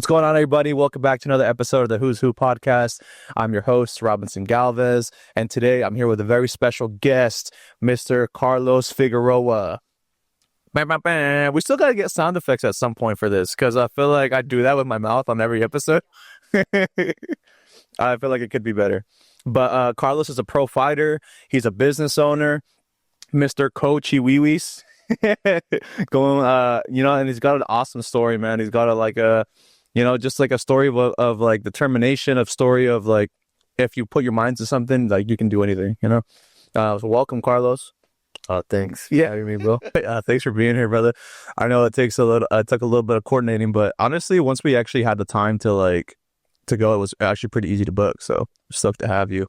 What's going on, everybody? Welcome back to another episode of the Who's Who podcast. I'm your host, Robinson Galvez, and today I'm here with a very special guest, Mr. Carlos Figueroa. Bam, bam, bam. We still got to get sound effects at some point for this because I feel like I do that with my mouth on every episode. I feel like it could be better. But Carlos is a pro fighter. He's a business owner, Mr. Coachy Wee-Wees. Going, and he's got an awesome story, man. He's got just like a story of like determination, of story of like, if you put your mind to something, like you can do anything, So welcome, Carlos. Thanks. Yeah. Having me, bro. Thanks for being here, brother. I know it took a little bit of coordinating, but honestly, once we actually had the time to go, it was actually pretty easy to book. So stoked to have you.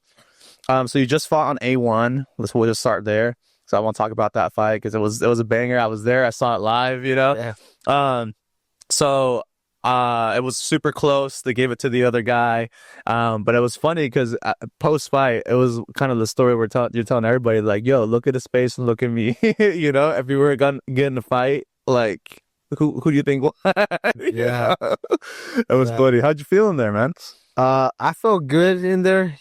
So you just fought on A1. We'll just start there. So I want to talk about that fight because it was a banger. I was there. I saw it live, Yeah. It was super close. They gave it to the other guy. But it was funny because post-fight, it was kind of the story you're telling everybody, like, yo, look at his face and look at me. If we were going to get in a fight, like, who do you think won? Yeah. It was funny. How'd you feel in there, man? I felt good in there,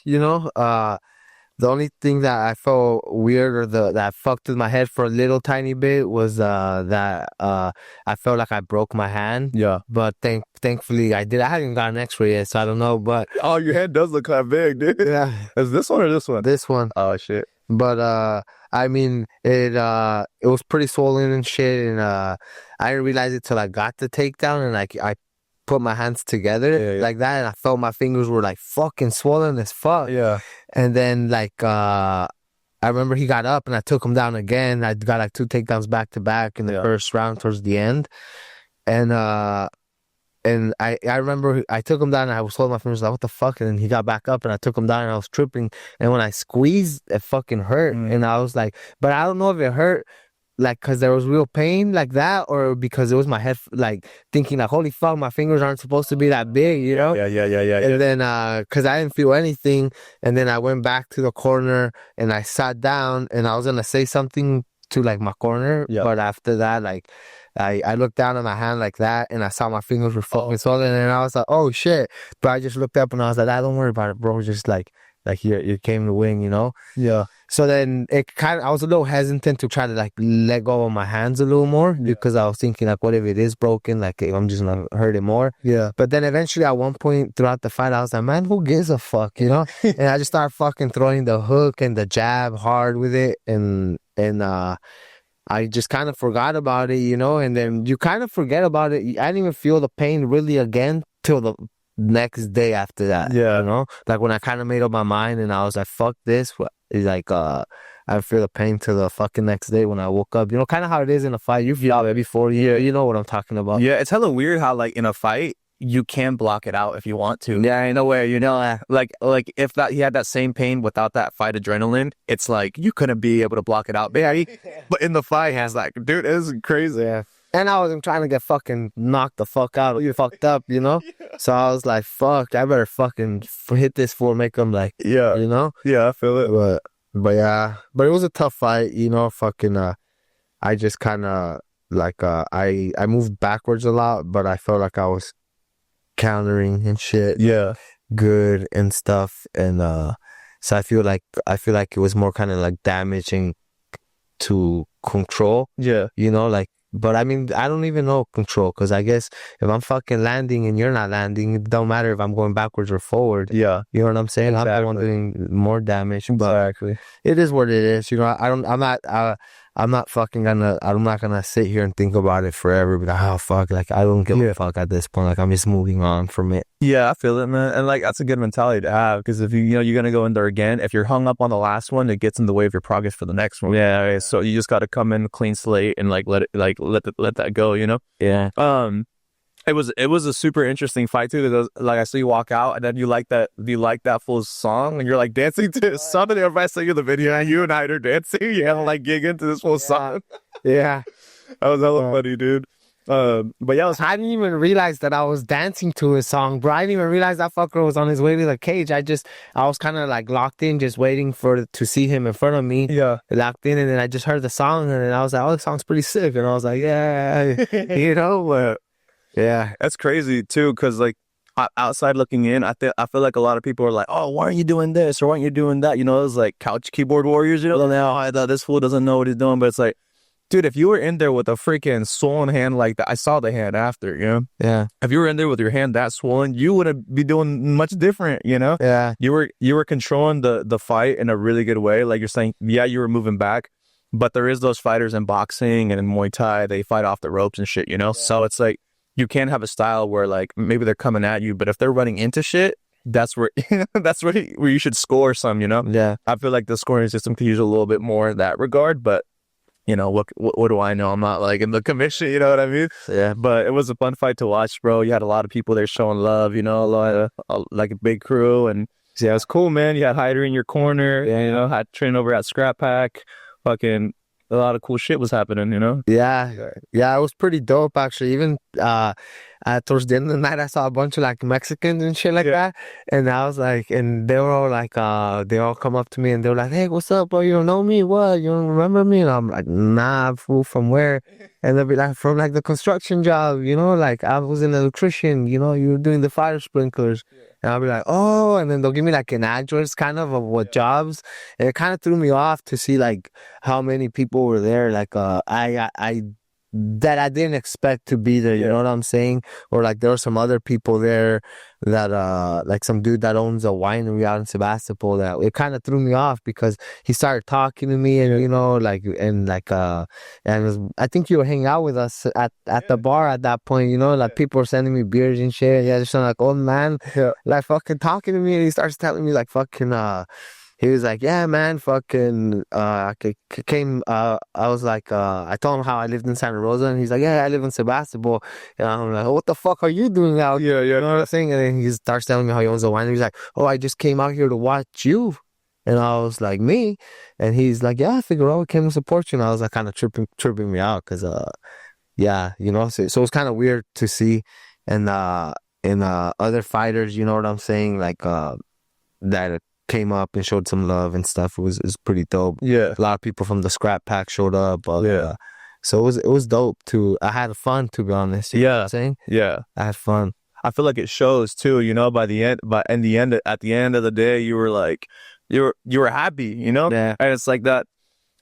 The only thing that I felt weird or that fucked with my head for a little tiny bit was that I felt like I broke my hand. Yeah. But thankfully I did. I haven't got an x-ray yet, so I don't know. But Oh, your hand does look kind of big, dude. yeah. Is this one or this one? This one. Oh, shit. But I mean it was pretty swollen and shit, and I didn't realize it till I got the takedown, and like I put my hands together like that, and I felt my fingers were like fucking swollen as fuck. Yeah. And then I remember he got up and I took him down again. I got like 2 takedowns back to back in the first round towards the end. And I remember I took him down and I was holding my fingers like, what the fuck? And then he got back up and I took him down and I was tripping. And when I squeezed, it fucking hurt. And I was like, but I don't know if it hurt like because there was real pain like that, or because it was my head like thinking like, holy fuck, my fingers aren't supposed to be that big, Yeah. And then because I didn't feel anything, and then I went back to the corner and I sat down and I was gonna say something to like my corner, but after that, like I looked down at my hand like that and I saw my fingers were fucking swollen, and I was like, oh shit. But I just looked up and I was like, don't worry about it, bro, just like you came to win, Yeah. So then I was a little hesitant to try to like let go of my hands a little more because I was thinking like, what if it is broken? Like I'm just gonna hurt it more. Yeah. But then eventually at one point throughout the fight, I was like, man, who gives a fuck, And I just started fucking throwing the hook and the jab hard with it, and I just kind of forgot about it, And then you kind of forget about it. I didn't even feel the pain really again till the next day after that. Yeah. Like when I kind of made up my mind and I was like, fuck this. It's like I feel the pain till the fucking next day when I woke up. Kind of how it is in a fight. You've felt it before. You know what I'm talking about. Yeah, it's hella weird how like in a fight you can block it out if you want to. Yeah, I know where like if that he had that same pain without that fight adrenaline, it's like you couldn't be able to block it out. But in the fight, he has like, dude, it's crazy. Yeah. And I wasn't trying to get fucking knocked the fuck out or fucked up, Yeah. So I was like, fuck, I better fucking hit this for make them like, Yeah, I feel it. But yeah, but it was a tough fight, fucking, I just kind of like, I moved backwards a lot, but I felt like I was countering and shit. Yeah. Good and stuff. And, so I feel like it was more kind of like damaging to control. Yeah. But I mean, I don't even know control, because I guess if I'm fucking landing and you're not landing, it don't matter if I'm going backwards or forward. Yeah. You know what I'm saying? Exactly. I'm the one doing more damage. But Exactly. it is what it is. I'm not gonna sit here and think about it forever. But oh fuck, like I don't give a fuck at this point. Like I'm just moving on from it. Yeah, I feel it, man. And like that's a good mentality to have, because if you're gonna go in there again, if you're hung up on the last one, it gets in the way of your progress for the next one. Yeah. So you just got to come in clean slate and like let that go. Yeah. It was a super interesting fight too, because like I saw you walk out and then you like that full song and you're like dancing to something. Everybody saw you in the video and you and I are dancing. You had to like gig into this full song. Yeah. That was hella funny, dude. But yeah, I didn't even realize that I was dancing to his song, bro. I didn't even realize that fucker was on his way to the cage. I was kind of like locked in, just waiting to see him in front of me. Yeah. Locked in, and then I just heard the song, and then I was like, oh, the song's pretty sick. And I was like, yeah, but Yeah. That's crazy too, because like outside looking in, I feel like a lot of people are like, "Oh, why aren't you doing this or why aren't you doing that?" You know, it's like couch keyboard warriors. You know, now I thought this fool doesn't know what he's doing, but it's like, dude, if you were in there with a freaking swollen hand like that, I saw the hand after. You know, Yeah. if you were in there with your hand that swollen, you wouldn't be doing much different. You know, Yeah. you were controlling the fight in a really good way. Like you're saying, yeah, you were moving back. But there is those fighters in boxing and in Muay Thai, they fight off the ropes and shit, you know? Yeah. So it's like you can't have a style where like maybe they're coming at you, but if they're running into shit, that's where that's where you should score some, you know? Yeah. I feel like the scoring system could use a little bit more in that regard, but you know, what do I know? I'm not like in the commission, you know what I mean? Yeah. But it was a fun fight to watch, bro. You had a lot of people there showing love, you know, a lot of like a big crew, and yeah, it was cool, man. You had Hyder in your corner, and, you know, had train over at Scrap Pack, fucking a lot of cool shit was happening, you know? Yeah, yeah, it was pretty dope actually. Even towards the end of the night, I saw a bunch of like Mexicans and shit like that, and I was like, and they were all like, they all come up to me and they were like, "Hey, what's up, bro? You don't know me? What? You don't remember me?" And I'm like, "Nah, fool, from where?" And they'll be like, "From like the construction job, you know, like I was an electrician, you know, you were doing the fire sprinklers." And I'll be like, "Oh," and then they'll give me like an address kind of what jobs, and it kind of threw me off to see like how many people were there. Like, I that I didn't expect to be there. You know what I'm saying? Or like there were some other people there that like some dude that owns a winery out in Sebastopol, that it kind of threw me off because he started talking to me, and you know, like, and like and I think you were hanging out with us at the bar at that point, you know, like people were sending me beers and shit. Yeah, just like old man, like fucking talking to me, and he starts telling me like fucking he was like, "Yeah, man, fucking, came, I was like, I told him how I lived in Santa Rosa, and he's like, "Yeah, I live in Sebastopol." And I'm like, "What the fuck are you doing out here?" You know what I'm saying? And then he starts telling me how he owns a winery. He's like, "Oh, I just came out here to watch you." And I was like, "Me?" And he's like, "Yeah, Figueroa came to support you." And I was like, kind of tripping me out, because, yeah, you know, so it's kind of weird to see. And other fighters, you know what I'm saying? Like, that came up and showed some love and stuff. It was pretty dope. Yeah. A lot of people from the Scrap Pack showed up. Yeah. So it was dope too. I had fun, to be honest. You know what I'm saying? Yeah. I had fun. I feel like it shows too, you know, at the end of the day, you were like, you were happy, you know? Yeah. And it's like that.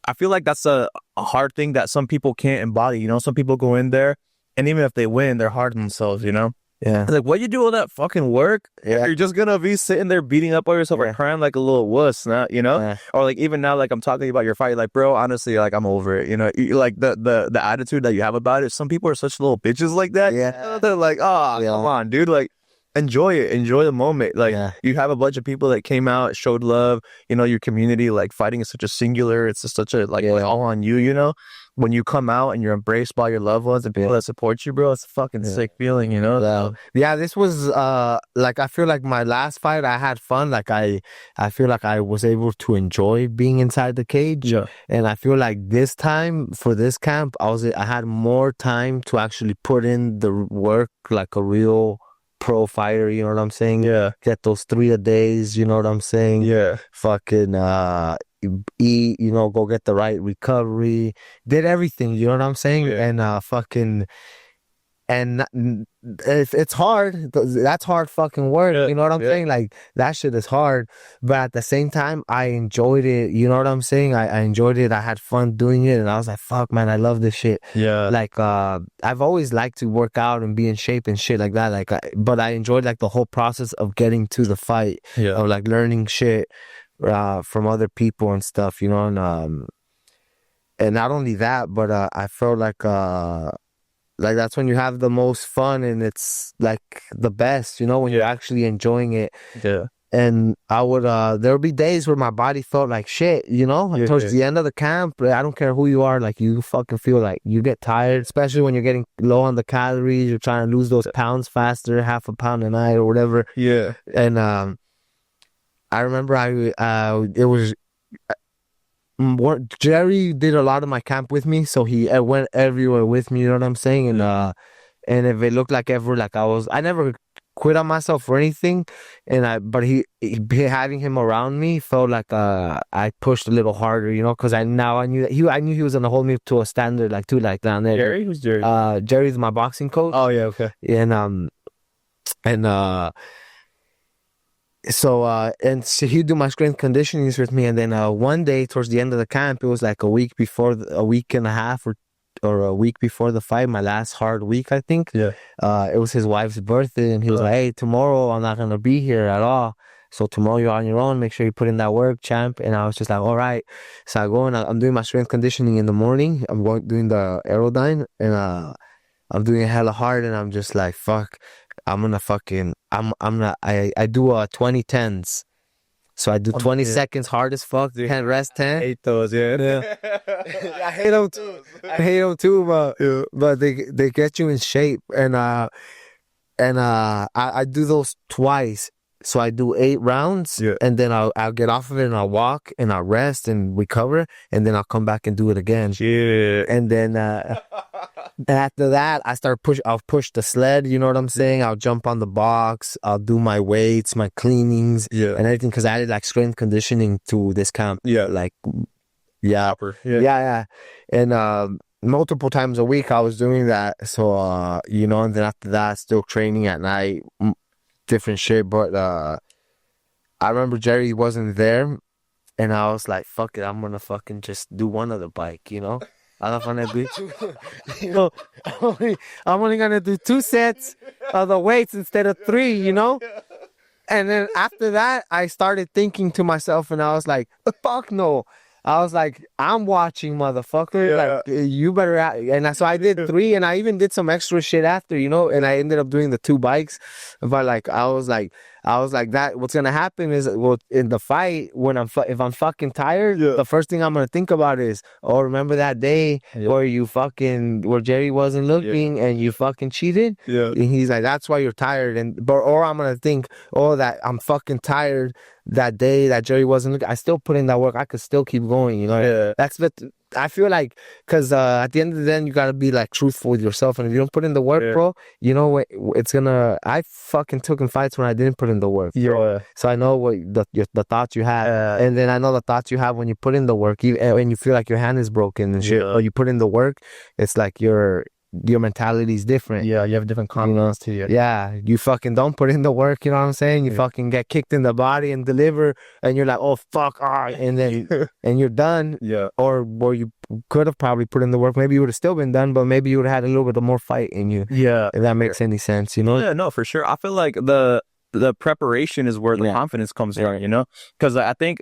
I feel like that's a hard thing that some people can't embody, you know? Some people go in there and even if they win, they're hard on themselves, you know? Yeah. It's like, what you do all that fucking work? Yeah. You're just gonna be sitting there beating up on yourself or crying like a little wuss, not, you know? Yeah. Or like even now, like I'm talking about your fight, like, bro, honestly, like I'm over it. You know, like the attitude that you have about it. Some people are such little bitches like that. Yeah. They're like, oh, come on, dude. Like, enjoy it, enjoy the moment. Like you have a bunch of people that came out, showed love. You know, your community, like fighting is such a singular. It's just such a like all on you. You know, when you come out and you're embraced by your loved ones and people that support you, bro, it's a fucking sick feeling. You know. Yeah, this was like, I feel like my last fight, I had fun. Like I feel like I was able to enjoy being inside the cage. Yeah. And I feel like this time for this camp, I had more time to actually put in the work like a real pro fighter, you know what I'm saying? Yeah. Get those 3-a-days, you know what I'm saying? Yeah. Fucking eat, you know, go get the right recovery. Did everything, you know what I'm saying? Yeah. And fucking, and it's hard. That's hard fucking work. You know what I'm saying? Like, that shit is hard. But at the same time, I enjoyed it. You know what I'm saying? I enjoyed it. I had fun doing it. And I was like, fuck, man, I love this shit. Yeah. Like, I've always liked to work out and be in shape and shit like that. Like, but I enjoyed like the whole process of getting to the fight. Yeah. Of like learning shit from other people and stuff, you know? And not only that, but I felt like that's when you have the most fun and it's like the best, you know, when you're actually enjoying it. Yeah. And I would there would be days where my body felt like shit, you know, like towards the end of the camp. I don't care who you are, like you fucking feel like you get tired, especially when you're getting low on the calories, you're trying to lose those pounds faster, half a pound a night or whatever. Yeah. And I remember it was Jerry did a lot of my camp with me, so he went everywhere with me, you know what I'm saying? And if it looked like ever like I never quit on myself or anything, but having him around me felt like I pushed a little harder, you know, because I knew that I knew he was gonna hold me to a standard like too, like down there. Jerry? Who's Jerry? Jerry's my boxing coach. Oh yeah, okay. And and so he'd do my strength conditionings with me, and then one day towards the end of the camp, it was like a week and a half or a week before the fight, my last hard week, I think. Yeah. It was his wife's birthday, and he was like, "Hey, tomorrow I'm not gonna be here at all. So tomorrow you're on your own. Make sure you put in that work, champ." And I was just like, "All right." So I go and I'm doing my strength conditioning in the morning. I'm doing the Aerodyne, and I'm doing it hella hard, and I'm just like, "Fuck, I'm gonna fucking I'm not I do 20 10s." So I do 20 seconds hard as fuck. Can't rest 10. I hate those, yeah. I hate them too. I hate them too, but they get you in shape, and I do those twice. So I do 8 rounds, and then I'll get off of it and I'll walk and I'll rest and recover, and then I'll come back and do it again. Yeah. And then after that, I'll push the sled, you know what I'm saying? I'll jump on the box, I'll do my weights, my cleanings, and everything, because I added like strength conditioning to this camp. Yeah. Like, yeah. Yeah. And multiple times a week I was doing that. So, you know, and then after that, still training at night, different shit. But I remember Jerry wasn't there, and I was like, fuck it, I'm gonna fucking just do one of the bike, you know? I don't want to do two, you know, I'm only gonna do 2 sets of the weights instead of 3, you know? And then after that, I started thinking to myself, and I was like, fuck no. I was like, I'm watching, motherfucker. Like, you better. So I did 3, and I even did some extra shit after, you know. And I ended up doing the 2 bikes. But like, I was like that. What's gonna happen is, well, in the fight, when if I'm fucking tired, the first thing I'm gonna think about is, oh, remember that day where Jerry wasn't looking and you fucking cheated? Yeah. And he's like, that's why you're tired. Or I'm gonna think, oh, that I'm fucking tired. That day that Jerry wasn't looking, I still put in that work. I could still keep going, you know. Yeah. That's what I feel like, because at the end of the day, you gotta be like truthful with yourself, and if you don't put in the work, bro, you know what? It's gonna. I fucking took in fights when I didn't put in the work, bro. Yeah. So I know what the thoughts you have, and then I know the thoughts you have when you put in the work, when you feel like your hand is broken and shit, or you put in the work. It's like your mentality is different. Yeah, you have different confidence to you. Yeah, you fucking don't put in the work, you know what I'm saying? You fucking get kicked in the body and deliver, and you're like, oh fuck, and then and you're done. Yeah. Or you could have probably put in the work. Maybe you would have still been done, but maybe you would have had a little bit more fight in you. Yeah. If that makes any sense, you know? Yeah, no, for sure. I feel like the preparation is where the confidence comes from, you know? Because I think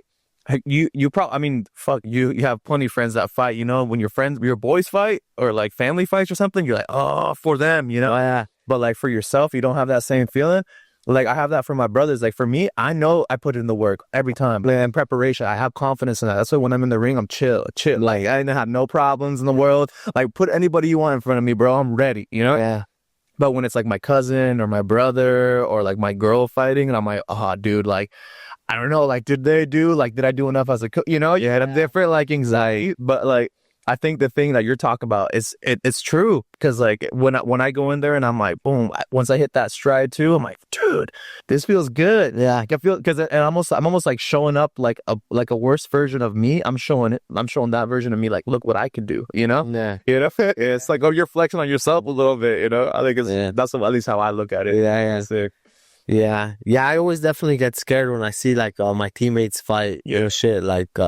you probably, I mean, fuck, you have plenty of friends that fight, you know, when your boys fight or like family fights or something, you're like, oh, for them, you know? Oh, yeah. But like for yourself, you don't have that same feeling. Like I have that for my brothers. Like for me, I know I put in the work every time. Like in preparation, I have confidence in that. That's why when I'm in the ring, I'm chill. Like I didn't have no problems in the world. Like put anybody you want in front of me, bro. I'm ready, you know? Yeah. But when it's like my cousin or my brother or like my girl fighting, and I'm like, oh, dude, like, I don't know, like, did I do enough as a coach? You know, you had a different like anxiety, but like, I think the thing that you're talking about is it's true, because like when I go in there and I'm like, boom, once I hit that stride too, I'm like, dude, this feels good. Yeah, I feel, because I'm almost like showing up like a worse version of me. I'm showing that version of me, like, look what I can do. You know? Yeah. You know, it's like, oh, you're flexing on yourself a little bit. You know, I think that's at least how I look at it. Yeah. Sick. Yeah. I always definitely get scared when I see like my teammates fight. You know, shit, like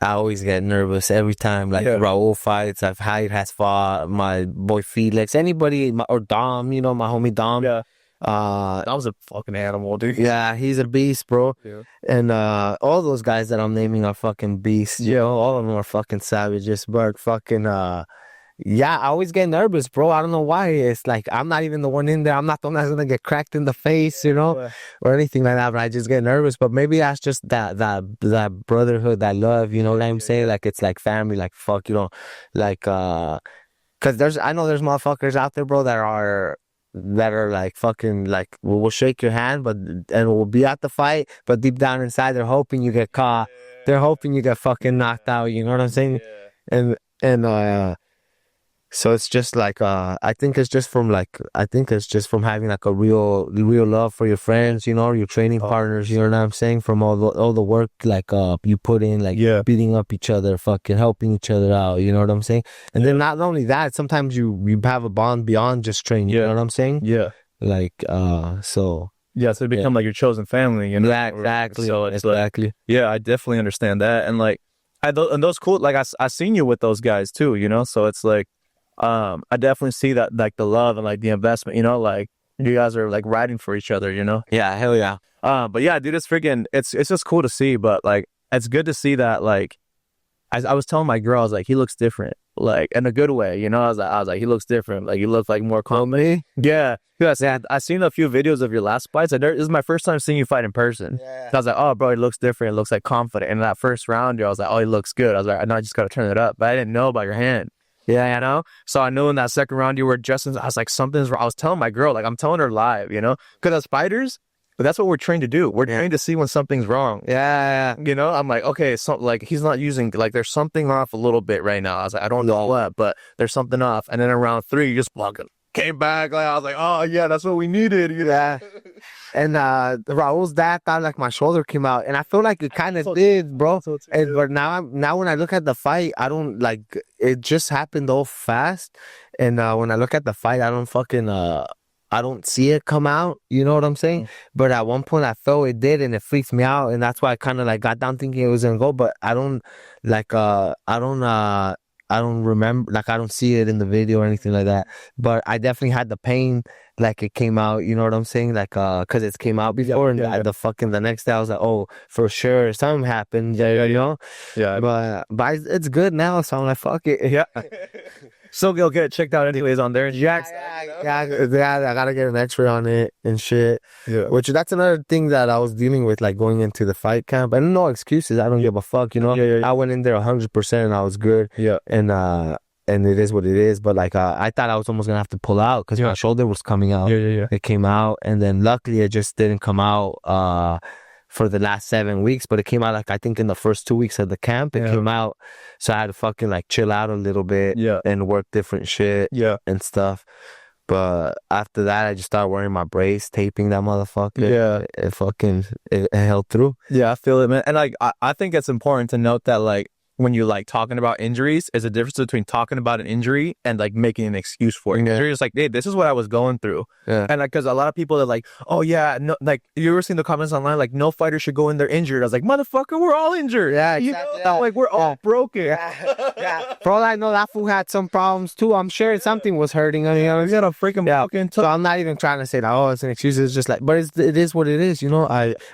I always get nervous every time. Like Raul fights, Hyde has fought, my boy Felix, anybody, or Dom, you know, my homie Dom. Yeah. That was a fucking animal, dude. Yeah, he's a beast, bro. Yeah. And all those guys that I'm naming are fucking beasts. You know, all of them are fucking savages, but fucking yeah, I always get nervous, bro. I don't know why. It's like I'm not even the one in there. I'm not the one that's gonna get cracked in the face, you know, or anything like that. But I just get nervous. But maybe that's just that brotherhood, that love, you know what I'm saying? Like it's like family. Like fuck, you know, like because I know there's motherfuckers out there, bro, that are like fucking like will shake your hand, and will be at the fight, but deep down inside they're hoping you get caught. They're hoping you get fucking knocked out. You know what I'm saying? And So it's just like I think it's just from having like a real love for your friends, you know, your training partners, you know what I'm saying? From all the work like you put in, like Yeah. beating up each other, fucking helping each other out, you know what I'm saying? And then not only that, sometimes you have a bond beyond just training, you know what I'm saying? Yeah. Like so Yeah, so they become like your chosen family, you know. yeah, exactly. So it's Exactly. like, yeah, I definitely understand that, and like, and those cool, like I seen you with those guys too, you know. So it's like, I definitely see that, like the love and like the investment, you know, like you guys are like riding for each other, you know. Yeah, hell yeah. But yeah, dude, it's freaking, it's just cool to see, but like, it's good to see that, like, I was telling my girl, I was like, he looks different, like in a good way, you know. I was like, he looks different, like he looks like more confident. Me? Yeah, yes. I seen a few videos of your last fights, and this is my first time seeing you fight in person. Yeah. So I was like, oh, bro, he looks different. It looks like confident. And in that first round, I was like, oh, he looks good. I was like, I know, I just gotta turn it up, but I didn't know about your hand. Yeah, you know. So I knew in that second round you were adjusting. I was like, something's wrong. I was telling my girl, like, I'm telling her live, you know, because as fighters. But that's what we're trained to do. We're trained to see when something's wrong. Yeah. You know, I'm like, okay, so like he's not using, like there's something off a little bit right now. I was like, I don't know what, but there's something off. And then in round 3, you just fucking came back. Like I was like, oh yeah, that's what we needed. You know? Yeah. And Raul's dad thought like my shoulder came out, and I feel like it kind of did, bro. And but now when I look at the fight, I don't like it. Just happened all fast, and when I look at the fight, I don't see it come out. You know what I'm saying? But at one point I felt it did, and it freaks me out, and that's why I kind of like got down thinking it was gonna go. But I don't like I don't remember, like I don't see it in the video or anything like that. But I definitely had the pain, like it came out. You know what I'm saying? Like cause it came out before, and the next day I was like, oh, for sure something happened. Yeah, you know. Yeah. But it's good now, so I'm like, fuck it. Yeah. So go get it checked out anyways on there. Yeah, I gotta get an X-ray on it and shit. Yeah. Which that's another thing that I was dealing with, like going into the fight camp. And no excuses. I don't give a fuck, you know. Yeah. I went in there 100% and I was good. Yeah. And it is what it is. But like I thought I was almost gonna have to pull out because my shoulder was coming out. Yeah. It came out, and then luckily it just didn't come out for the last 7 weeks, but it came out like I think in the first 2 weeks of the camp it came out, so I had to fucking like chill out a little bit and work different shit and stuff. But after that I just started wearing my brace, taping that motherfucker. It held through. I feel it, man. And like I think it's important to note that like when you like talking about injuries, is a difference between talking about an injury and like making an excuse for it. You're just like, hey, this is what I was going through. And like, because a lot of people are like, oh yeah, no, like you ever seen the comments online like no fighter should go in there injured. I was like, motherfucker, we're all injured. Exactly. You know? Like we're all broken. For all I know, that fool had some problems too. I'm sure something was hurting. I mean, he's got a freaking broken toe. So I'm not even trying to say that, oh, it's an excuse. It's just like, but it is what it is, you know.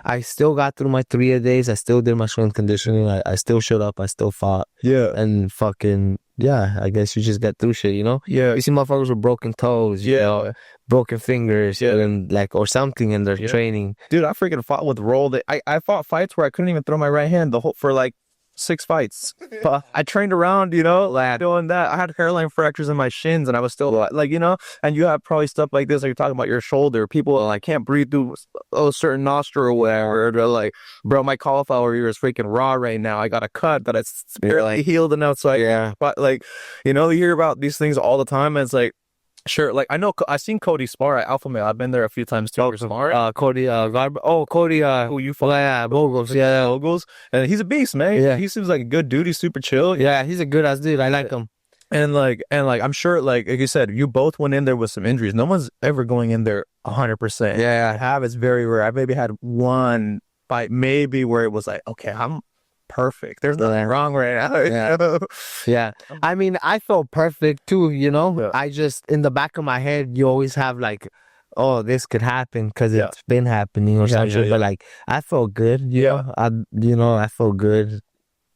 I still got through my 3 days. I still did my strength conditioning. I still showed up. I still fought. And fucking, I guess you just get through shit, you know? You see motherfuckers with broken toes, you know, broken fingers, and like, or something in their training. Dude, I freaking fought with roll. I fought fights where I couldn't even throw my right hand for like 6 fights. But I trained around, you know, like doing that. I had hairline fractures in my shins, and I was still like, you know, and you have probably stuff like this, like you're talking about your shoulder. People like can't breathe through a certain nostril or whatever. They're like, bro, my cauliflower ear is freaking raw right now. I got a cut that it's barely healed enough. So but like, you know, you hear about these things all the time, and it's like, sure, like I know I've seen Cody spar at Alpha Male. I've been there a few times too. Cody Cody who you fought? Bogles. Bogles. And he's a beast, man. Yeah. He seems like a good dude. He's super chill. Yeah, he's a good ass dude. I like him. And like I'm sure like you said, you both went in there with some injuries. No one's ever going in there 100%. Yeah. I have. It's very rare. I maybe had one fight maybe where it was like, okay, I'm perfect. There's nothing wrong right now. Yeah. I mean, I felt perfect too, you know. I just, in the back of my head, you always have like, oh, this could happen because it's been happening or something. But like, I felt good. You know, I felt good.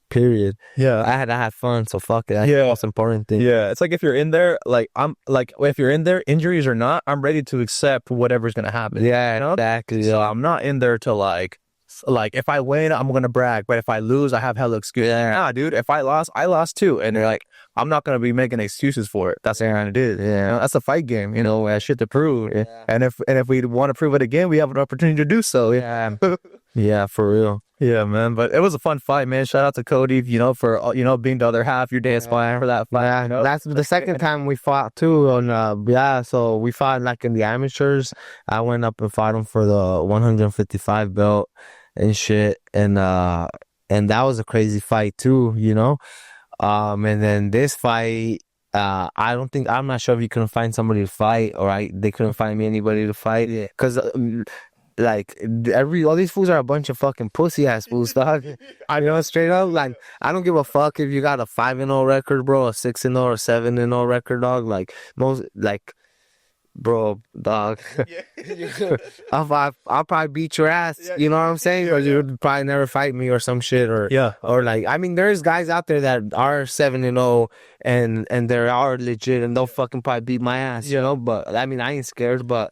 Period. I had fun, so fuck it. That's the most important thing. It's like if you're in there, like I'm like if you're in there, injuries or not, I'm ready to accept whatever's gonna happen. You know? Exactly. So I'm not in there to like if I win, I'm gonna brag, but if I lose, I have hella excuses. Nah, dude, if I lost too, and they're like, I'm not gonna be making excuses for it. That's what I'm gonna do. You know, that's a fight game. You know, I shit to prove. And if we want to prove it again, we have an opportunity to do so. Yeah, for real. Yeah, man. But it was a fun fight, man. Shout out to Cody, for being the other half. Your day is fine for that fight. Yeah, that's the second time we fought too. So we fought like in the amateurs. I went up and fought him for the 155 belt and shit, and that was a crazy fight too. And then this fight, I'm not sure if you couldn't find somebody to fight, or they couldn't find me anybody to fight. Yeah. Because, like, all these fools are a bunch of fucking pussy ass fools, dog. I know, straight up. Like, I don't give a fuck if you got a 5-0 record, bro, a 6-0 or 7-0 record, dog. Like, bro, dog. Yeah. I'll probably beat your ass. You know what I'm saying? Or you'd probably never fight me or some shit. Or like, I mean, there's guys out there that are 7-0 and they are legit and they'll fucking probably beat my ass. But I mean, I ain't scared. But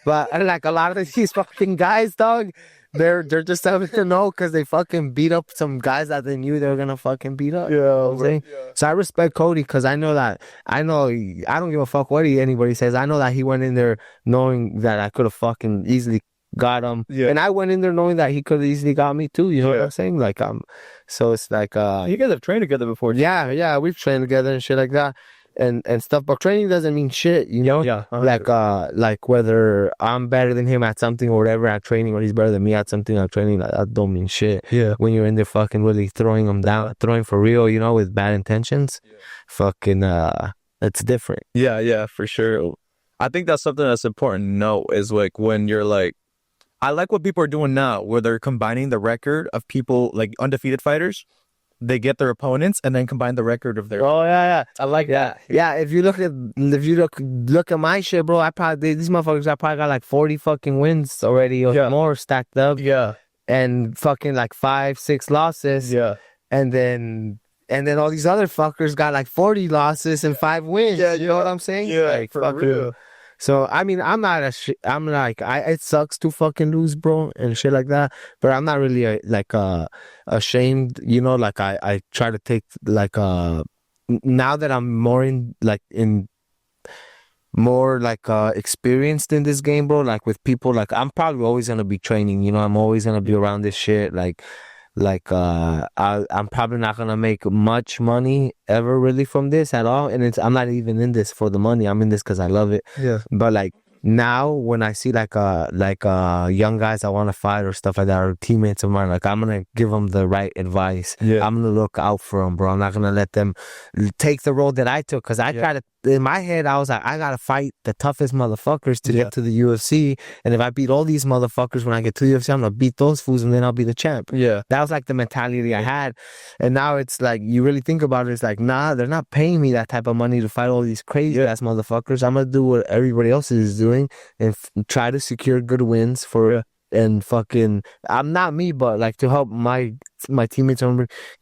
like a lot of these fucking guys, dog. They're just 7-0 because they fucking beat up some guys that they knew they were gonna fucking beat up. Yeah. So I respect Cody because I know I don't give a fuck what anybody says. I know that he went in there knowing that I could have fucking easily got him. Yeah. And I went in there knowing that he could have easily got me too. You know what I'm saying? Like so it's like you guys have trained together before. Yeah, we've trained together and shit like that. And stuff, but training doesn't mean shit, Yeah. Like whether I'm better than him at something or whatever at training, or he's better than me at something at training, that don't mean shit. Yeah. When you're in there fucking really throwing them down, throwing for real, with bad intentions, fucking it's different. Yeah, for sure. I think that's something that's important to know is like when you're like, I like what people are doing now, where they're combining the record of people like undefeated fighters. They get their opponents and then combine the record of their. Oh yeah. I like that. Yeah, if you look at my shit, bro, these motherfuckers, I probably got like 40 fucking wins already or more stacked up. Yeah. And fucking like 5-6 losses. Yeah. And then all these other fuckers got like 40 losses and 5 wins. Yeah, you know what I'm saying? Yeah, like, for real. So I mean, it sucks to fucking lose, bro, and shit like that. But I'm not really ashamed, Like I try to take now that I'm more experienced in this game, bro. Like with people, like I'm probably always gonna be training. I'm always gonna be around this shit. I'm probably not gonna make much money ever really from this at all, and I'm not even in this for the money. I'm in this because I love it. Yeah. But like now, when I see young guys I want to fight or stuff like that, or teammates of mine, like I'm gonna give them the right advice. Yeah. I'm gonna look out for them, bro. I'm not gonna let them take the road that I took, because I tried to. In my head, I was like, I gotta fight the toughest motherfuckers to get to the UFC, and if I beat all these motherfuckers when I get to the UFC, I'm gonna beat those fools, and then I'll be the champ. Yeah, that was like the mentality I had, and now it's like you really think about it, it's like, nah, they're not paying me that type of money to fight all these crazy ass motherfuckers. I'm gonna do what everybody else is doing and try to secure good wins for. And fucking, I'm not me, but like to help my teammates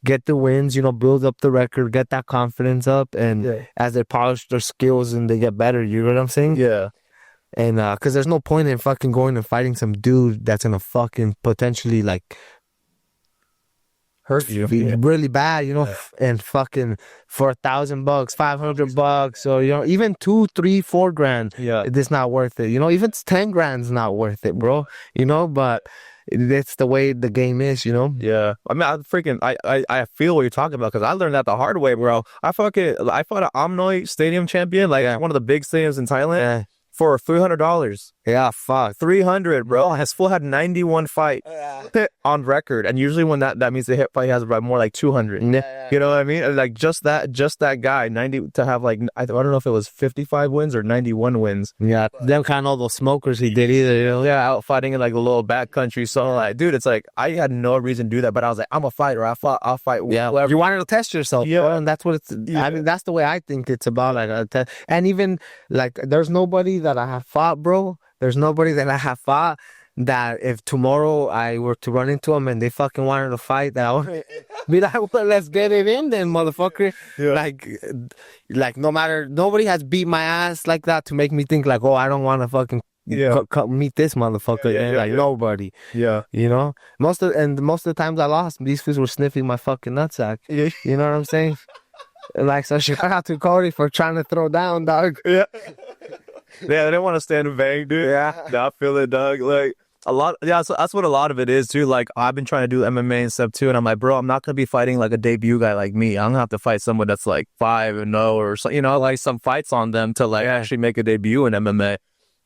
get the wins, build up the record, get that confidence up, and as they polish their skills and they get better, you know what I'm saying? Yeah. And because there's no point in fucking going and fighting some dude that's gonna fucking potentially like hurt you really bad, and fucking for $1,000, $500, or even $2, $3, $4 grand, it's not worth it. Even it's 10 grand's not worth it, bro. But it's the way the game is, Yeah, I mean, I feel what you're talking about, because I learned that the hard way, bro. I fought an Amnoy Stadium champion, like one of the big stadiums in Thailand. For $300. Yeah, fuck. 300, bro. His full had 91 fights on record. And usually when that means the hit fight, he has about more like 200. Yeah. You know what I mean? And like just that guy, 90 to have like, I don't know if it was 55 wins or 91 wins. Yeah, them kind of all those smokers he did either, Yeah, out fighting in like a little backcountry. So like, dude, it's like, I had no reason to do that, but I was like, I'm a fighter. I'll fight. Yeah, whoever. You wanted to test yourself. Yeah. Bro, and that's what it's, I mean, that's the way I think it's about, like a test. And even like, there's nobody that I have fought, bro. There's nobody that I have fought that if tomorrow I were to run into them and they fucking wanted to fight, that I would be like, well, let's get it in then, motherfucker. Like no matter, nobody has beat my ass like that to make me think like, oh, I don't want to fucking meet this motherfucker. Nobody. Yeah. Most of the times I lost, these fools were sniffing my fucking nutsack. Yeah. You know what I'm saying? Like, so shout out to Cody for trying to throw down, dog. Yeah. Yeah, they didn't want to stand and bang, dude. Yeah. I feel it, dog. Like, A lot, yeah, so that's what a lot of it is too. Like I've been trying to do MMA and stuff too, and I'm like, bro, I'm not gonna be fighting like a debut guy like me. I'm gonna have to fight someone that's like 5-0 or so, like some fights on them to like actually make a debut in MMA.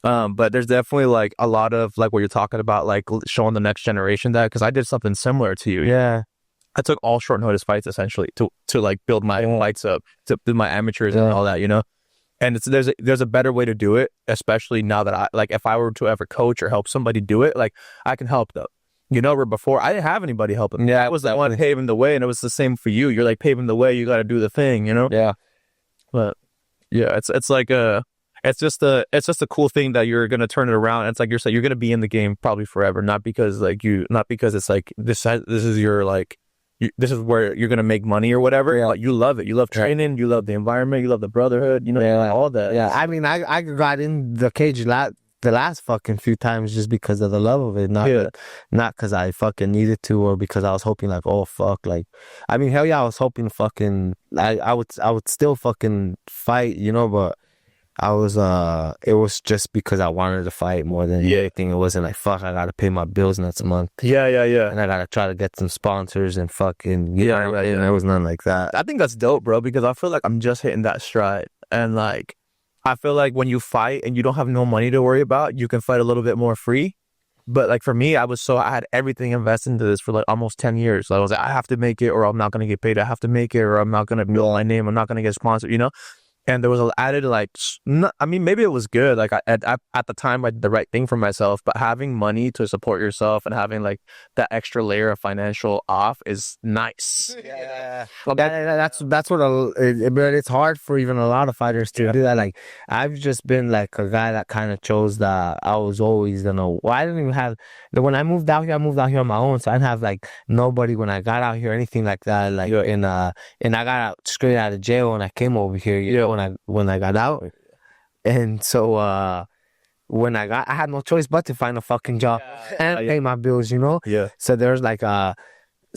But there's definitely like a lot of like what you're talking about, like showing the next generation that because I did something similar to you. Yeah. I took all short notice fights essentially to like build my fights up, to do my amateurs and all that, And there's a better way to do it, especially now that I like if I were to ever coach or help somebody do it, like I can help them. Where before I didn't have anybody helping me. Yeah, I was the one paving the way, and it was the same for you. You're like paving the way, you got to do the thing. Yeah. But yeah, it's like it's just a cool thing that you're gonna turn it around. It's like you're saying you're gonna be in the game probably forever, not because it's like this is your like this is where you're gonna make money or whatever. But you love it. You love training. You love the environment. You love the brotherhood. All that. Yeah, I mean, I got in the cage the last fucking few times just because of the love of it, not because I fucking needed to or because I was hoping like, oh fuck, like, I mean, hell yeah, I was hoping fucking I would still fucking fight, but it was just because I wanted to fight more than anything. It wasn't like, fuck, I gotta pay my bills next month. Yeah. And I gotta try to get some sponsors and fucking, it was nothing like that. I think that's dope, bro, because I feel like I'm just hitting that stride. And like, I feel like when you fight and you don't have no money to worry about, you can fight a little bit more free. But like for me, I had everything invested into this for like almost 10 years. So I was like, I have to make it or I'm not going to get paid. I have to make it or I'm not going to build my name. I'm not going to get sponsored. And there was an added like, I mean, maybe it was good. Like at the time, I did the right thing for myself. But having money to support yourself and having like that extra layer of financial off is nice. Yeah, that's what but it's hard for even a lot of fighters to do that. Like I've just been like a guy that kind of chose that I was always gonna. Well, I didn't even have when I moved out here. I moved out here on my own, so I didn't have like nobody when I got out here, anything like that. Like and I got out straight out of jail when I came over here. When I got out, and so I had no choice but to find a fucking job and pay my bills. Yeah. So there's like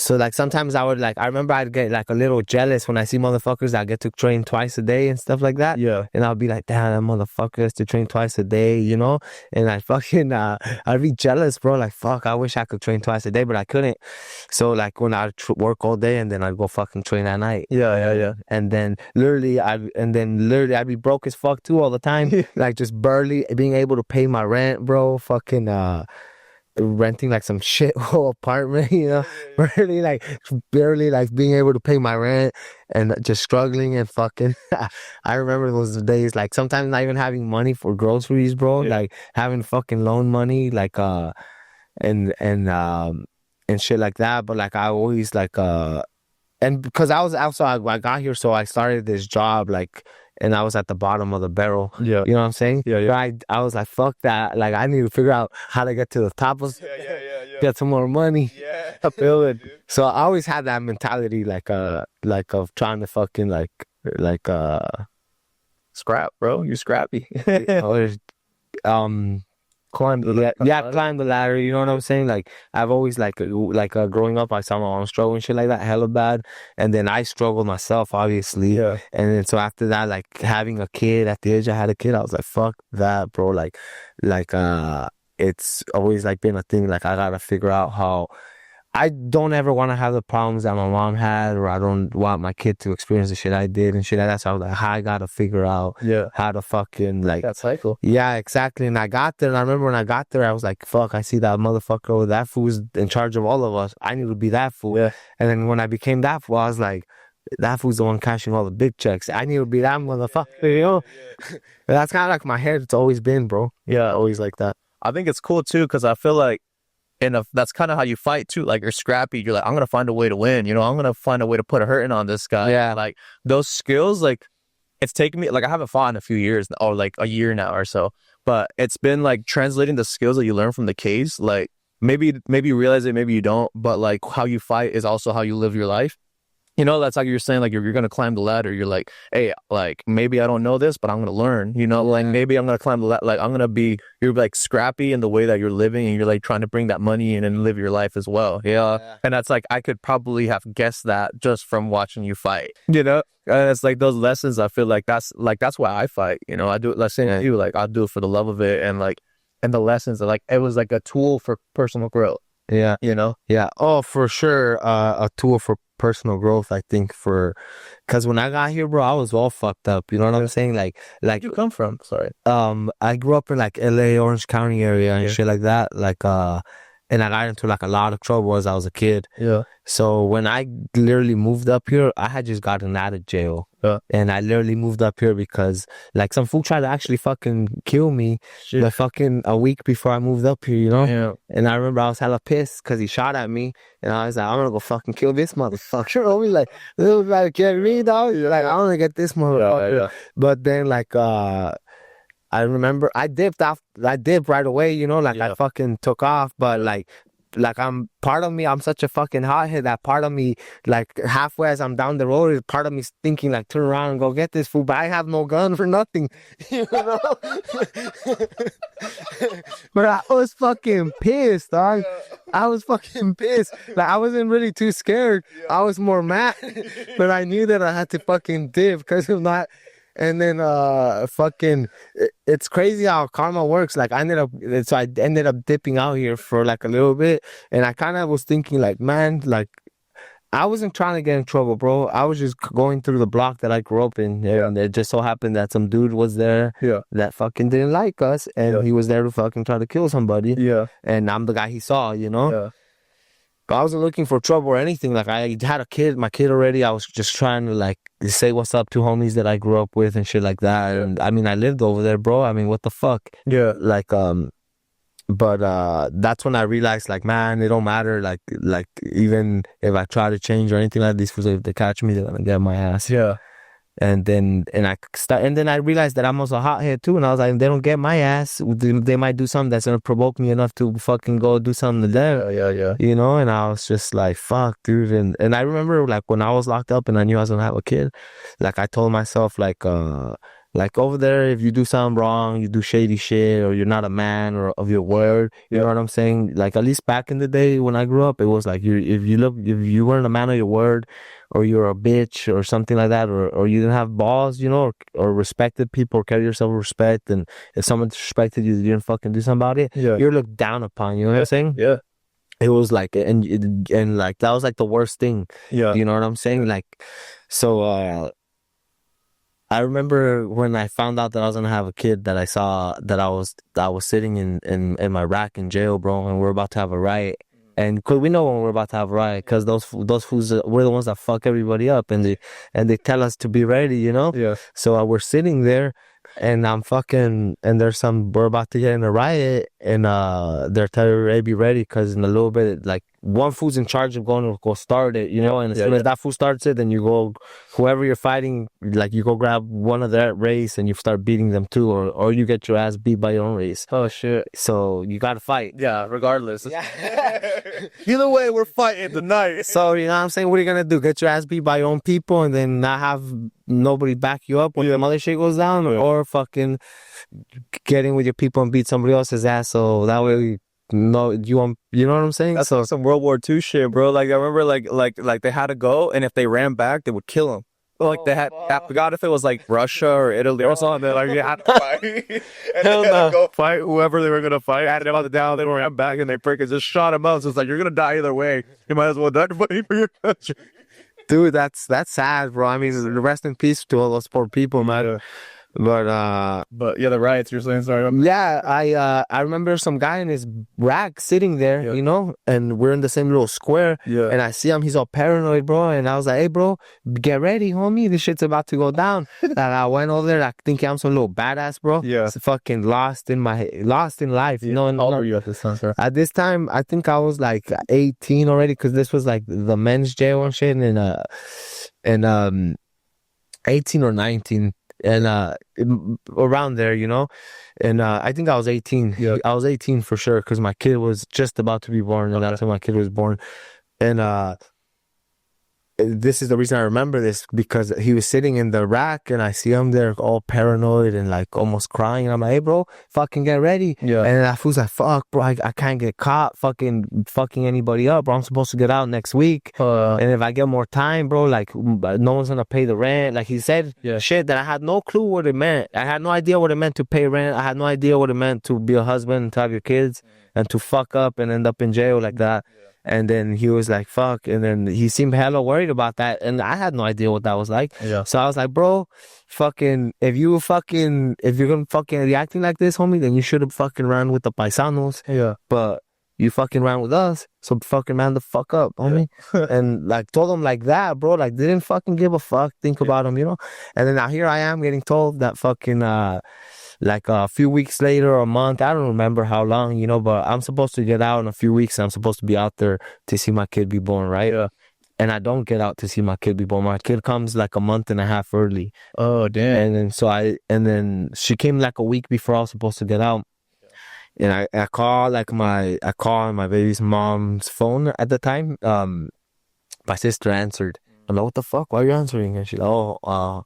So like sometimes I remember I'd get like a little jealous when I see motherfuckers that get to train twice a day and stuff like that. Yeah. And I'll be like, damn, that motherfucker has to train twice a day, And I fucking, I'd be jealous, bro. Like, fuck, I wish I could train twice a day, but I couldn't. So like when I'd work all day and then I'd go fucking train at night. Yeah. And then literally I'd be broke as fuck too all the time. Like just barely being able to pay my rent, bro. Fucking, renting like some shithole apartment, barely like being able to pay my rent and just struggling and fucking I remember those days, like sometimes not even having money for groceries, bro, like having fucking loan money, like and shit like that. But like I always like and because I was outside when I got here, so I started this job like, and I was at the bottom of the barrel. Yeah. You know what I'm saying? Yeah. I was like, fuck that. Like, I need to figure out how to get to the top of get some more money. Yeah. I feel it, dude. So I always had that mentality, like of trying to fucking Scrap, bro. You're scrappy. or, climb the ladder, you know what I'm saying? Like I've always growing up, I saw my mom struggle and shit like that hella bad, and then I struggled myself, obviously. And then so after that, like having a kid, at the age I had a kid, I was like, fuck that, bro. Like it's always like been a thing, like I gotta figure out how I don't ever want to have the problems that my mom had, or I don't want my kid to experience the shit I did and shit like that. So I was like, I gotta figure out how to fucking like that cycle. Yeah, exactly. And I got there, and I remember when I got there, I was like, fuck, I see that motherfucker over that fool's in charge of all of us. I need to be that fool. Yeah. And then when I became that fool, I was like, that fool's the one cashing all the big checks. I need to be that motherfucker, That's kind of like my head. It's always been, bro. Yeah. Always like that. I think it's cool too, because I feel like that's kind of how you fight too. Like you're scrappy. You're like, I'm gonna find a way to win. I'm gonna find a way to put a hurting on this guy. Yeah. Like those skills, like it's taken me. Like I haven't fought in a few years, or like a year now or so. But it's been like translating the skills that you learn from the cage. Like maybe you realize it, maybe you don't. But like how you fight is also how you live your life. That's like you're saying, like, if you're going to climb the ladder, you're like, hey, like, maybe I don't know this, but I'm going to learn, like, maybe I'm going to climb the ladder. Like, you're like scrappy in the way that you're living, and you're like trying to bring that money in and live your life as well. Yeah. And that's like, I could probably have guessed that just from watching you fight, And it's like those lessons, I feel like that's why I fight, I do it, like saying to you, like, I'll do it for the love of it. And like, and the lessons. Like it was like a tool for personal growth. Yeah. You know? Yeah. Oh, for sure. A tool for personal growth, I think, because when I got here, bro, I was all fucked up. You know what I'm saying? Where'd you come from? Sorry. I grew up in like LA, Orange County area and Yeah. shit like that. And I got into like a lot of trouble as I was a kid. Yeah. So when I literally moved up here, I had just gotten out of jail. Yeah. And I literally moved up here because like some fool tried to actually fucking kill me Shit. the fucking a week before I moved up here, you know? Yeah. And I remember I was hella pissed because he shot at me. And I was like, I'm gonna go fucking kill this motherfucker. Always like, little better kill me, dog. Like, I wanna get this motherfucker. Yeah. But then like I remember I dipped right away, you know, like Yeah. I fucking took off, but like I'm part of me, I'm such a fucking hothead that part of me, like halfway as I'm down the road, part of me's thinking like turn around and go get this fool, but I have no gun for nothing, you know. But I was fucking pissed, dog. I was fucking pissed. Like I wasn't really too scared. I was more mad, but I knew that I had to fucking dip because if not. And then it's crazy how karma works. Like I ended up dipping out here for like a little bit, and I kind of was thinking like, man, like I wasn't trying to get in trouble, bro. I was just going through the block that I grew up in, and it just so happened that some dude was there that fucking didn't like us, and he was there to fucking try to kill somebody. Yeah. And I'm the guy he saw, you know. Yeah. I wasn't looking for trouble or anything. Like I had my kid already. I was just trying to like say what's up to homies that I grew up with and shit like that. Yeah. And I mean, I lived over there, bro. I mean, what the fuck? Yeah. Like, but that's when I realized, like, man, it don't matter. Like even if I try to change or anything like this, if they catch me, they're gonna get my ass. Yeah. And then I realized that I'm also a hothead too, and I was like, if they don't get my ass, they might do something that's gonna provoke me enough to fucking go do something to them. Yeah. You know, and I was just like, fuck, dude. And I remember like when I was locked up and I knew I was gonna have a kid, like I told myself like over there, if you do something wrong, you do shady shit, or you're not a man or of your word, you know what I'm saying? Like at least back in the day when I grew up, it was like if you weren't a man of your word, or you're a bitch or something like that, or you didn't have balls, you know, or respected people, or carry yourself with respect, and if someone disrespected you, you didn't fucking do something about it, you're looked down upon, you know what I'm saying? Yeah. It was like, and like, that was like the worst thing. Yeah. You know what I'm saying? Like, so, I remember when I found out that I was gonna have a kid, that I saw that I was sitting in my rack in jail, bro, and we're about to have a riot. And cause we know when we're about to have a riot, cause those fools, we're the ones that fuck everybody up, and they tell us to be ready, you know. Yeah. So we're sitting there, and we're about to get in a riot, and they're telling me, hey, be ready, cause in a little bit, like one fool's in charge of going to go start it, you know. And as soon as that fool starts it, then you go, whoever you're fighting, like you go grab one of their race and you start beating them too, or you get your ass beat by your own race. Oh shit. So you gotta fight. Yeah, regardless. Yeah. Either way, we're fighting tonight. So you know what I'm saying? What are you gonna do? Get your ass beat by your own people and then not have nobody back you up when the other shit goes down, or fucking get in with your people and beat somebody else's ass, so that way you know what I'm saying? That's like some World War II shit, bro. Like I remember, like they had to go, and if they ran back, they would kill them. Like they had, I forgot if it was like Russia or Italy or something. Like you had to fight, and they had to go fight whoever they were gonna fight. Had them on the down, they ran back, and they freaking just shot him out. So it's like you're gonna die either way. You might as well die fighting for your country. Dude, that's sad, bro. I mean, rest in peace to all those poor people, man. But yeah, the riots you're saying, sorry. Yeah, I remember some guy in his rack sitting there, you know, and we're in the same little square, and I see him, he's all paranoid, bro, and I was like, hey, bro, get ready, homie, this shit's about to go down. And I went over there, like, thinking I'm some little badass, bro. Yeah. It's fucking lost in life, you know. And how old were you at this time, sir? At this time, I think I was like 18 already, because this was like the men's jail and shit, and 18 or 19. And around there, you know, and I think I was 18. Yeah. I was 18 for sure, because my kid was just about to be born, and that's when my kid was born. And this is the reason I remember this, because he was sitting in the rack and I see him there all paranoid and like almost crying. And I'm like, hey, bro, fucking get ready. Yeah. And that fool's like, fuck, bro, I can't get caught fucking anybody up, bro. I'm supposed to get out next week. And if I get more time, bro, like no one's gonna pay the rent. Like he said shit that I had no clue what it meant. I had no idea what it meant to pay rent. I had no idea what it meant to be a husband, to have your kids, and to fuck up and end up in jail like that. And then he was like, fuck. And then he seemed hella worried about that. And I had no idea what that was like. Yeah. So I was like, bro, fucking, if you're gonna fucking reacting like this, homie, then you should have fucking ran with the paisanos. Yeah. But you fucking ran with us. So fucking man the fuck up, homie. And like told him like that, bro. Like didn't fucking give a fuck, think about him, you know? And then now here I am getting told that fucking, like a few weeks later or a month, I don't remember how long, you know, but I'm supposed to get out in a few weeks. And I'm supposed to be out there to see my kid be born, right? Yeah. And I don't get out to see my kid be born. My kid comes like a month and a half early. Oh, damn. And then she came like a week before I was supposed to get out. And I call my baby's mom's phone at the time. My sister answered. I'm like, what the fuck? Why are you answering? And she's like,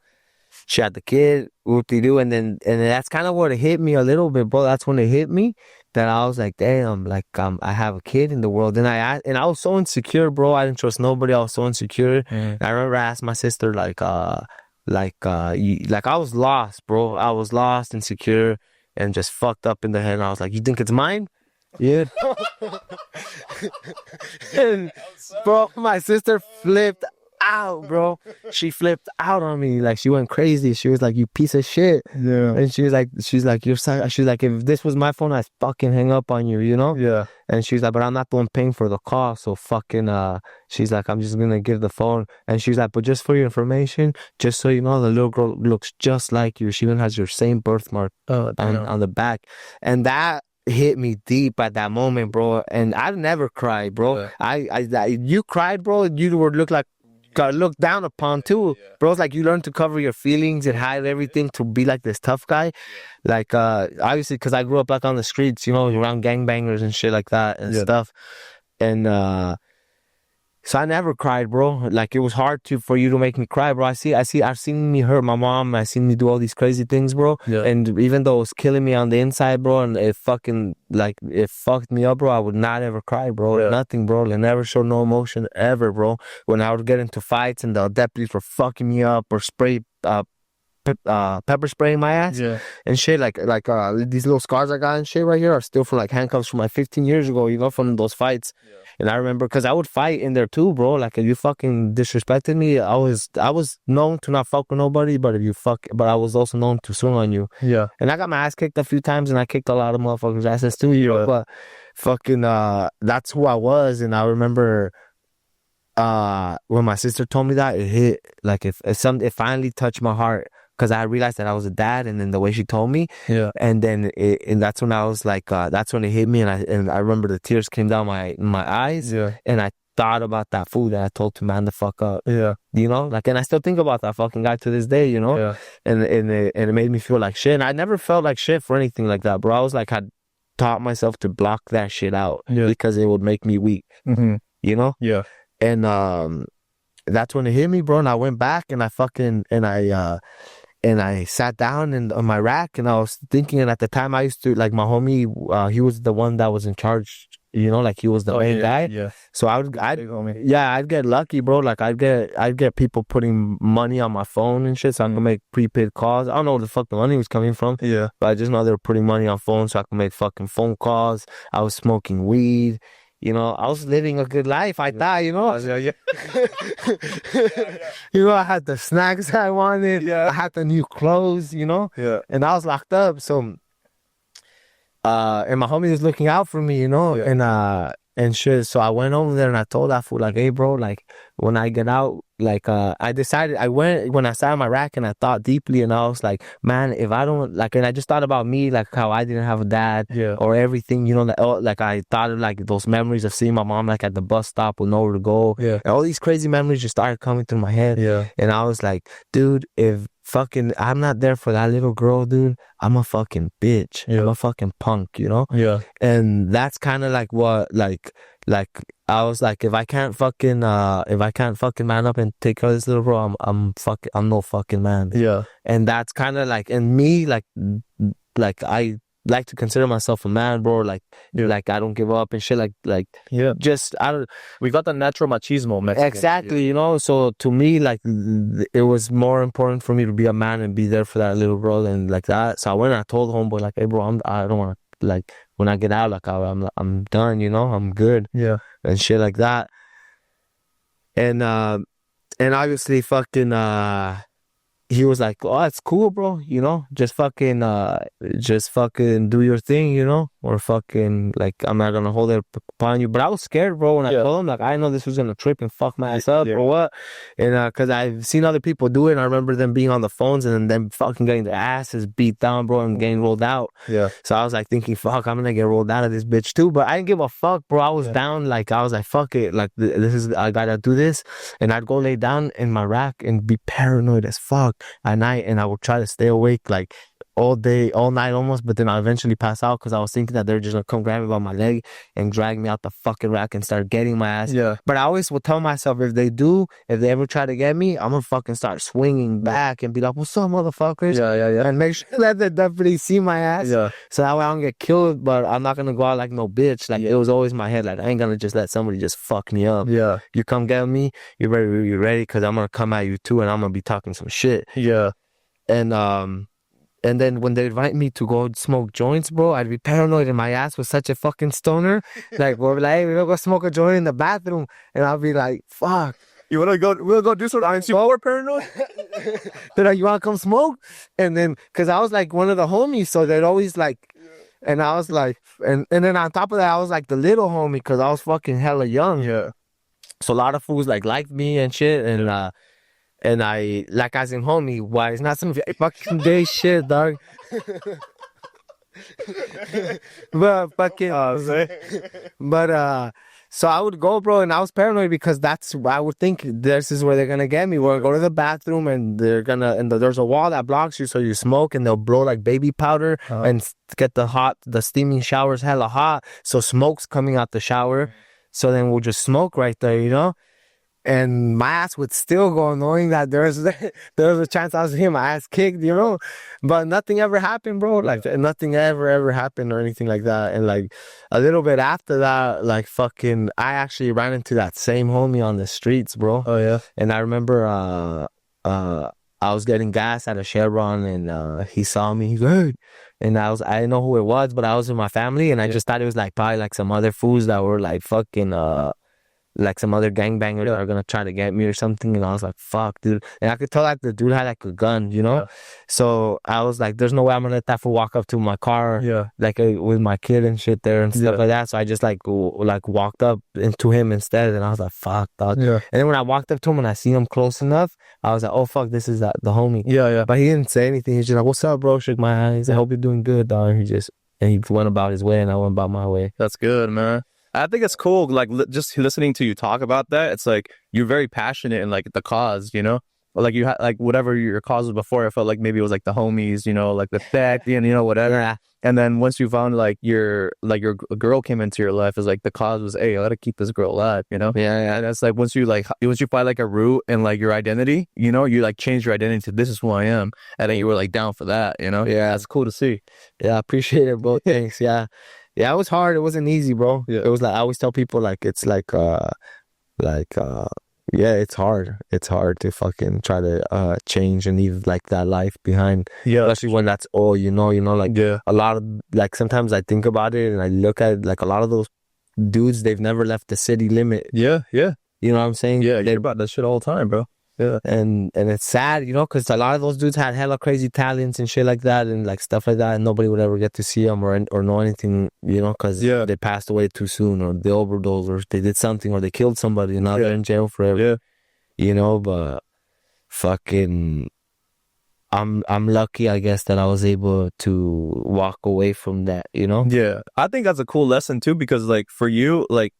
she had the kid, whoop-de-doo, and then that's kind of what it hit me a little bit, bro. That's when it hit me that I was like, damn, like I have a kid in the world. And I was so insecure, bro. I didn't trust nobody. I was so insecure. And I remember I asked my sister, like I was lost, bro. I was lost, insecure, and just fucked up in the head. And I was like, you think it's mine? Yeah. And bro, my sister flipped out, bro. She flipped out on me. Like she went crazy. She was like, you piece of shit. Yeah. And she's like, she's like, if this was my phone, I'd fucking hang up on you, you know? Yeah. And she's like, but I'm not the one paying for the call. So fucking, she's like, I'm just gonna give the phone. And she's like, but just for your information, just so you know, the little girl looks just like you. She even has your same birthmark on the back. And that hit me deep at that moment, bro. And I never cried, bro. Yeah. You cried, bro. You would got looked down upon too, bro. It's like you learn to cover your feelings and hide everything to be like this tough guy. Like obviously because I grew up like on the streets, you know, around gangbangers and shit like that and stuff. And so I never cried, bro. Like it was hard for you to make me cry, bro. I've seen me hurt my mom. I've seen me do all these crazy things, bro. Yeah. And even though it was killing me on the inside, bro, and it fucked me up, bro, I would not ever cry, bro. Yeah. Nothing, bro. I never showed no emotion ever, bro. When I would get into fights and the deputies were fucking me up or pepper spraying my ass and shit, like these little scars I got and shit right here are still from like handcuffs from like 15 years ago, you know, from those fights. And I remember because I would fight in there too, bro. Like if you fucking disrespected me, I was known to not fuck with nobody, but but I was also known to swing on you. Yeah. And I got my ass kicked a few times, and I kicked a lot of motherfuckers' asses too, you know. But fucking that's who I was. And I remember when my sister told me that, it hit like it finally touched my heart. Because I realized that I was a dad, and then the way she told me, and then and that's when I was like, that's when it hit me, and I remember the tears came down my eyes, and I thought about that fool that I told to man the fuck up, you know, like, and I still think about that fucking guy to this day, you know, and it made me feel like shit, and I never felt like shit for anything like that, bro. I was like, I taught myself to block that shit out because it would make me weak, you know, and that's when it hit me, bro, and I went back and I sat down on my rack, and I was thinking, and at the time I used to, like, my homie, he was the one that was in charge, you know, like he was the main guy. Yeah. So I'd get lucky, bro. Like I'd get people putting money on my phone and shit, so I could make prepaid calls. I don't know where the fuck the money was coming from. Yeah. But I just know they were putting money on phones so I could make fucking phone calls. I was smoking weed. You know, I was living a good life. I thought, you know. You know, I had the snacks I wanted. Yeah. I had the new clothes, you know. Yeah. And I was locked up. So, and my homie was looking out for me, you know. Yeah. And shit. So I went over there and I told that fool, like, hey, bro, like, when I get out, like, I decided, when I sat on my rack and I thought deeply, and I was like, man, if I don't, like, and I just thought about me, like, how I didn't have a dad or everything, you know, like I thought of, like, those memories of seeing my mom, like, at the bus stop with nowhere to go. Yeah. And all these crazy memories just started coming through my head. Yeah. And I was like, dude, if fucking, I'm not there for that little girl, dude. I'm a fucking bitch. Yeah. I'm a fucking punk, you know? Yeah. And that's kind of like what, like, I was like, if I can't fucking man up and take care of this little bro, I'm no fucking man. Yeah. And that's kind of like, and me, like I like to consider myself a man, bro. Yeah. Like I don't give up and shit. Yeah. Just, I don't, We got the natural machismo Mexican. exactly, you know. So to me, like it was more important for me to be a man and be there for that little girl and like that. So I went and I told homeboy like, hey, bro, I don't want to, like, when I get out, like I'm done, you know, I'm good Yeah. and shit like that. And obviously fucking he was like, oh, it's cool, bro, you know, just fucking do your thing, you know, or fucking, like, I'm not gonna hold it upon you. But I was scared, bro, when I told him, like, I know this was gonna trip and fuck my ass up or what. And cause I've seen other people do it, and I remember them being on the phones and then fucking getting their asses beat down, bro, and getting rolled out. Yeah. So I was like thinking, fuck, I'm gonna get rolled out of this bitch too. But I didn't give a fuck, bro. I was down, like, I was like, fuck it, like, I gotta do this. And I'd go lay down in my rack and be paranoid as fuck at night, and I would try to stay awake like all day, all night almost, but then I eventually pass out because I was thinking that they're just gonna come grab me by my leg and drag me out the fucking rack and start getting my ass. Yeah. But I always would tell myself, if they ever try to get me, I'm gonna fucking start swinging back and be like, what's up, motherfuckers? Yeah. And make sure that the deputy see my ass. Yeah. So that way I don't get killed, but I'm not gonna go out like no bitch. Like, it was always in my head, like, I ain't gonna just let somebody just fuck me up. Yeah. You come get me, you ready, because I'm gonna come at you too, and I'm gonna be talking some shit. Yeah. And then when they invite me to go smoke joints, bro, I'd be paranoid, and my ass was such a fucking stoner. Like, we're like, hey, we're gonna go smoke a joint in the bathroom, and I'll be like, fuck. We'll go do some INC power paranoid? They're like, you wanna come smoke? And then, cause I was like one of the homies, so they'd always like, and I was like, and then on top of that, I was like the little homie, cause I was fucking hella young. Yeah. So a lot of fools like liked me and shit, and I, like, as in homie, why it's not some fucking gay shit, dog. But fucking, so I would go, bro, and I was paranoid because I would think this is where they're gonna get me. We're gonna go to the bathroom, and there's a wall that blocks you, so you smoke, and they'll blow like baby powder and get the steaming showers hella hot, so smoke's coming out the shower. So then we'll just smoke right there, you know. And my ass would still go, knowing that there was a chance I was getting my ass kicked, you know. But nothing ever happened, bro. Like, nothing ever happened or anything like that. And like a little bit after that, like, fucking, I actually ran into that same homie on the streets, bro. Oh yeah. And I remember I was getting gas at a Chevron, and he saw me. He's like, hey. And I didn't know who it was, but I was with my family, and I just thought it was like probably like some other fools that were like fucking like some other gangbangers that are gonna try to get me or something. And I was like, fuck, dude. And I could tell that the dude had like a gun, you know. So I was like, there's no way I'm gonna let that fool walk up to my car, like with my kid and shit there and stuff like that. So I just like walked up into him instead, and I was like, fuck, dog. And then when I walked up to him and I seen him close enough, I was like, oh fuck, this is the homie. But he didn't say anything. He's just like, what's up, bro? Shook my hand. He's like, I hope you're doing good, dog. And he went about his way, and I went about my way. That's good, man. I think it's cool, like, just listening to you talk about that. It's like you're very passionate in like the cause, you know, or like you had like whatever your cause was before. I felt like maybe it was like the homies, you know, like the theft, and you know, whatever. And then once you found like your girl came into your life, is like the cause was, hey, I gotta keep this girl alive, you know. And that's like once you find like a root and like your identity, you know, you like change your identity to this is who I am, and then you were like down for that, you know. That's cool to see. I appreciate it, bro. Thanks. Yeah, it was hard. It wasn't easy, bro. It was like, I always tell people, like, it's like it's hard. It's hard to fucking try to change and leave like that life behind. Especially when that's all you know, like a lot of, like, sometimes I think about it and I look at like a lot of those dudes, they've never left the city limit. You know what I'm saying? You hear about that shit all the time, bro. And it's sad, you know, because a lot of those dudes had hella crazy talents and shit like that, and like stuff like that, and nobody would ever get to see them or know anything, you know, because they passed away too soon, or they overdosed, or they did something, or they killed somebody, and now they're in jail forever. You know, but fucking, I'm lucky, I guess, that I was able to walk away from that, you know. I think that's a cool lesson too, because like for you, like,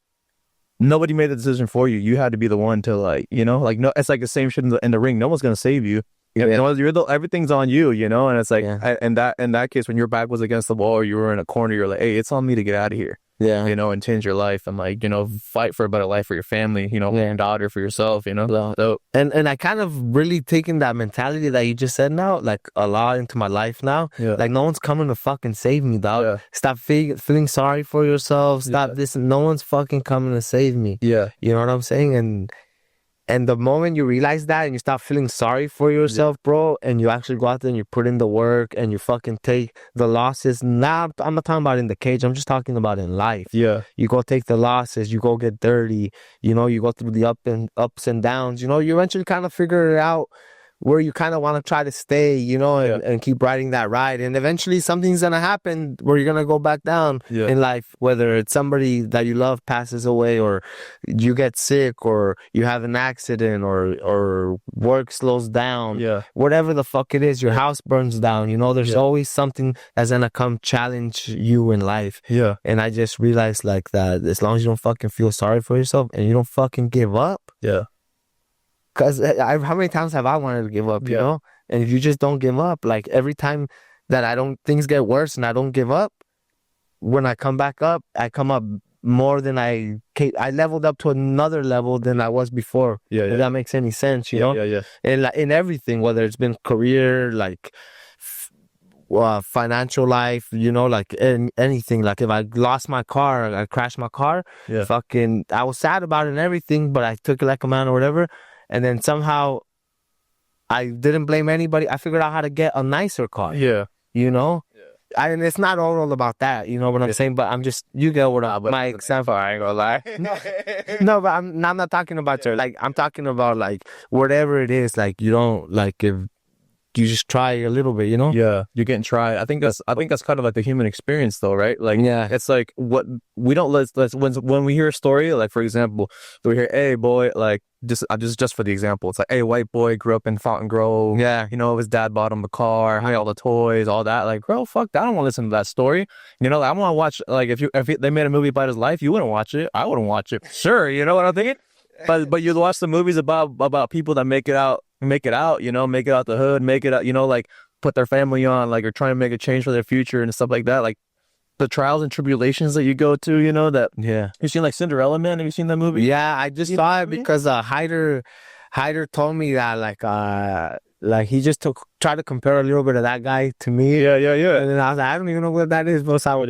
nobody made the decision for you. You had to be the one to, like, you know, like, no, it's like the same shit in the ring. No one's gonna save you. you Yeah. know, everything's on you, you know, and it's like, Yeah. in that case, when your back was against the wall or you were in a corner, you're like, hey, it's on me to get out of here, Yeah. you know, and change your life and like, you know, fight for a better life for your family, you know, for your daughter, for yourself, you know. So And I kind of really taken that mentality that you just said now, like a lot into my life now. yeah, Like no one's coming to fucking save me, dog. yeah, Stop feeling sorry for yourself. Stop yeah, this. No one's fucking coming to save me. yeah, You know what I'm saying? And the moment you realize that and you stop feeling sorry for yeah, yourself, bro, and you actually go out there and you put in the work and you fucking take the losses. Now, I'm not talking about in the cage. I'm just talking about in life. yeah, You go take the losses. You go get dirty. You know, you go through the ups and downs. You know, you eventually kind of figure it out where you kind of want to try to stay, you know, yeah, and keep riding that ride. And eventually something's going to happen where you're going to go back down yeah, in life, whether it's somebody that you love passes away or you get sick or you have an accident or work slows down, yeah, whatever the fuck it is, your house burns down, you know, there's yeah, always something that's going to come challenge you in life. yeah, And I just realized like that as long as you don't fucking feel sorry for yourself and you don't fucking give up, yeah, because how many times have I wanted to give up, you yeah, know? And if you just don't give up, like every time that things get worse and I don't give up, when I come back up, I come up more than I leveled up to another level than I was before. yeah, If yeah, that makes any sense, you yeah, know? yeah, yeah, And like in everything, whether it's been career, like financial life, you know, like in anything. Like if I lost my car, I crashed my car, yeah, fucking, I was sad about it and everything, but I took it like a man or whatever. And then somehow I didn't blame anybody. I figured out how to get a nicer car, yeah. you know? Yeah. And it's not all about that, you know what I'm Yeah. saying? But I'm just, you get what I'm, But my it's an example. I ain't gonna lie. No, no, but I'm not talking about your, like, I'm talking about like, whatever it is, like, you don't, like, if you just try a little bit, you know? Yeah, you getting tried. I think that's kind of like the human experience though, right? Like Yeah. it's like what we don't let's when we hear a story, like for example, we hear, hey boy, like just for the example, it's like, hey, white boy grew up in Fountain Grove. Yeah. You know, his dad bought him a car, had all the toys, all that. Like, bro, fuck that. I don't want to listen to that story. You know, I want to watch like if they made a movie about his life, you wouldn't watch it. I wouldn't watch it. Sure, you know what I'm thinking? But you watch the movies about people that make it out, you know, make it out the hood, make it out, you know, like put their family on, like, or trying to make a change for their future and stuff like that. Like the trials and tribulations that you go to, you know, that Yeah. you've seen like Cinderella Man. Have you seen that movie? Yeah, I just saw it because Hyder told me that like he just tried to compare a little bit of that guy to me. Yeah, yeah, yeah. And then I was like, I don't even know what that is, but so I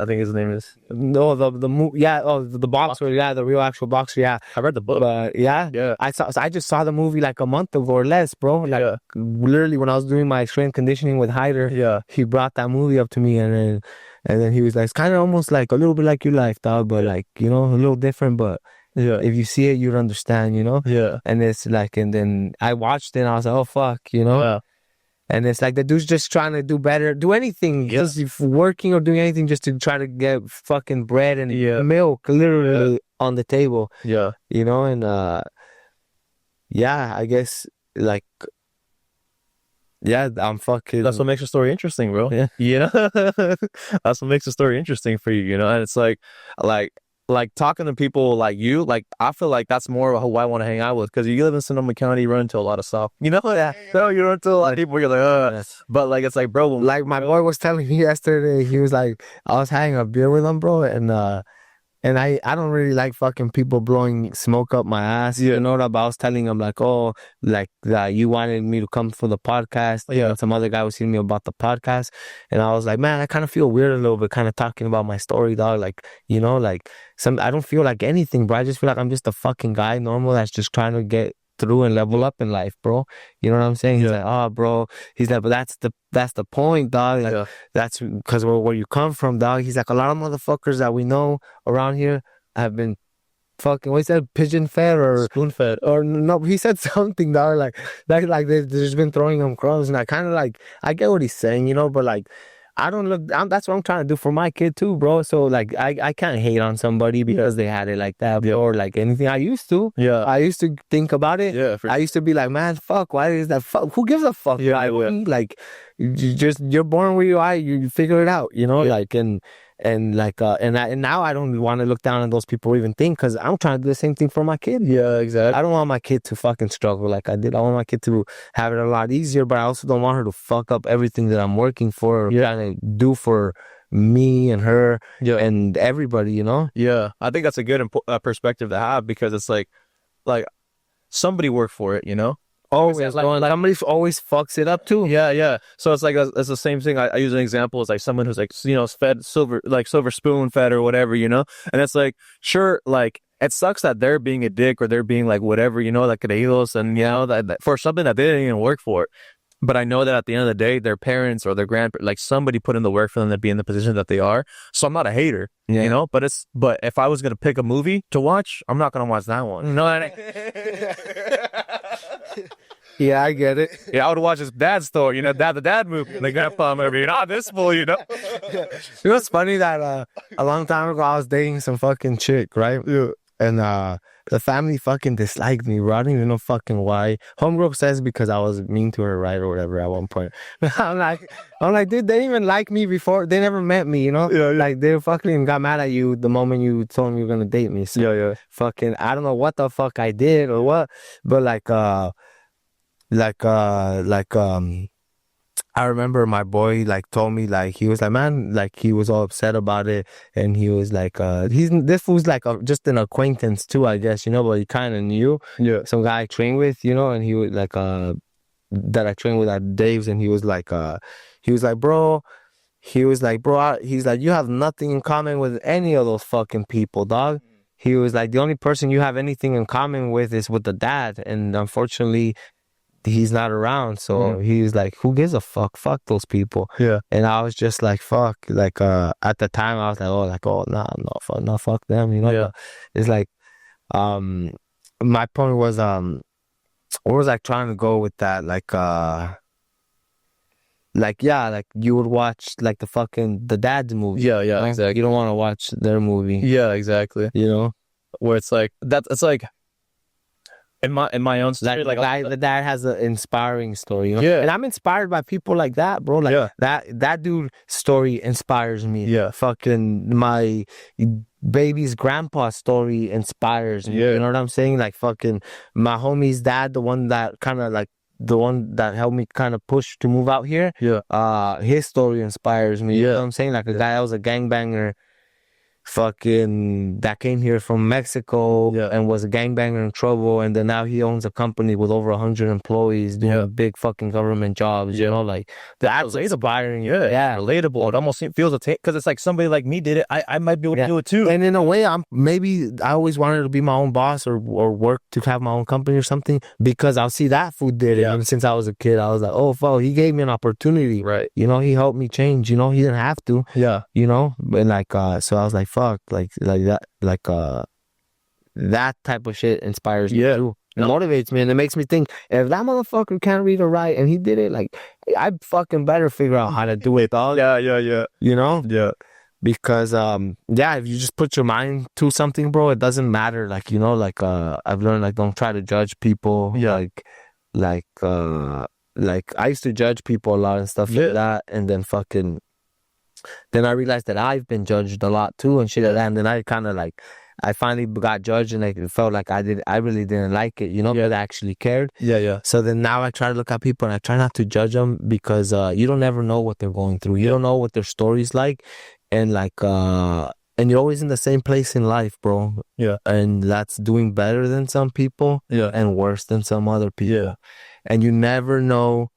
think his name is. no, yeah, oh, the boxer, yeah, the real actual boxer, yeah. I read the book. But yeah, Yeah. I just saw the movie like a month ago or less, bro. Like Yeah. literally when I was doing my strength conditioning with Hyder, Yeah. he brought that movie up to me, and then he was like, it's kind of almost like a little bit like your life, dog, but like, you know, a little different, but Yeah. if you see it, you'd understand, you know? Yeah. And it's like, and then I watched it and I was like, oh, fuck, you know? Yeah. And it's like the dude's just trying to do better, do anything, Yeah. just if working or doing anything just to try to get fucking bread and Yeah. milk literally on the table, Yeah. you know? And yeah, I guess like, yeah, I'm fucking. That's what makes the story interesting, bro. Yeah. You know? That's what makes the story interesting for you, you know? And it's like talking to people like you, like I feel like that's more of who I want to hang out with because you live in Sonoma County, you run into a lot of stuff. You know that? So you run into a lot of people, you're like, Yes. but like it's like, bro, Like my boy was telling me yesterday, he was like, I was having a beer with him, bro, and I don't really like fucking people blowing smoke up my ass. Yeah. You know what? But I was telling him like, oh, like that you wanted me to come for the podcast. Yeah. And some other guy was telling me about the podcast, and I was like, man, I kind of feel weird a little bit, kind of talking about my story, dog. Like, you know, like I don't feel like anything, bro. I just feel like I'm just a fucking guy, normal, that's just trying to get through and level up in life, bro. You know what I'm saying? He's Yeah. like, oh, bro. He's like, but that's the point, dog. Like, Yeah. that's because where you come from, dog. He's like, a lot of motherfuckers that we know around here have been fucking, what he said, pigeon fed or spoon fed. or no, he said something, dog, like they've just been throwing him crumbs, and I kind of like, I get what he's saying, you know, but like, I don't look, that's what I'm trying to do for my kid too, bro. So like, I can't hate on somebody because they had it like that, Yeah. or like anything. I used to. Yeah. I used to think about it. Yeah. I used to be like, man, fuck, why is that? Fuck, who gives a fuck? Yeah, Like, yeah. like, you're born where you are, you figure it out, you know, Yeah. like, and And like and now I don't want to look down on those people or even think, because I'm trying to do the same thing for my kid. Yeah, exactly. I don't want my kid to fucking struggle like I did. I want my kid to have it a lot easier, but I also don't want her to fuck up everything that I'm working for, or trying to do for me and her and everybody, you know? Yeah, I think that's a good perspective to have, because it's like somebody worked for it, you know? Always, like somebody always fucks it up too. Yeah, yeah. So it's like it's the same thing. I use an example as like someone who's like, you know, fed silver spoon fed or whatever, you know. And it's like, sure, like it sucks that they're being a dick or they're being like whatever, you know, like creídos, and you know that for something that they didn't even work for. But I know that at the end of the day, their parents or their grandparents, like somebody put in the work for them to be in the position that they are. So I'm not a hater, you know. But if I was gonna pick a movie to watch, I'm not gonna watch that one. You know what I mean? Yeah, I get it. Yeah, I would watch his dad's story, you know, the dad movie, the grandpa movie, not this fool, you know. You know what's funny, that a long time ago I was dating some fucking chick, right? Yeah. And the family fucking disliked me, bro. I don't even know fucking why. Homegirl says because I was mean to her, right, or whatever at one point. I'm like, dude, they didn't even like me before. They never met me, you know? Yeah, yeah. Like, they fucking got mad at you the moment you told them you were gonna date me. So, Yeah. fucking, I don't know what the fuck I did or what, but I remember my boy like told me, like he was like, man, like he was all upset about it, and he was like, this fool's like just an acquaintance too, I guess, you know, but he kind of knew some guy I trained with, you know, and he was like that I trained with at Dave's, and he was like, bro, he's like, you have nothing in common with any of those fucking people, dog. He was like, the only person you have anything in common with is with the dad, and unfortunately he's not around. So he's like, who gives a fuck? Fuck those people. Yeah. And I was just like, fuck. Like at the time I was like, nah, fuck them, you know. Yeah. It's like my point was what was I trying to go with that? Like you would watch like the dad's movie. Yeah, Right? exactly. You don't want to watch their movie. Yeah, exactly. You know? Where it's like it's like in my own story, the dad has an inspiring story, you know? Yeah. And I'm inspired by people like that, bro. Like that dude story inspires me. Yeah. Fucking my baby's grandpa story inspires me. Yeah. You know what I'm saying? Like fucking my homie's dad, the one that helped me kind of push to move out here. Yeah. His story inspires me. Yeah. You know what I'm saying? Like a guy that was a gangbanger, fucking, that came here from Mexico and was a gangbanger in trouble, and then now he owns a company with over 100 employees doing big fucking government jobs. You know, like that's inspiring. Yeah, relatable. It almost feels because it's like somebody like me did it. I might be able to do it too. And in a way, I always wanted to be my own boss or work to have my own company or something, because I'll see that fool did it. And since I was a kid, I was like, oh fuck, he gave me an opportunity. Right. You know, he helped me change. You know, he didn't have to. Yeah. You know, but like so I was like, fuck, like that, that type of shit inspires me too. It motivates me, and it makes me think, if that motherfucker can't read or write and he did it, like I fucking better figure out how to do it, dog. Yeah. You know? Yeah. Because if you just put your mind to something, bro, it doesn't matter. Like, you know, like I've learned, like, don't try to judge people. Like I used to judge people a lot and stuff like that, and then I realized that I've been judged a lot too and shit like that. And then I kind of like, I finally got judged, and it felt like I really didn't like it, you know, but I actually cared. Yeah. So then now I try to look at people and I try not to judge them, because you don't ever know what they're going through. You don't know what their story's like. And like, and you're always in the same place in life, bro. Yeah. And that's doing better than some people. Yeah. And worse than some other people. Yeah. And you never know,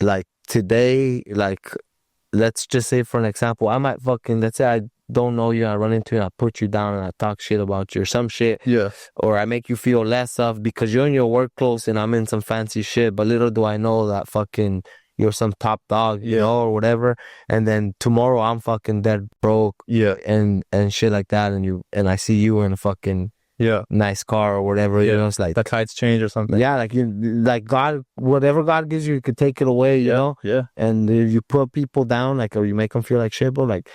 like today, like, let's just say for an example, I might let's say I don't know you, I run into you, I put you down and I talk shit about you or some shit. Yeah. Or I make you feel less of because you're in your work clothes and I'm in some fancy shit, but little do I know that fucking you're some top dog, you know, or whatever. And then tomorrow I'm fucking dead broke. Yeah. And shit like that, and I see you in a fucking nice car or whatever, you know, it's like the tides change or something. Yeah, like God, whatever God gives you, you could take it away, you know? Yeah. And if you put people down, like, or you make them feel like shit, bro, like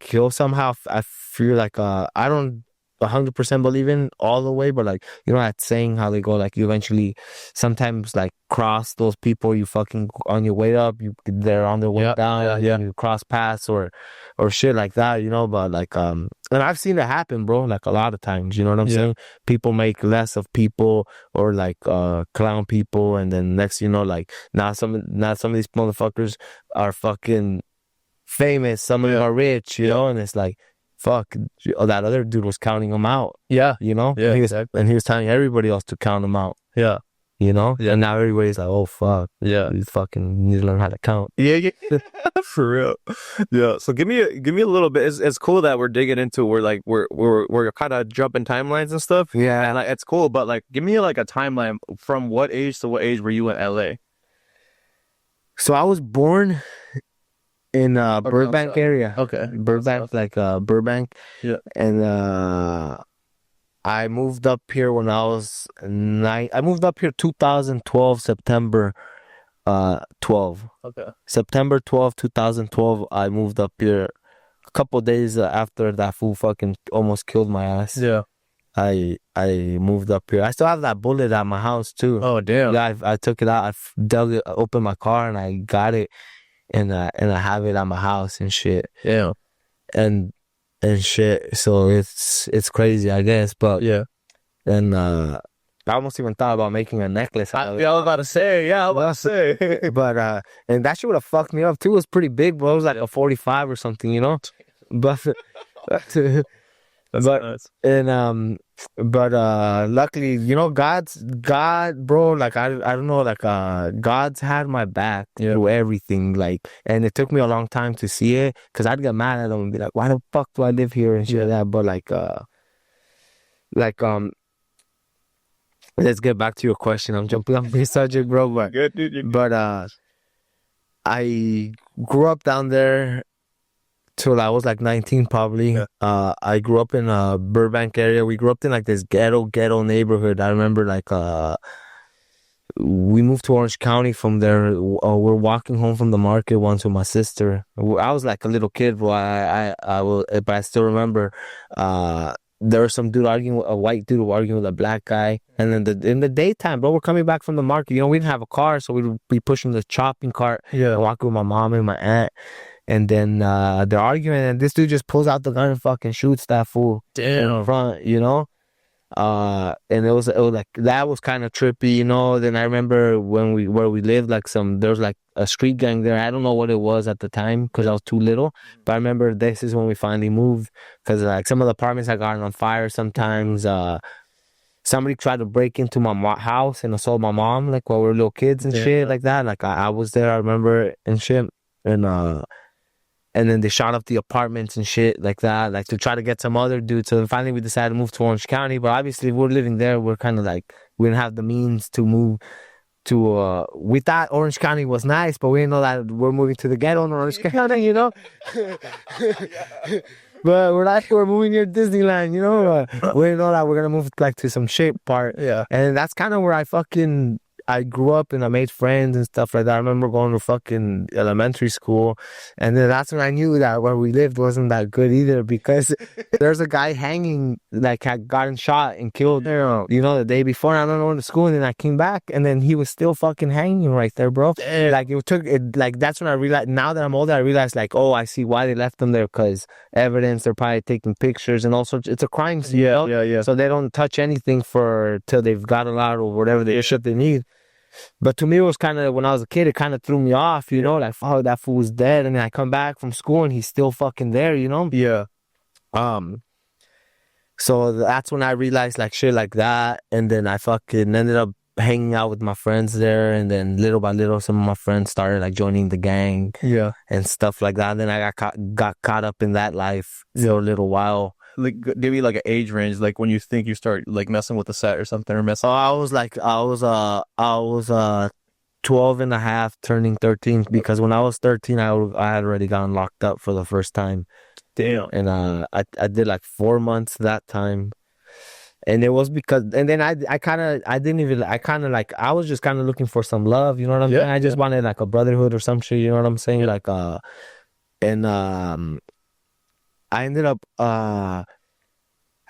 he'll somehow, I feel like, I don't 100% believe in all the way, but like, you know that saying how they go, like, you eventually sometimes like cross those people you fucking on your way up, they're on their way down, you cross paths or shit like that, you know. But like, and I've seen it happen, bro, like a lot of times, you know what I'm saying? People make less of people or like clown people, and then next you know, like now some of these motherfuckers are fucking famous, some of them are rich, you know, and it's like, fuck, that other dude was counting them out, you know, and he was telling everybody else to count them out, you know, and now everybody's like, oh fuck, you fucking need to learn how to count. For real. Yeah. So give me a little bit. It's cool that we're digging into, we're kind of jumping timelines and stuff. Yeah, and like, it's cool, but like give me like a timeline from what age to what age were you in LA? so I was born in Burbank area. Okay. Burbank, like Burbank. Yeah. And I moved up here when I was 9. I moved up here 2012 September 12. Okay. September 12, 2012. I moved up here a couple days after that fool fucking almost killed my ass. Yeah. I moved up here. I still have that bullet at my house too. Oh damn. Yeah, I took it out. I dug it, opened my car, and I got it, and I have it at my house and shit. Yeah. And shit. So it's crazy, I guess. But and I almost even thought about making a necklace out of it. I was about to say, But and that shit would have fucked me up too. It was pretty big, bro. It was like a 45 or something, you know. But That's nuts. And but luckily, you know, God, bro, like I don't know, like God's had my back through everything, like, and it took me a long time to see it, because I'd get mad at him and be like, why the fuck do I live here and shit like that. But like let's get back to your question. I'm jumping off the subject, bro, but Good, dude. but I grew up down there till I was like 19 probably. I grew up in a Burbank area. We grew up in like this ghetto neighborhood. I remember like we moved to Orange County from there. We're walking home from the market once with my sister. I was like a little kid, bro. I will, but I still remember there was some dude arguing, a white dude arguing with a black guy. And then in the daytime, bro, we're coming back from the market. You know, we didn't have a car, so we'd be pushing the shopping cart and walking with my mom and my aunt. And then they're arguing, and this dude just pulls out the gun and fucking shoots that fool in front, you know. And it was like, that was kind of trippy, you know. Then I remember where we lived, like there was like a street gang there. I don't know what it was at the time because I was too little, but I remember this is when we finally moved, because like some of the apartments had gotten on fire sometimes. Somebody tried to break into my house and assault my mom, like while we were little kids and shit like that. Like I was there, I remember, and shit. And then they shot up the apartments and shit like that, like to try to get some other dude. So finally we decided to move to Orange County. But obviously we're living there. We're kind of like, we didn't have the means to move to, we thought Orange County was nice, but we didn't know that we're moving to the ghetto in Orange County, you know? But we're moving near Disneyland, you know? We didn't know that we're going to move like to some shit part. Yeah. And that's kind of where I grew up, and I made friends and stuff like that. I remember going to fucking elementary school, and then that's when I knew that where we lived wasn't that good either, because there's a guy hanging, like had gotten shot and killed, you know, the day before. I don't know, to school, and then I came back, and then he was still fucking hanging right there, bro. Damn. Like like that's when I realized. Now that I'm older, I realized like, oh, I see why they left him there, because evidence. They're probably taking pictures and all sorts. It's a crime scene. Yeah. So they don't touch anything till they've got it out or whatever shit they need. But to me, it was kind of, when I was a kid, it kind of threw me off, you know, like, oh, that fool was dead. And then I come back from school and he's still fucking there, you know? Yeah. So that's when I realized like shit like that. And then I fucking ended up hanging out with my friends there. And then little by little, some of my friends started like joining the gang. Yeah. And stuff like that. And then I got caught up in that life for a little while. Like, give me like an age range, like when you think you start like messing with the set or something, or messing. Oh, I was 12 and a half, turning 13, because when I was 13, I had already gotten locked up for the first time. Damn. And I did like 4 months that time. And it was because, and then I was just kind of looking for some love, you know what I'm saying? I just wanted like a brotherhood or some shit, you know what I'm saying? Like, and I ended up,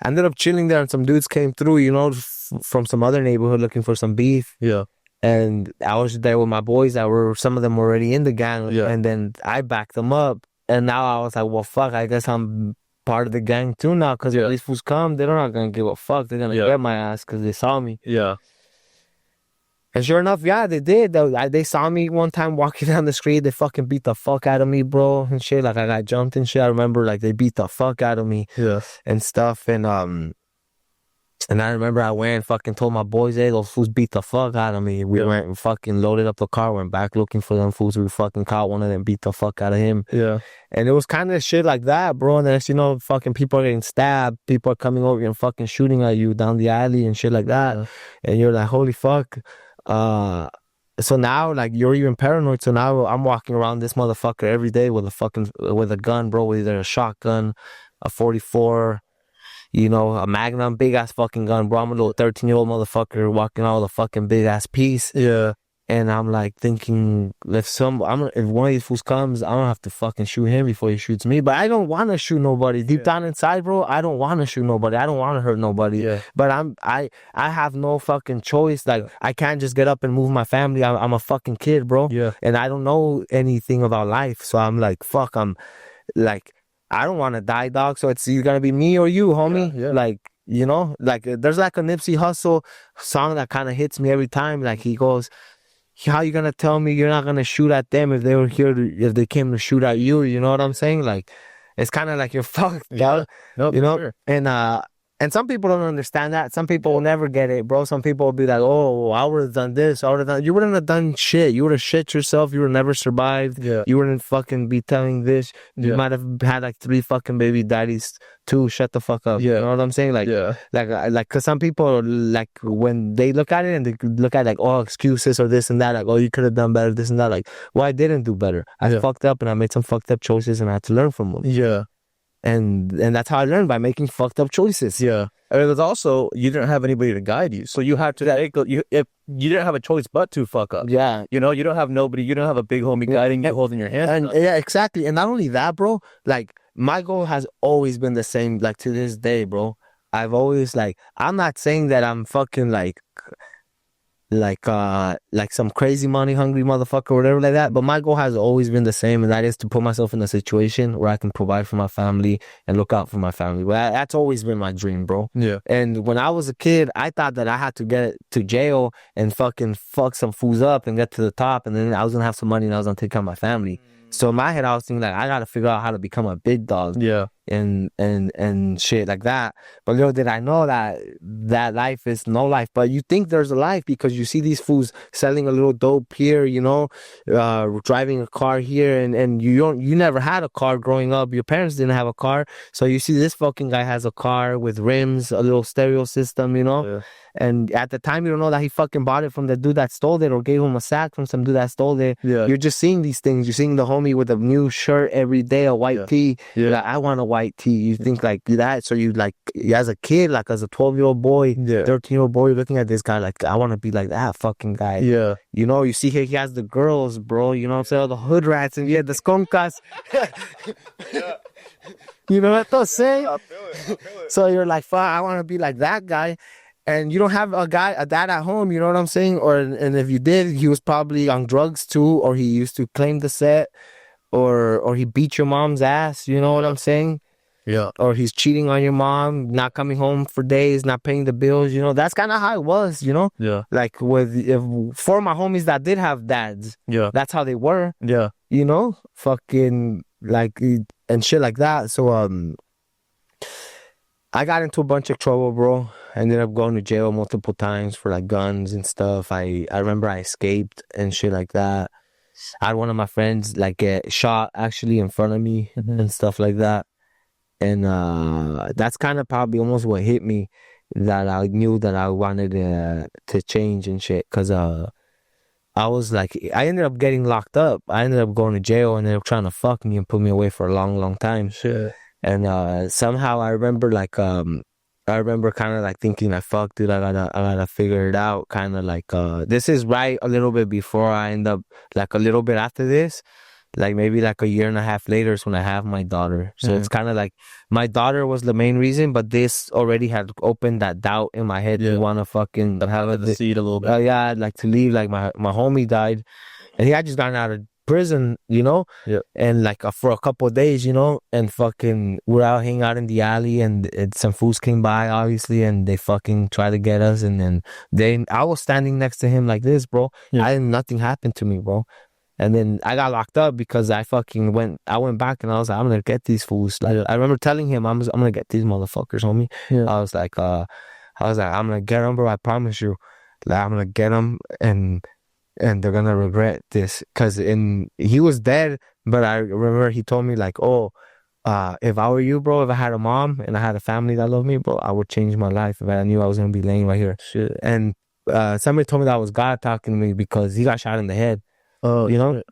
I ended up chilling there, and some dudes came through, from some other neighborhood looking for some beef. Yeah. And I was there with my boys that were, some of them were already in the gang. Yeah. And then I backed them up. And now I was like, well, fuck, I guess I'm part of the gang too now. Because Yeah. when these fools come, they're not going to give a fuck. They're going to Yeah. get my ass because they saw me. Yeah. And sure enough, yeah, they did. They saw me one time walking down the street. They fucking beat the fuck out of me, bro, and shit. Like, I got jumped and shit. I remember, like, they beat the fuck out of me Yeah. and stuff. And I remember I went and fucking told my boys, hey, those fools beat the fuck out of me. We went and fucking loaded up the car, went back looking for them fools. We fucking caught one of them, beat the fuck out of him. Yeah. And it was kind of shit like that, bro. And then, fucking people are getting stabbed. People are coming over and fucking shooting at you down the alley and shit like that. Yeah. And you're like, holy fuck. So now, like, you're even paranoid. So now I'm walking around this motherfucker every day with a gun, bro, with either a shotgun, a 44, a Magnum, big ass fucking gun, bro. I'm a little 13-year-old motherfucker walking out with a fucking big ass piece. Yeah. And I'm like thinking, if one of these fools comes, I'm gonna have to fucking shoot him before he shoots me. But I don't want to shoot nobody. Deep down inside, bro, I don't want to shoot nobody. I don't want to hurt nobody. Yeah. But I have no fucking choice. Like, I can't just get up and move my family. I'm a fucking kid, bro. Yeah. And I don't know anything about life. So I'm like, fuck. I'm like, I don't want to die, dog. So it's either gonna be me or you, homie. Yeah. Like, there's like a Nipsey Hussle song that kind of hits me every time. Like, he goes, how you gonna tell me you're not gonna shoot at them if they were here if they came to shoot at you? You know what I'm saying? Like, it's kind of like you're fucked, Yeah. No, sure. And some people don't understand that. Some people will never get it, bro. Some people will be like, oh, I would have done this. I would have done. You wouldn't have done shit. You would have shit yourself. You would have never survived. Yeah. You wouldn't fucking be telling this. You Yeah. might have had like 3 fucking baby daddies too. Shut the fuck up. Yeah. You know what I'm saying? Like, Yeah. cause some people, like, when they look at it and they look at like, oh, excuses or this and that, like, oh, you could have done better, this and that. Like, well, I didn't do better. I fucked up and I made some fucked up choices and I had to learn from them. Yeah. And that's how I learned, by making fucked up choices. Yeah. And it was also, you didn't have anybody to guide you. So you had to if you didn't have a choice but to fuck up. Yeah. You don't have nobody, you don't have a big homie guiding you, holding your hand. And yeah, exactly. And not only that, bro, like, my goal has always been the same, like, to this day, bro. I've always, like, I'm not saying that I'm fucking like some crazy money hungry motherfucker or whatever like that, but my goal has always been the same, and that is to put myself in a situation where I can provide for my family and look out for my family. Well, that's always been my dream, bro. Yeah. And when I was a kid, I thought that I had to get to jail and fucking fuck some fools up and get to the top, and then I was gonna have some money and I was gonna take care of my family. So in my head, I was thinking, like, I gotta figure out how to become a big dog. Yeah. And shit like that. But little did I know that life is no life. But you think there's a life because you see these fools selling a little dope here, driving a car here, and you never had a car growing up. Your parents didn't have a car. So you see this fucking guy has a car with rims, a little stereo system, Yeah. And at the time, you don't know that he fucking bought it from the dude that stole it or gave him a sack from some dude that stole it. Yeah. You're just seeing these things. You're seeing the homie with a new shirt every day, a white tee. Yeah. You're like, I want a white tee. You think like that. So you, like, as a kid, like, as a 12-year-old boy, 13-year-old boy, you're looking at this guy like, I want to be like that fucking guy. Yeah. You see here, he has the girls, bro. You know what I'm saying? All the hood rats and the skunkas. Yeah. You know what I'm saying? I feel it. So you're like, fuck, I want to be like that guy. And you don't have a dad at home, you know what I'm saying? And if you did, he was probably on drugs too, or he used to claim the set, or he beat your mom's ass, you know what I'm saying? Yeah. Or he's cheating on your mom, not coming home for days, not paying the bills, That's kind of how it was, Yeah. Like, for my homies that did have dads, Yeah. that's how they were, Yeah. fucking, like, and shit like that. So, I got into a bunch of trouble, bro. I ended up going to jail multiple times for, like, guns and stuff. I remember I escaped and shit like that. I had one of my friends, like, get shot actually in front of me and stuff like that. And that's kind of probably almost what hit me, that I knew that I wanted to change and shit. Because I was like, I ended up getting locked up. I ended up going to jail, and they were trying to fuck me and put me away for a long, long time. Shit. And somehow I remember, like, I remember kind of like thinking, like, fuck, dude, I gotta figure it out. Kind of like, this is right a little bit before I end up, like, a little bit after this. like maybe like a year and a half later is when I have my daughter. So it's kind of like my daughter was the main reason, but this already had opened that doubt in my head to want to fucking have the seed a little bit. yeah, I'd like to leave. Like my homie died, and he had just gotten out of prison, you know, and like for a couple of days, you know, and fucking we're out hanging out in the alley, and some fools came by, obviously, and they fucking tried to get us, and then I was standing next to him like this, bro. Nothing happened to me, bro. And then I got locked up because I went back and I was like, I'm gonna get these fools. Like I remember telling him, I'm gonna get these motherfuckers, homie. I was like, I'm gonna get them, bro. I promise you. Like, I'm gonna get them, and they're gonna regret this. Cause he was dead, but I remember he told me like, oh, if I were you, bro, if I had a mom and I had a family that loved me, bro, I would change my life if I knew I was gonna be laying right here. Shit. And somebody told me that was God talking to me because he got shot in the head. Oh, you know.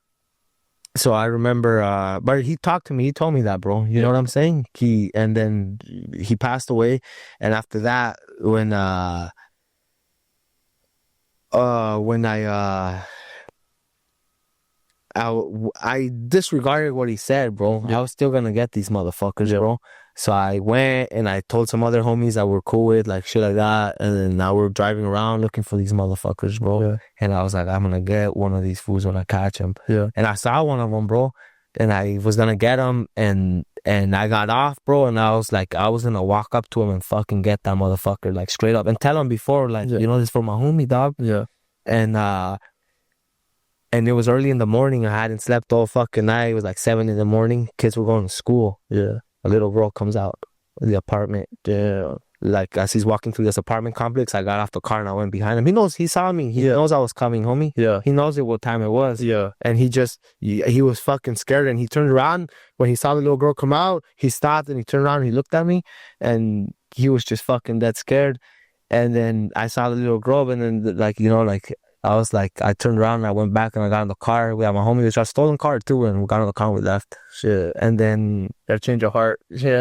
So I remember, but he talked to me. He told me that, bro. You know what I'm saying? And then he passed away. And after that, when I disregarded what he said, bro. I was still gonna get these motherfuckers, bro. So I went and I told some other homies that were cool with, like shit like that. And then now we're driving around looking for these motherfuckers, bro. And I was like, I'm gonna get one of these fools when I catch him. And I saw one of them, bro. And I was gonna get him, and I got off, bro. And I was like, I was gonna walk up to him and fucking get that motherfucker, like straight up, and tell him before, like, you know, this is for my homie, dog. And it was early in the morning. I hadn't slept all fucking night. It was like 7 in the morning. Kids were going to school. A little girl comes out of the apartment. Like, as he's walking through this apartment complex, I got off the car and I went behind him. He saw me. He knows I was coming, homie. He knows what time it was. And he was fucking scared, and he turned around. When he saw the little girl come out, he stopped and he turned around and he looked at me, and he was just fucking dead scared. And then I saw the little girl, and then, like, you know, like, I was like, I turned around and I went back and I got in the car. We had my homie, which was a stolen car too, and we got in the car and we left. Shit. And then that change of heart.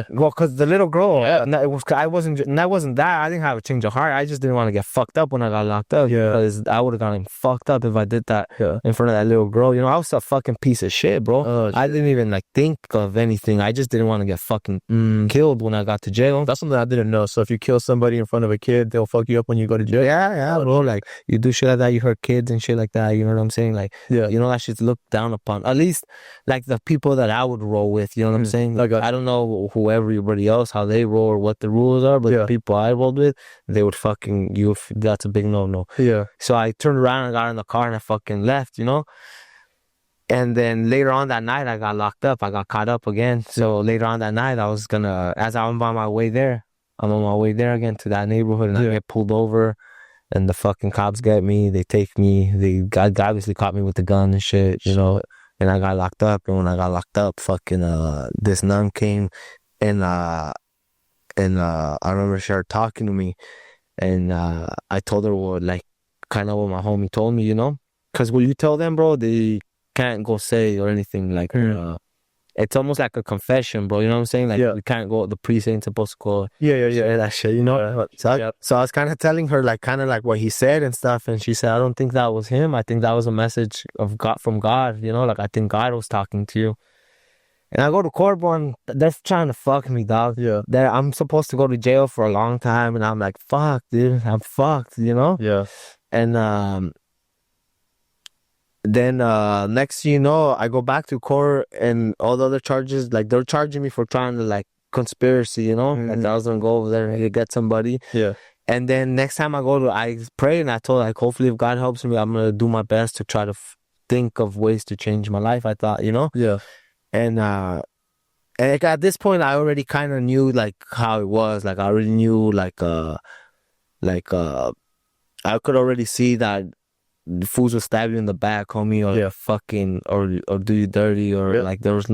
Well, cause the little girl, that wasn't that. I didn't have a change of heart. I just didn't want to get fucked up when I got locked up. Because I would have gotten fucked up if I did that in front of that little girl. You know, I was a fucking piece of shit, bro. I didn't even like think of anything. I just didn't want to get fucking killed when I got to jail. That's something I didn't know. So if you kill somebody in front of a kid, they'll fuck you up when you go to jail. Yeah, bro. Like, you do shit like that, you hurt kids and shit like that. You know what I'm saying? Like, you know, that shit's looked down upon. At least, like, the people that I would roll with. You know what I'm saying? Like, I don't know everybody else, how they roll or what the rules are, but the people I rolled with, they would fucking that's a big no. So I turned around and got in the car and I fucking left, you know? And then later on that night, I got locked up. I got caught up again. So later on that night, as I'm on my way there, again to that neighborhood, and I get pulled over, and the fucking cops get me. They take me. They obviously caught me with the gun and shit, you know? And I got locked up, and when I got locked up, fucking this nun came, and I remember she started talking to me, and I told her what my homie told me, you know, because when you tell them, bro, they can't go say or anything like. It's almost like a confession, bro. You know what I'm saying? Like, we can't go. The priest ain't supposed to go. Say that shit, you know. So I was kind of telling her, like, kind of like what he said and stuff, and she said, "I don't think that was him. I think that was a message of God from God. You know, like, I think God was talking to you." And I go to court, bro, and they're trying to fuck me, dog. I'm supposed to go to jail for a long time, and I'm like, "Fuck, dude, I'm fucked," you know. And then next thing you know, I go back to court, and all the other charges, like, they're charging me for trying to, like, conspiracy, you know, like, I was gonna go over there and get somebody. And then next time I pray, and I told, like, hopefully if God helps me, I'm gonna do my best to try to think of ways to change my life. I thought, you know. And like, at this point, I already kind of knew, like, how it was. Like, I already knew, like I could already see that the fools will stab you in the back, homie, or fucking, or do you dirty, or like, there was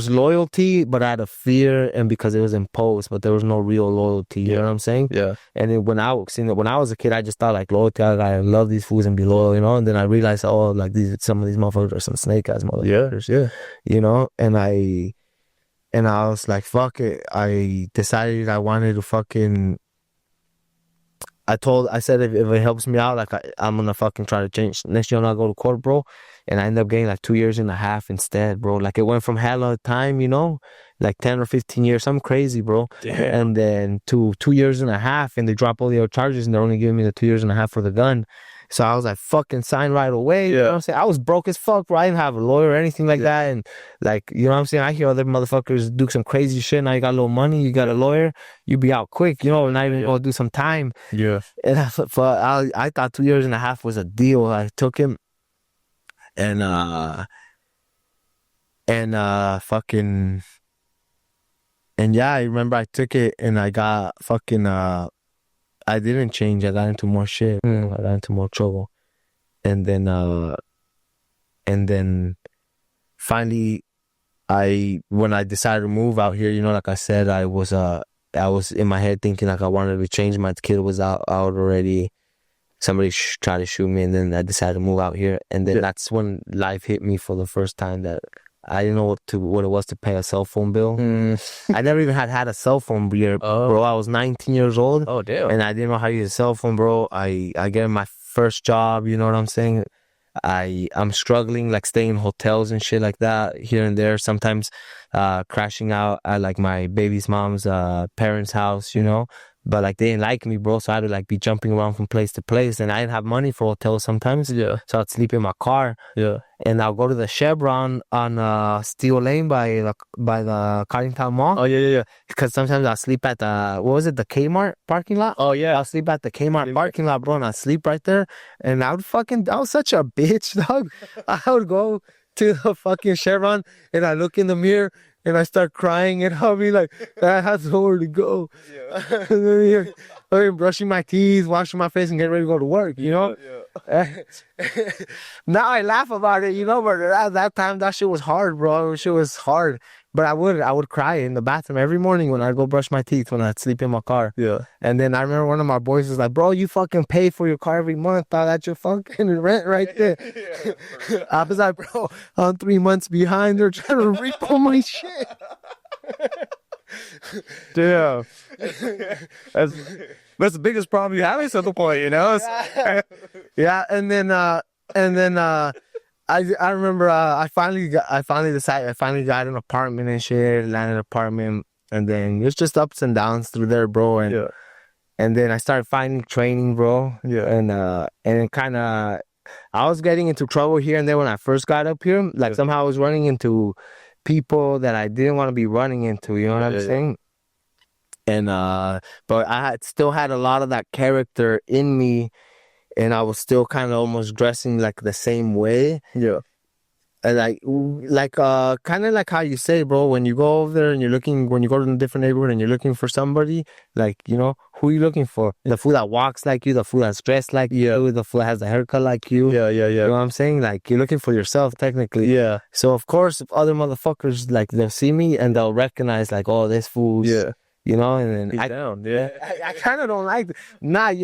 loyalty, but out of fear, and because it was imposed, but there was no real loyalty. You know what I'm saying? And then when I was a kid, I just thought, like, loyalty, I love these fools and be loyal, you know. And then I realized, oh, like, some of these motherfuckers are some snake ass motherfuckers. You know. And I was like, fuck it. I decided I wanted to fucking I said if it helps me out, like I'm gonna fucking try to change. Next year, I'll go to court, bro, and I end up getting like 2 years and a half instead, bro. Like it went from hella time, like 10 or 15 years, something crazy, bro. Damn. And then to 2 years and a half, and they drop all the other charges, and they're only giving me the 2 years and a half for the gun. So I was like, fucking sign right away. You know what I'm saying? I was broke as fuck, bro. I didn't have a lawyer or anything like that. And like, you know what I'm saying? I hear other motherfuckers do some crazy shit. Now you got a little money, you got a lawyer, you be out quick, not even gonna do some time. Yeah. And I thought 2 years and a half was a deal. I took him and fucking, and yeah, I remember I took it and I got fucking I didn't change. I got into more shit. I got into more trouble. And then finally when I decided to move out here, like I said, I was in my head thinking like I wanted to change. My kid was out already. Somebody tried to shoot me, and then I decided to move out here. And then that's when life hit me for the first time, that I didn't know what it was to pay a cell phone bill. I never even had a cell phone bro. I was 19 years old. Oh, damn. And I didn't know how to use a cell phone, bro. I get my first job, you know what I'm saying? I'm struggling, like staying in hotels and shit like that here and there. Sometimes crashing out at like my baby's mom's parents' house, But like they didn't like me, bro. So I had to like be jumping around from place to place, and I didn't have money for hotels sometimes. Yeah. So I'd sleep in my car. Yeah. And I'll go to the Chevron on Steel Lane by the Cottingtown Mall. Oh, yeah. Because sometimes I'll sleep at the Kmart parking lot. Oh, yeah. I'll sleep at the Kmart parking lot, bro, and I'll sleep right there. And I was such a bitch, dog. I would go to the fucking Chevron and I look in the mirror and I start crying, and I'll be like, I have nowhere to go. Yeah. I'm brushing my teeth, washing my face, and getting ready to go to work, Yeah. Now I laugh about it, but at that time, that shit was hard, bro. Shit was hard. But I would cry in the bathroom every morning when I'd go brush my teeth, when I'd sleep in my car. Yeah. And then I remember one of my boys was like, bro, you fucking pay for your car every month, dog. That's your fucking rent right there. I was like, bro, I'm 3 months behind. They're trying to repo my shit. Damn. That's the biggest problem you have at some point, Yeah, and then I remember I finally decided, I finally got an apartment and shit, landed an apartment, and then it's just ups and downs through there, bro. And then I started finding training, bro. Yeah. And kind of I was getting into trouble here and there when I first got up here. Like somehow I was running into people that I didn't want to be running into, you know what I'm saying? And but I still had a lot of that character in me, and I was still kind of almost dressing like the same way. Yeah. And kind of like how you say, bro, when you go over there and when you go to a different neighborhood and you're looking for somebody, like, who are you looking for? The fool that walks like you, the fool that's dressed like you, the fool that has the haircut like you. Yeah. You know what I'm saying? Like, you're looking for yourself, technically. Yeah. So, of course, if other motherfuckers, like, they'll see me and they'll recognize, like, oh, this fool's, and then He's down. Yeah. I kind of don't like, not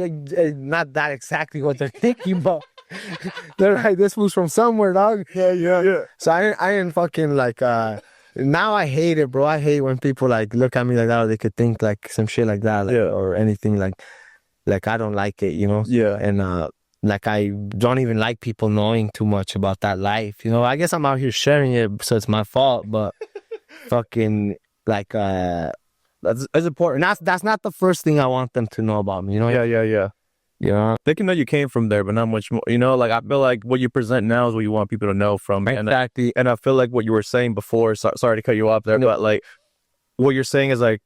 that exactly what they're thinking, but they're like, this fool's from somewhere, dog. Yeah. So I didn't fucking like, now I hate it, bro. I hate when people like look at me like that, or they could think like some shit like that, or anything like I don't like it, Yeah. And like I don't even like people knowing too much about that life, I guess I'm out here sharing it, so it's my fault, but fucking like that's important. That's not the first thing I want them to know about me, Yeah. Yeah. They can know you came from there, but not much more. Like I feel like what you present now is what you want people to know from. Exactly. And I feel like what you were saying before, sorry to cut you off there, but like what you're saying is like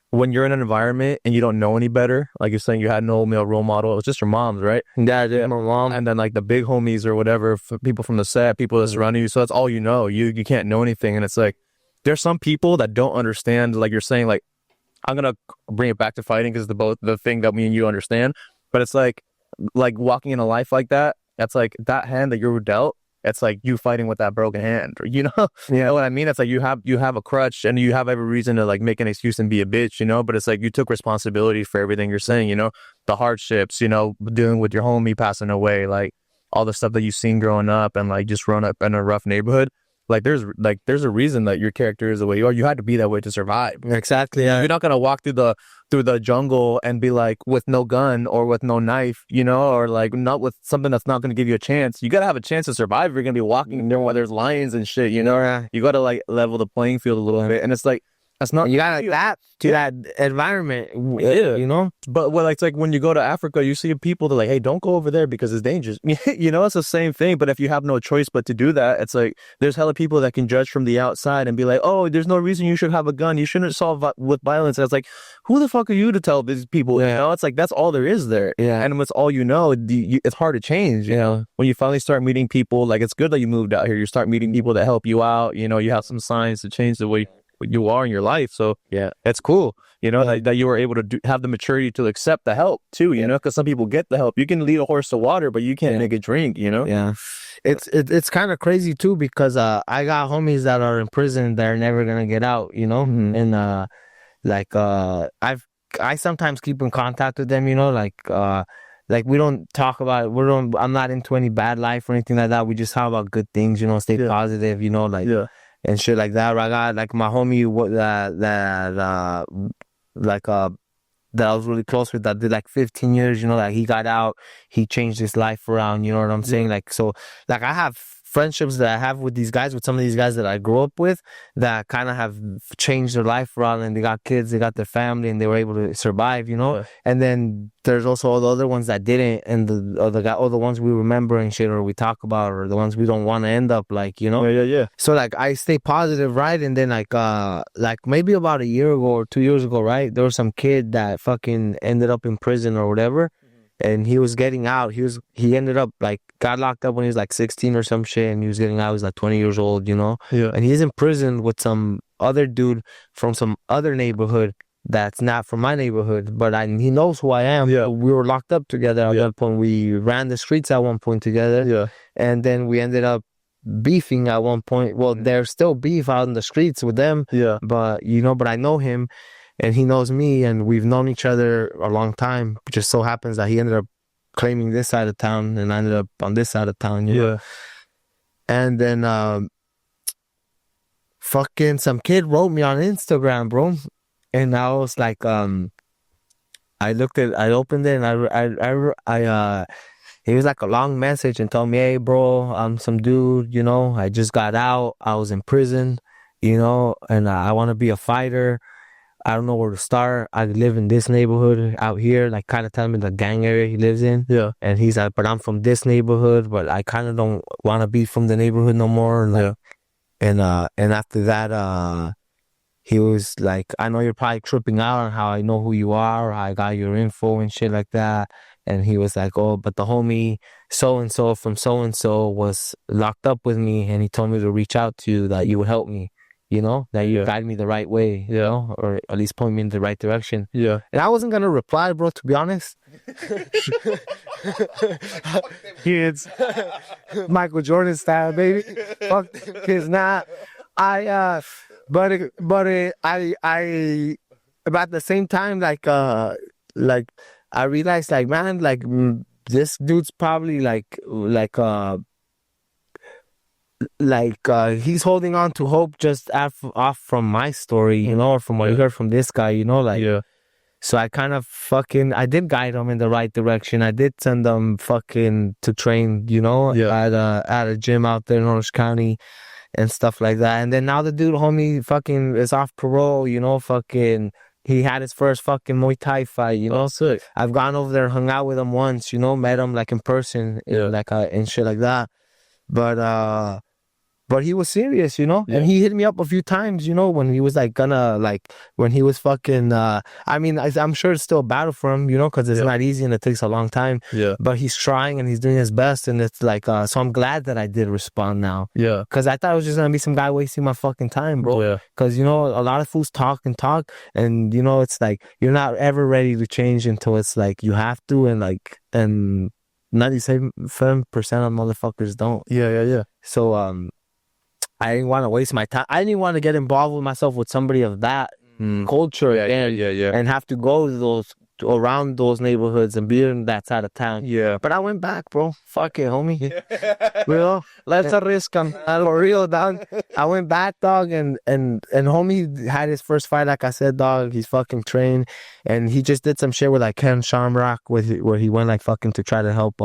when you're in an environment and you don't know any better, like you're saying you had no male role model, it was just your mom's, right? Yeah, my mom. And then like the big homies or whatever, people from the set, people that surround you. So that's all you know. You can't know anything. And it's like, there's some people that don't understand, like you're saying, like, I'm going to bring it back to fighting because the thing that me and you understand. But it's like walking in a life like that, that's like that hand that you were dealt, it's like you fighting with that broken hand, You know what I mean? It's like you have a crutch and you have every reason to like make an excuse and be a bitch, But it's like you took responsibility for everything you're saying, the hardships, dealing with your homie passing away, like all the stuff that you've seen growing up and like just growing up in a rough neighborhood. Like there's a reason that your character is the way you are. You had to be that way to survive. Exactly. Yeah. You're not gonna walk through the jungle and be like with no gun or with no knife, you know, or like not with something that's not gonna give you a chance. You gotta have a chance to survive. If you're gonna be walking there where there's lions and shit, you know. Yeah. You gotta like level the playing field a little bit, and it's like that's not And you gotta adapt to that environment. Yeah. You know. But well, it's like when you go to Africa, you see people that are like, hey, don't go over there because it's dangerous. You know, it's the same thing. But if you have no choice but to do that, it's like there's hella people that can judge from the outside and be like, oh, there's no reason you should have a gun. You shouldn't solve with violence. And it's like, who the fuck are you to tell these people? Yeah. You know, it's like that's all there is there. Yeah. And with all you know, it's hard to change. You know, when you finally start meeting people, like it's good that you moved out here. You start meeting people that help you out. You know, you have some signs to change the way you are in your life. So Yeah. it's cool, you know, that you were able to have the maturity to accept the help too, you know, because some people get the help. You can lead a horse to water, but you can't make it drink, you know? Yeah. It's kind of crazy too, because I got homies that are in prison that are never gonna get out, you know? And like I sometimes keep in contact with them, you know, like we don't talk about I'm not into any bad life or anything like that. We just talk about good things, you know, stay positive, you know, like and shit like that. I got like my homie that I was really close with that did like 15 years, you know, like he got out, he changed his life around, you know what I'm saying? Like, so like I have friendships that I have with these guys, with some of these guys that I grew up with that kind of have changed their life around, and they got kids, they got their family, and they were able to survive, you know? And then there's also all the other ones that didn't, and all the ones we remember and shit, or we talk about, or the ones we don't want to end up like, you know? Yeah. So like I stay positive, right? And then like maybe about a year ago or 2 years ago, right? There was some kid that fucking ended up in prison or whatever. And he was getting out. He ended up like got locked up when he was like 16 or some shit, and he was getting out. He was like 20 years old, you know? Yeah. And he's in prison with some other dude from some other neighborhood that's not from my neighborhood, but he knows who I am. Yeah. We were locked up together at that point. We ran the streets at one point together. Yeah. And then we ended up beefing at one point. Well, there's still beef out in the streets with them. Yeah. But I know him. And he knows me, and we've known each other a long time. It just so happens that he ended up claiming this side of town, and I ended up on this side of town, you know? And then fucking some kid wrote me on Instagram, bro. And I was like, I opened it, and he was like a long message and told me, hey, bro, I'm some dude, you know, I just got out. I was in prison, you know, and I want to be a fighter. I don't know where to start. I live in this neighborhood out here, like kind of telling me the gang area he lives in. Yeah. And he's like, but I'm from this neighborhood, but I kind of don't want to be from the neighborhood no more. Like, and after that, he was like, I know you're probably tripping out on how I know who you are, or how I got your info and shit like that. And he was like, oh, but the homie so-and-so from so-and-so was locked up with me, and he told me to reach out to you, that you would help me. You know, that you guide me the right way, you know, or at least point me in the right direction. Yeah. And I wasn't going to reply, bro, to be honest. Kids. Michael Jordan style, baby. Fuck them kids. Nah. But at the same time, like I realized, like, man, like, this dude's probably he's holding on to hope just off from my story, you know, or from what you heard from this guy, you know, like, so I kind of I did guide him in the right direction. I did send them fucking to train, you know, at a gym out there in Orange County and stuff like that. And then now the dude, homie, fucking is off parole, you know, fucking, he had his first fucking Muay Thai fight, you know. Oh, sick. I've gone over there, hung out with him once, you know, met him like in person, like and shit like that. But he was serious, you know, and he hit me up a few times, you know, when he was like when he was fucking, I mean, I'm sure it's still a battle for him, you know, because it's not easy and it takes a long time. Yeah. But he's trying and he's doing his best, and it's like, so I'm glad that I did respond now. Yeah. Because I thought it was just going to be some guy wasting my fucking time, bro. Yeah. Because, you know, a lot of fools talk, and, you know, it's like, you're not ever ready to change until it's like, you have to, and 97% of motherfuckers don't. Yeah. So, I didn't want to waste my time. I didn't want to get involved with myself with somebody of that culture and and have to go to those around those neighborhoods and be in that side of town. Yeah. But I went back, bro. Fuck it, homie. Real. Let's a risk on for real, dog. I went back, dog, and homie had his first fight, like I said, dog. He's fucking trained, and he just did some shit with like Ken Shamrock, where he went like fucking to try to help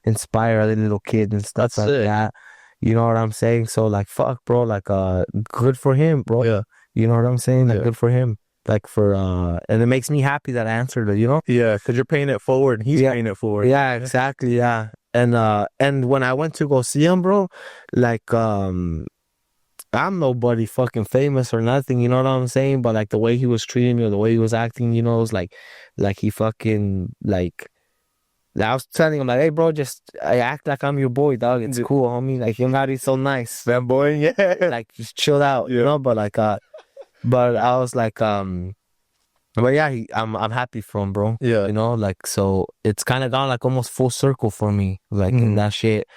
inspire other little kids and stuff like that. You know what I'm saying? So like, fuck, bro. Like, good for him, bro. Yeah. You know what I'm saying? Like, good for him. Like and it makes me happy that I answered it, you know? Yeah, because you're paying it forward and he's paying it forward. Yeah, exactly, yeah. And when I went to go see him, bro, like I'm nobody fucking famous or nothing, you know what I'm saying? But like the way he was treating me or the way he was acting, you know, it was like he fucking like I was telling him like, hey bro, just I act like I'm your boy, dog. It's cool, homie. Like you're not so nice. That boy, yeah. Like just chill out, you know, but like but I was like, but yeah, I'm happy for him, bro. Yeah. You know, like, so it's kind of gone like almost full circle for me. Like in that shit,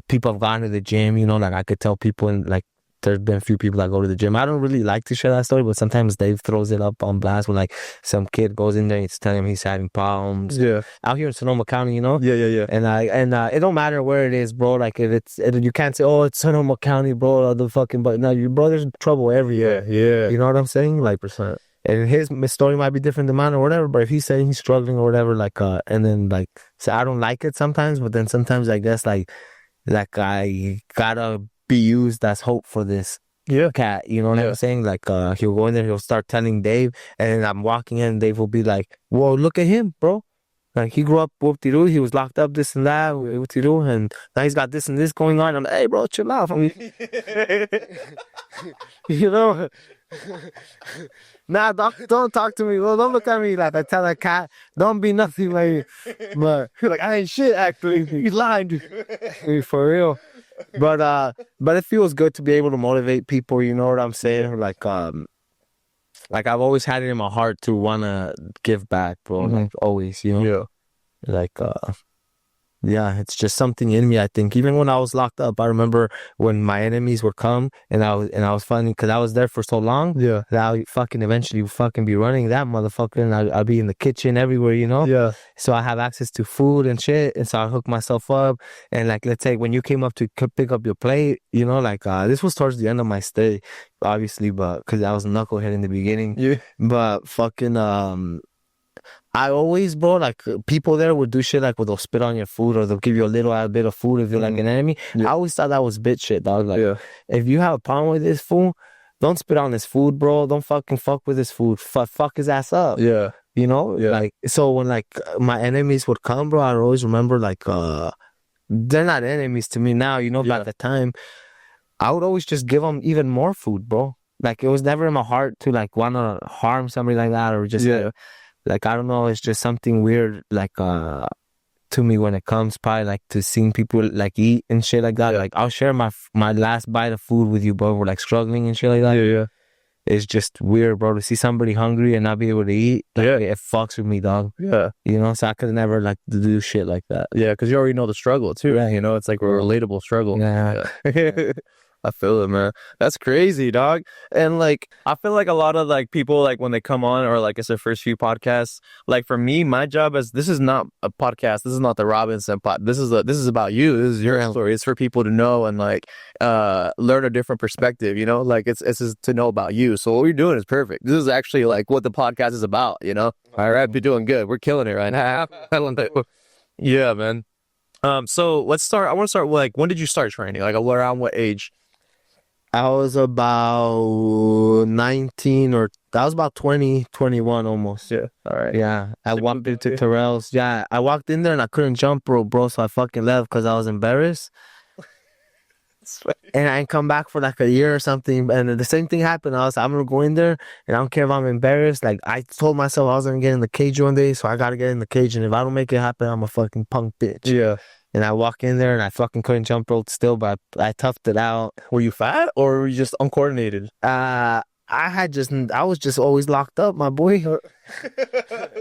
people have gone to the gym, you know, like I could tell people and like there's been a few people that go to the gym. I don't really like to share that story, but sometimes Dave throws it up on blast when like some kid goes in there and it's telling him he's having problems. Yeah. Out here in Sonoma County, you know? Yeah. And it don't matter where it is, bro. Like if you can't say, oh, it's Sonoma County, bro, the fucking, but no, your brother's trouble everywhere. Yeah. You know what I'm saying? Like, 100%. and his story might be different than mine or whatever, but if he's saying he's struggling or whatever, like, and then like, so I don't like it sometimes, but then sometimes I guess like I gotta be used as hope for this cat, you know what I'm saying? Like, he'll go in there, he'll start telling Dave, and I'm walking in, and Dave will be like, whoa, look at him, bro. Like, he grew up whoop-de-doo, he was locked up, this and that, whoop-de-doo, and now he's got this and this going on. I'm like, hey, bro, chill out. You know? Nah, don't talk to me. Well, don't look at me like I tell a cat. Don't be nothing like, but Like, I ain't shit, actually. He's lying. for real. But it feels good to be able to motivate people. You know what I'm saying? Like I've always had it in my heart to wanna give back, bro. Like always, you know. Yeah. Like yeah, it's just something in me. I think even when I was locked up, I remember when my enemies would come, and I was funny because I was there for so long. Yeah. That I fucking eventually fucking be running that motherfucker, and I'll be in the kitchen everywhere, you know. Yeah. So I have access to food and shit, and so I hook myself up. And like, let's say when you came up to pick up your plate, you know, like this was towards the end of my stay, obviously, but because I was a knucklehead in the beginning. Yeah. But fucking I always, bro, like people there would do shit like they'll spit on your food or they'll give you a little bit of food if you're like an enemy. I always thought that was bitch shit, dog. Like, if you have a problem with this fool, don't spit on his food, bro. Don't fucking fuck with his food. Fuck his ass up. Yeah. You know? Yeah. Like, so when like my enemies would come, bro, I always remember like, they're not enemies to me now, you know, but at the time, I would always just give them even more food, bro. Like, it was never in my heart to like want to harm somebody like that or just like, I don't know, it's just something weird, like, to me when it comes probably, like, to seeing people, like, eat and shit like that. Like, I'll share my last bite of food with you, bro. We're, like, struggling and shit like that. Yeah. It's just weird, bro, to see somebody hungry and not be able to eat. Like, it fucks with me, dog. Yeah. You know, so I could never, like, do shit like that. Yeah, because you already know the struggle, too. Right. You know, it's like a relatable struggle. Yeah. I feel it, man. That's crazy, dog. And like, I feel like a lot of like people, like when they come on or like it's their first few podcasts, like for me, my job is, this is not a podcast. This is not the Robinson pod. This is about you. This is your story. It's for people to know and like, learn a different perspective, you know, like it's just to know about you. So what you're doing is perfect. This is actually like what the podcast is about, you know? All right. You're doing good. We're killing it right now. Yeah, man. So let's start. I want to start with like, when did you start training? Like around what age? I was about 19 or I was about 20, 21 almost. Yeah. All right. Yeah. I walked into Terrell's. Yeah. I walked in there and I couldn't jump rope, bro. So I fucking left because I was embarrassed. And I didn't come back for like a year or something. And the same thing happened. I was like, I'm going to go in there and I don't care if I'm embarrassed. Like, I told myself I was going to get in the cage one day. So I got to get in the cage. And if I don't make it happen, I'm a fucking punk bitch. Yeah. And I walk in there and I fucking couldn't jump rope still, but I toughed it out. Were you fat or were you just uncoordinated? I was just always locked up, my boy.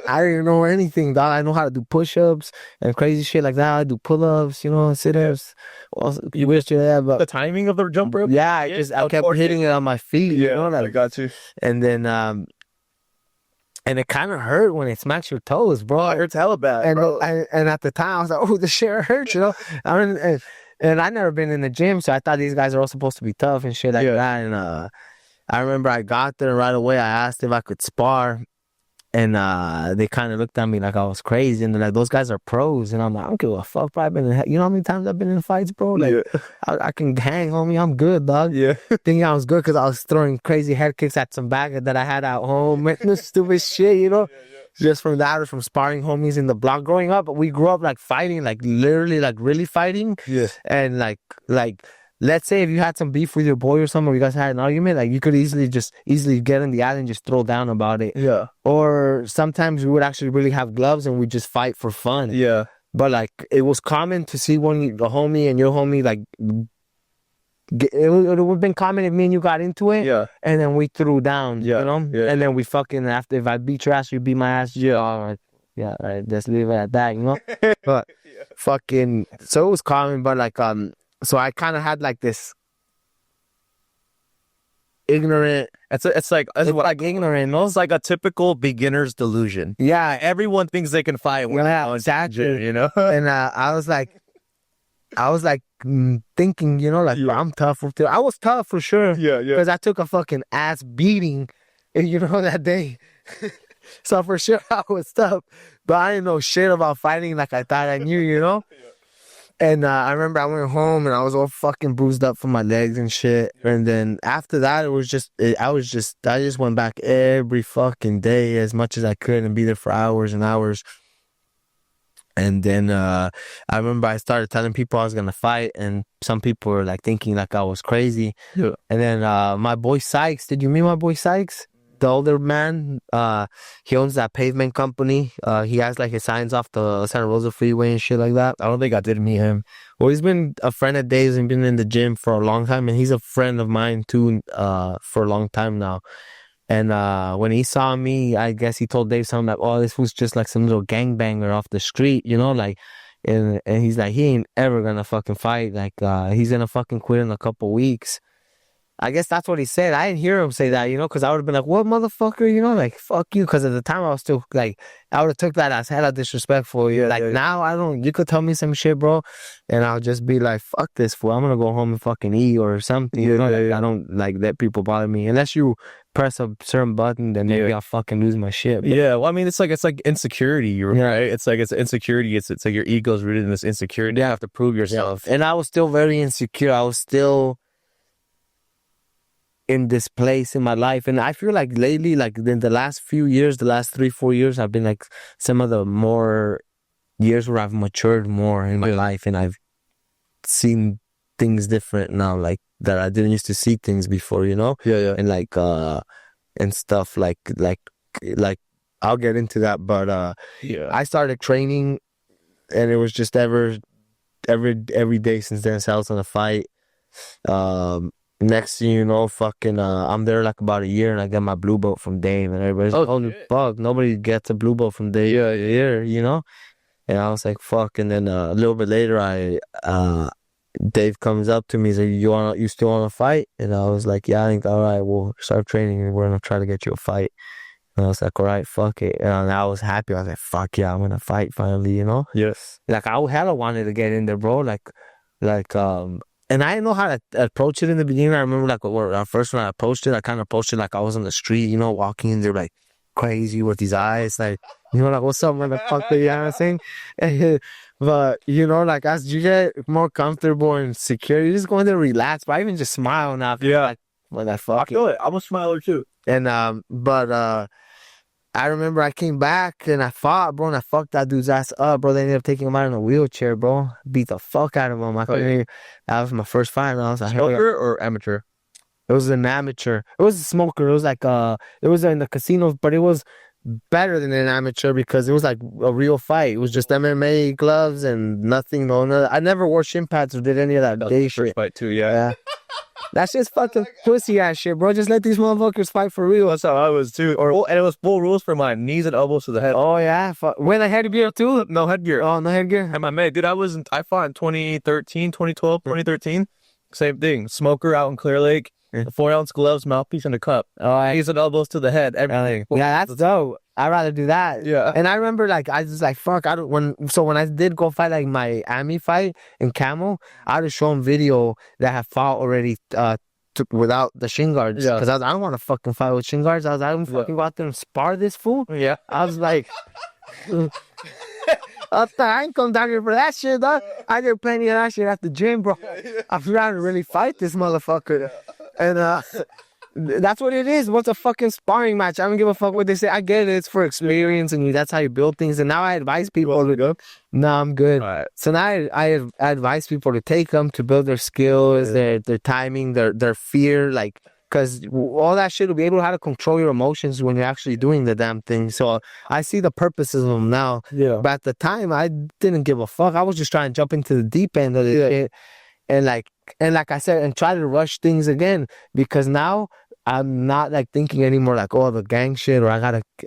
I didn't know anything, dog. I know how to do push-ups and crazy shit like that. I do pull-ups, you know, sit-ups. Well, you wish you had, but the timing of the jump rope? Yeah, I kept hitting it on my feet. Yeah, you know, like, I got you. And then and it kind of hurt when it smacks your toes, bro. It hurts hella bad, And bro. and at the time, I was like, oh, the shit hurts, you know. I mean, and I never been in the gym, so I thought these guys are all supposed to be tough and shit like that. And I remember I got there right away. I asked if I could spar. And they kind of looked at me like I was crazy, and they're like, "Those guys are pros," and I'm like, "I don't give a fuck, bro. I've been in, you know how many times I've been in fights, bro? Like, Yeah. I can hang, homie. I'm good, dog. Yeah. Thinking I was good because I was throwing crazy head kicks at some bag that I had at home, and this stupid shit, you know. Just from that, or from sparring homies in the block. Growing up, we grew up like fighting, like literally, like really fighting, Yeah. and like. Let's say if you had some beef with your boy or something, or you guys had an argument, like you could easily get in the alley and just throw down about it. Yeah. Or sometimes we would actually really have gloves and we just fight for fun. Yeah. But like it was common to see the homie and your homie like it would have been common if me and you got into it. Yeah. And then we threw down. Yeah. You know. Yeah. And then we fucking after if I beat your ass, you beat my ass. Yeah. All right. Yeah. All right. Just leave it at that. You know. But fucking so it was common. But like so I kind of had like this ignorant. It's like Ignorant. No? it's like a typical beginner's delusion. Yeah. Everyone thinks they can fight. Yeah. Exactly. You know. And I was like thinking, you know, like I'm tough. I was tough for sure. Yeah. Because I took a fucking ass beating, you know, that day. So for sure I was tough. But I didn't know shit about fighting like I thought I knew, you know. And I remember I went home and I was all fucking bruised up from my legs and shit. And then after that, I just went back every fucking day as much as I could and be there for hours and hours. And then I remember I started telling people I was gonna fight, and some people were like thinking like I was crazy. Yeah. And then my boy Sykes, did you meet my boy Sykes? The older man, he owns that pavement company. He has like his signs off the Santa Rosa freeway and shit like that. I don't think I did meet him. Well, he's been a friend of Dave's and been in the gym for a long time, and he's a friend of mine too, for a long time now. And when he saw me, I guess he told Dave something like, "Oh, this was just like some little gangbanger off the street," you know, like. And he's like, he ain't ever gonna fucking fight. Like, he's gonna fucking quit in a couple weeks. I guess that's what he said. I didn't hear him say that, you know, because I would have been like, what motherfucker, you know, like, fuck you. Because at the time I was still like, I would have took that as hella disrespectful. Yeah, like now I don't, you could tell me some shit, bro. And I'll just be like, fuck this fool. I'm going to go home and fucking eat or something. You know, like, I don't like let people bother me. Unless you press a certain button, then maybe I'll fucking lose my shit. But Yeah, well, I mean, it's like insecurity, right? It's like it's insecurity. It's like your ego's rooted in this insecurity. You have to prove yourself. And I was still very insecure. I was still in this place in my life, and I feel like lately, like in the last few years, the last 3-4 years, have been like some of the more years where I've matured more in my life, and I've seen things different now, like that I didn't used to see things before, you know. Yeah. And like and stuff like I'll get into that, but Yeah. I started training, and it was just every day since then. So I was on a fight. Next thing you know, fucking I'm there like about a year, and I get my blue belt from Dave, and everybody's like, holy fuck, nobody gets a blue belt from Dave here, you know. And I was like, fuck. And then a little bit later, Dave comes up to me, he's like, you still want to fight? And I was like, yeah. I think, all right, we'll start training and we're gonna try to get you a fight. And I was like, all right, fuck it. And I was happy. I was like, fuck yeah, I'm gonna fight finally, you know. Yes. Like I hella wanted to get in there, bro. And I didn't know how to approach it in the beginning. I remember like first when I approached it, I kind of approached it like I was on the street, you know, walking in there like crazy with these eyes, like, you know, like, what's up, motherfucker, you know what I'm saying? But, you know, like as you get more comfortable and secure, you just go in there relax. But I even just smile now. Yeah. Like, when I fuck I feel it. I'm a smiler too. And, I remember I came back and I fought, bro, and I fucked that dude's ass up, bro. They ended up taking him out in a wheelchair, bro. Beat the fuck out of him. That was my first fight, and I was like, Smoker or amateur? It was an amateur. It was a smoker. It was like it was in the casinos, but it was better than an amateur because it was like a real fight. It was just MMA gloves and nothing. I never wore shin pads or did any of that day shit. First fight too, yeah. That's just fucking pussy ass shit, bro. Just let these motherfuckers fight for real. That's how I was too. And it was full rules for mine. Knees and elbows to the head. Oh yeah. When I headgear too? No headgear. Oh, no headgear. MMA, dude. I fought in 2013, 2012, 2013. Same thing. Smoker out in Clear Lake. The 4 ounce gloves, mouthpiece, and a cup. Oh, Knees and elbows to the head. Everything. yeah, that's dope. I'd rather do that. Yeah. And I remember like I was like, fuck, I don't when I did go fight like my Ami fight in Camo, I'd have shown video that have fought already without the shin guards. Yeah. Because I don't want to fucking fight with shin guards. I don't fucking go out there and spar this fool. Yeah. I was like I ain't come down here for that shit, dog. I did plenty of that shit at the gym, bro. I'm trying to really fight this motherfucker. And that's what it is. What's a fucking sparring match? I don't give a fuck what they say. I get it. It's for experience and that's how you build things. And now I advise people to go. No, I'm good. All right. So now I advise people to take them to build their skills, their timing, their fear, like, because all that shit will be able to how to control your emotions when you're actually doing the damn thing. So I see the purposes of them now. Yeah. But at the time, I didn't give a fuck. I was just trying to jump into the deep end of the shit. And like I said, and try to rush things again, because now I'm not like thinking anymore like, oh, the gang shit, or I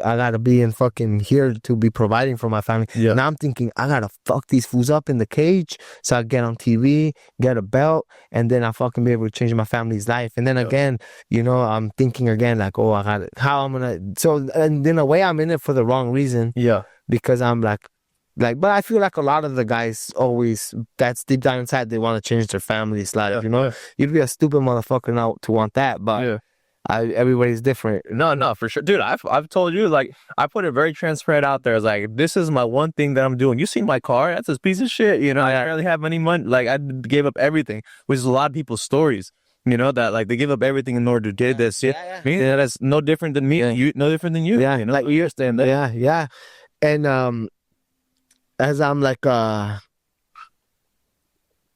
gotta be in fucking here to be providing for my family. Yeah. Now I'm thinking I gotta fuck these fools up in the cage so I get on TV, get a belt, and then I fucking be able to change my family's life. And then again, you know, I'm thinking again like, oh, I gotta, how I'm gonna, so, and in a way I'm in it for the wrong reason. Yeah. Because I'm like, but I feel like a lot of the guys always, that's deep down inside, they want to change their family's life, you know? You'd be a stupid motherfucker now to want that, but everybody's different. No, for sure. Dude, I've told you, like, I put it very transparent out there. It's like, this is my one thing that I'm doing. You see my car? That's a piece of shit. You know, I barely have any money. Like, I gave up everything, which is a lot of people's stories. You know, that like they give up everything in order to get this. Yeah. Me, that's no different than me. You, no different than you. Yeah. You know, like, you understand that. Yeah. And as I'm like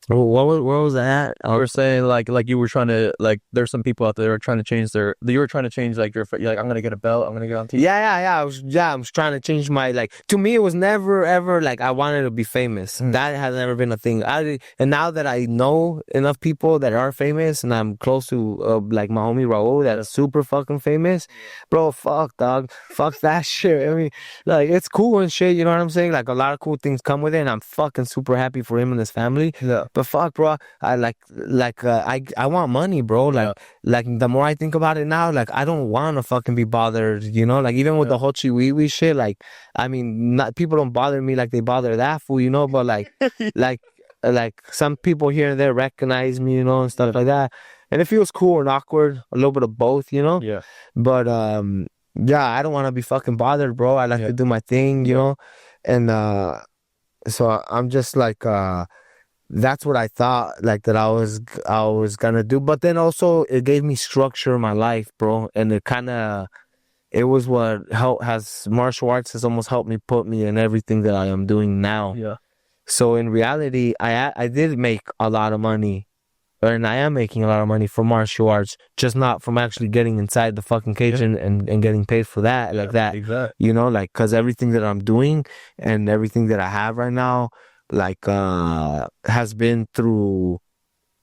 where was that at? I was saying like you were trying to, like, there's some people out there who are trying to change you were trying to change like you're like, I'm gonna get a belt, I'm gonna get on TV. Yeah. I was trying to change my, like, to me it was never ever like I wanted to be famous. That has never been a thing. And now that I know enough people that are famous, and I'm close to like my homie Raul that is super fucking famous, bro, fuck dog, fuck that shit. I mean, like, it's cool and shit, you know what I'm saying? Like, a lot of cool things come with it, and I'm fucking super happy for him and his family. Yeah. But fuck, bro, I want money, bro. Like the more I think about it now, like, I don't want to fucking be bothered, you know? Like, even with the Hochi Wee shit, like, I mean, people don't bother me like they bother that fool, you know? But like, like some people here and there recognize me, you know, and stuff like that. And it feels cool and awkward, a little bit of both, you know? Yeah. But yeah, I don't want to be fucking bothered, bro. I like to do my thing, you know? And so I'm just like, that's what I thought, like, that I was gonna do. But then also it gave me structure in my life, bro. And it was what has martial arts has almost helped me put me in everything that I am doing now. Yeah. So in reality, I did make a lot of money, and I am making a lot of money from martial arts, just not from actually getting inside the fucking cage and getting paid for that, like that. Exactly. You know, like, because everything that I'm doing and everything that I have right now, like, has been through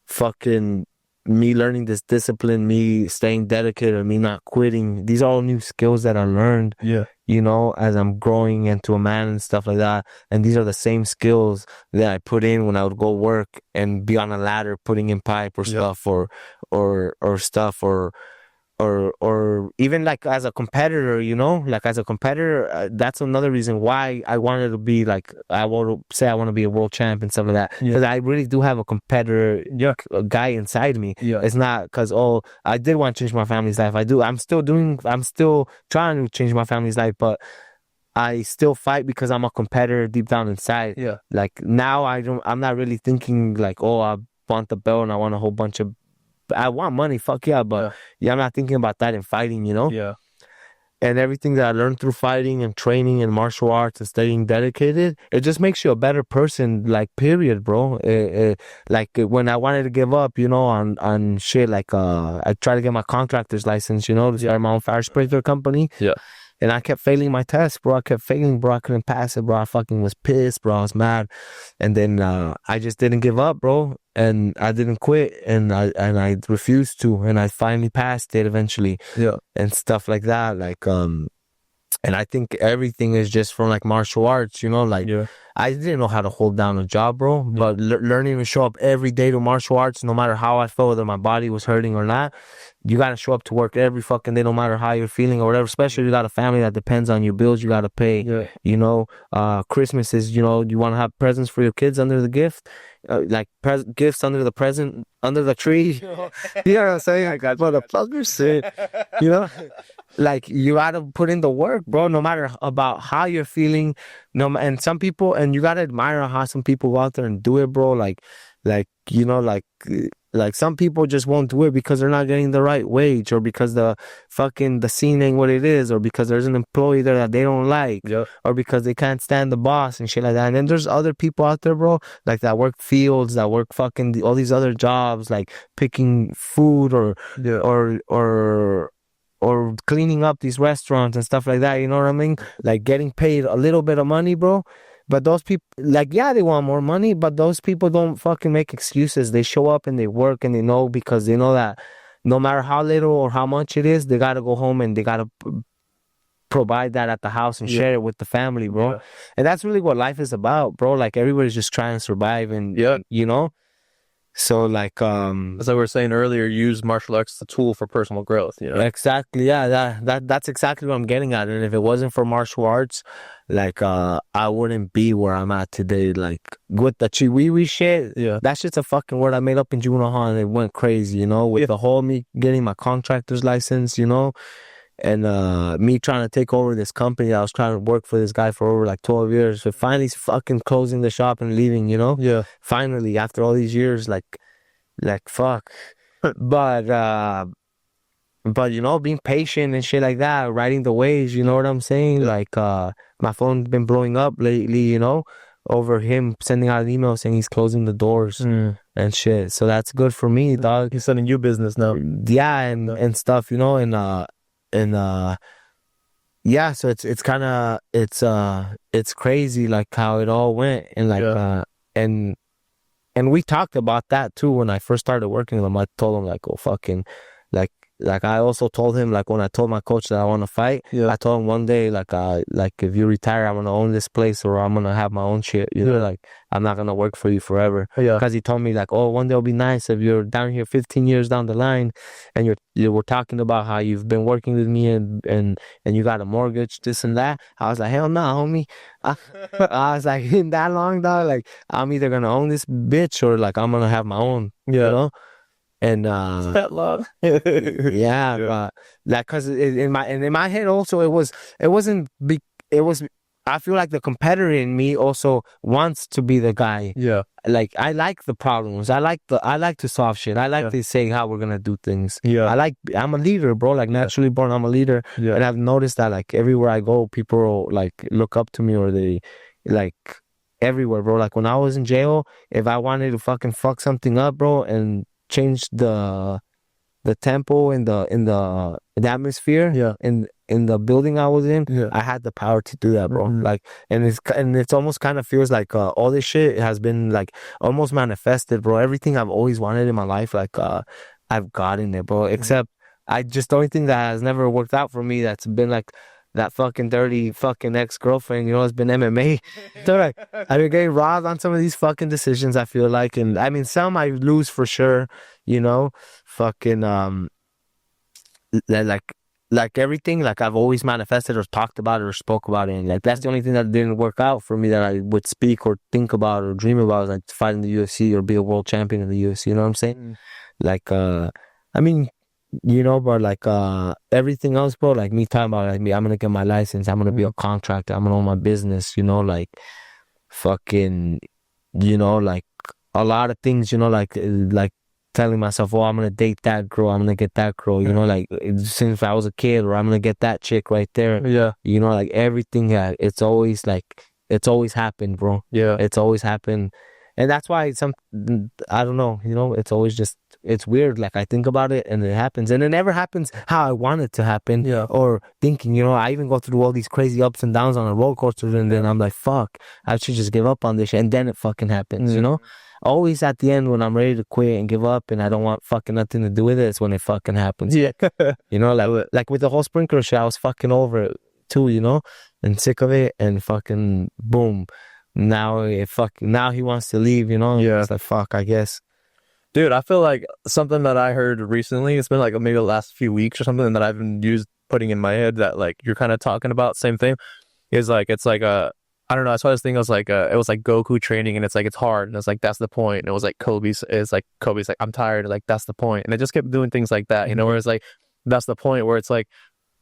fucking me learning this discipline, me staying dedicated, me not quitting. These are all new skills that I learned, you know, as I'm growing into a man and stuff like that. And these are the same skills that I put in when I would go work and be on a ladder putting in pipe or stuff, or stuff, or even like as a competitor, you know, like as a competitor, that's another reason why I wanted to be like, I want to be a world champ and stuff like that, because I really do have a competitor guy inside me. It's not because, oh, I did want to change my family's life. I'm still trying to change my family's life, but I still fight because I'm a competitor deep down inside. Like, now I'm not really thinking like, oh, I want the belt and I want a whole bunch of, I want money, fuck yeah, but I'm not thinking about that in fighting, you know? And everything that I learned through fighting and training and martial arts and staying dedicated, it just makes you a better person, like, period, bro. Like, when I wanted to give up, you know, on shit, like, I tried to get my contractor's license, you know, to start my own fire sprinkler company. And I kept failing my test, bro. I couldn't pass it, bro. I fucking was pissed, bro. I was mad. And then I just didn't give up, bro. And I didn't quit. And I refused to. And I finally passed it eventually. And stuff like that. Like, and I think everything is just from, like, martial arts, you know? Like, I didn't know how to hold down a job, bro. But learning to show up every day to martial arts, no matter how I felt, whether my body was hurting or not, you gotta show up to work every fucking day, no matter how you're feeling or whatever. Especially if you got a family that depends on you, bills you gotta pay. Yeah. You know, Christmas is, you know, you want to have presents for your kids under the gift, like gifts under the present under the tree. You know what I'm saying? Like that motherfucker said. You know, like you gotta put in the work, bro. No matter about how you're feeling, and some people, and you gotta admire how some people go out there and do it, bro. Like you know, like some people just won't do it because they're not getting the right wage, or because the scene ain't what it is, or because there's an employee there that they don't like, Yep. or because they can't stand the boss and shit like that. And then there's other people out there, bro, like that work fields, that work fucking all these other jobs, like picking food or Yeah. or cleaning up these restaurants and stuff like that. You know what I mean? Like getting paid a little bit of money, bro. But those people, like, yeah, they want more money, but those people don't fucking make excuses. They show up and they work, and they know, because they know that no matter how little or how much it is, they gotta go home and they gotta provide that at the house and share it with the family, bro. Yeah. And that's really what life is about, bro. Like everybody's just trying to survive, and you know. So like as I was saying earlier, use martial arts as a tool for personal growth, you know. exactly, yeah, that's exactly what I'm getting at. And if it wasn't for martial arts, like I wouldn't be where I'm at today. Like with the chiwiwi shit, that shit's a fucking word I made up in Junahan, and it went crazy, you know, with the whole me getting my contractor's license, you know, and me trying to take over this company. I was trying to work for this guy for over like 12 years. So finally he's fucking closing the shop and leaving, you know? Yeah. Finally, after all these years, like fuck. But you know, being patient and shit like that, riding the waves, you know what I'm saying? Like my phone's been blowing up lately, you know, over him sending out an email saying he's closing the doors and shit. So that's good for me, dog. He's sending you business now. Yeah, and stuff, you know, and yeah, so it's kind of it's crazy like how it all went, and like and we talked about that too when I first started working with him. I told him like, oh fucking like I also told him, like when I told my coach that I want to fight, I told him one day like if you retire, I'm gonna own this place, or I'm gonna have my own shit, you know, like I'm not gonna work for you forever. Because he told me like, oh, one day it'll be nice if you're down here 15 years down the line and you were talking about how you've been working with me and you got a mortgage, this and that. I was like, hell no, homie. I was like, in that long, dog, like I'm either gonna own this bitch or like I'm gonna have my own, you know. And that long. but like, cause in my head also it was I feel like the competitor in me also wants to be the guy. Yeah. Like I like the problems. I like to solve shit. I like to say how we're gonna do things. Yeah. I'm a leader, bro. Like naturally born, I'm a leader. Yeah. And I've noticed that like everywhere I go, people like look up to me, or they like everywhere, bro. Like when I was in jail, if I wanted to fucking fuck something up, bro, and change the tempo in the atmosphere in the building I was in, I had the power to do that, bro. Like, and it's almost kind of feels like all this shit has been like almost manifested, bro. Everything I've always wanted in my life, like I've gotten it, bro. Except the only thing that has never worked out for me, that's been like that fucking dirty fucking ex-girlfriend, you know, it's been MMA. So like, I've been getting robbed on some of these fucking decisions, I feel like. And I mean, some I lose for sure, you know, fucking, like everything, like I've always manifested or talked about it or spoke about it. And like, that's the only thing that didn't work out for me that I would speak or think about or dream about, was like to fight in the UFC or be a world champion in the UFC, you know what I'm saying? Like, I mean, you know, but like everything else, bro, like me talking about like me, I'm gonna get my license, I'm gonna be a contractor, I'm gonna own my business, you know, like fucking, you know, like a lot of things, you know, like telling myself, oh, I'm gonna date that girl, I'm gonna get that girl, you know, like since I was a kid, or I'm gonna get that chick right there. Yeah. You know, like everything, it's always happened, bro. Yeah. It's always happened. And that's why I don't know, you know, it's always just, it's weird. Like I think about it and it happens, and it never happens how I want it to happen. Yeah. Or thinking, you know, I even go through all these crazy ups and downs on a roller coaster, and then I'm like, fuck, I should just give up on this shit. And then it fucking happens, you know? Always at the end when I'm ready to quit and give up and I don't want fucking nothing to do with it, it's when it fucking happens. Yeah. You know, like with the whole sprinkler shit, I was fucking over it too, you know, and sick of it, and fucking boom. now he wants to leave, you know? Yeah. It's like, fuck, I guess. Dude, I feel like something that I heard recently, it's been like maybe the last few weeks or something that I've been putting in my head that like you're kind of talking about, same thing, is like, it's like I don't know, I saw this thing, it was like Goku training and it's like, it's hard. And it's like, that's the point. And it was like Kobe's like, I'm tired. Like, that's the point. And it just kept doing things like that, you know, where it's like, that's the point where it's like,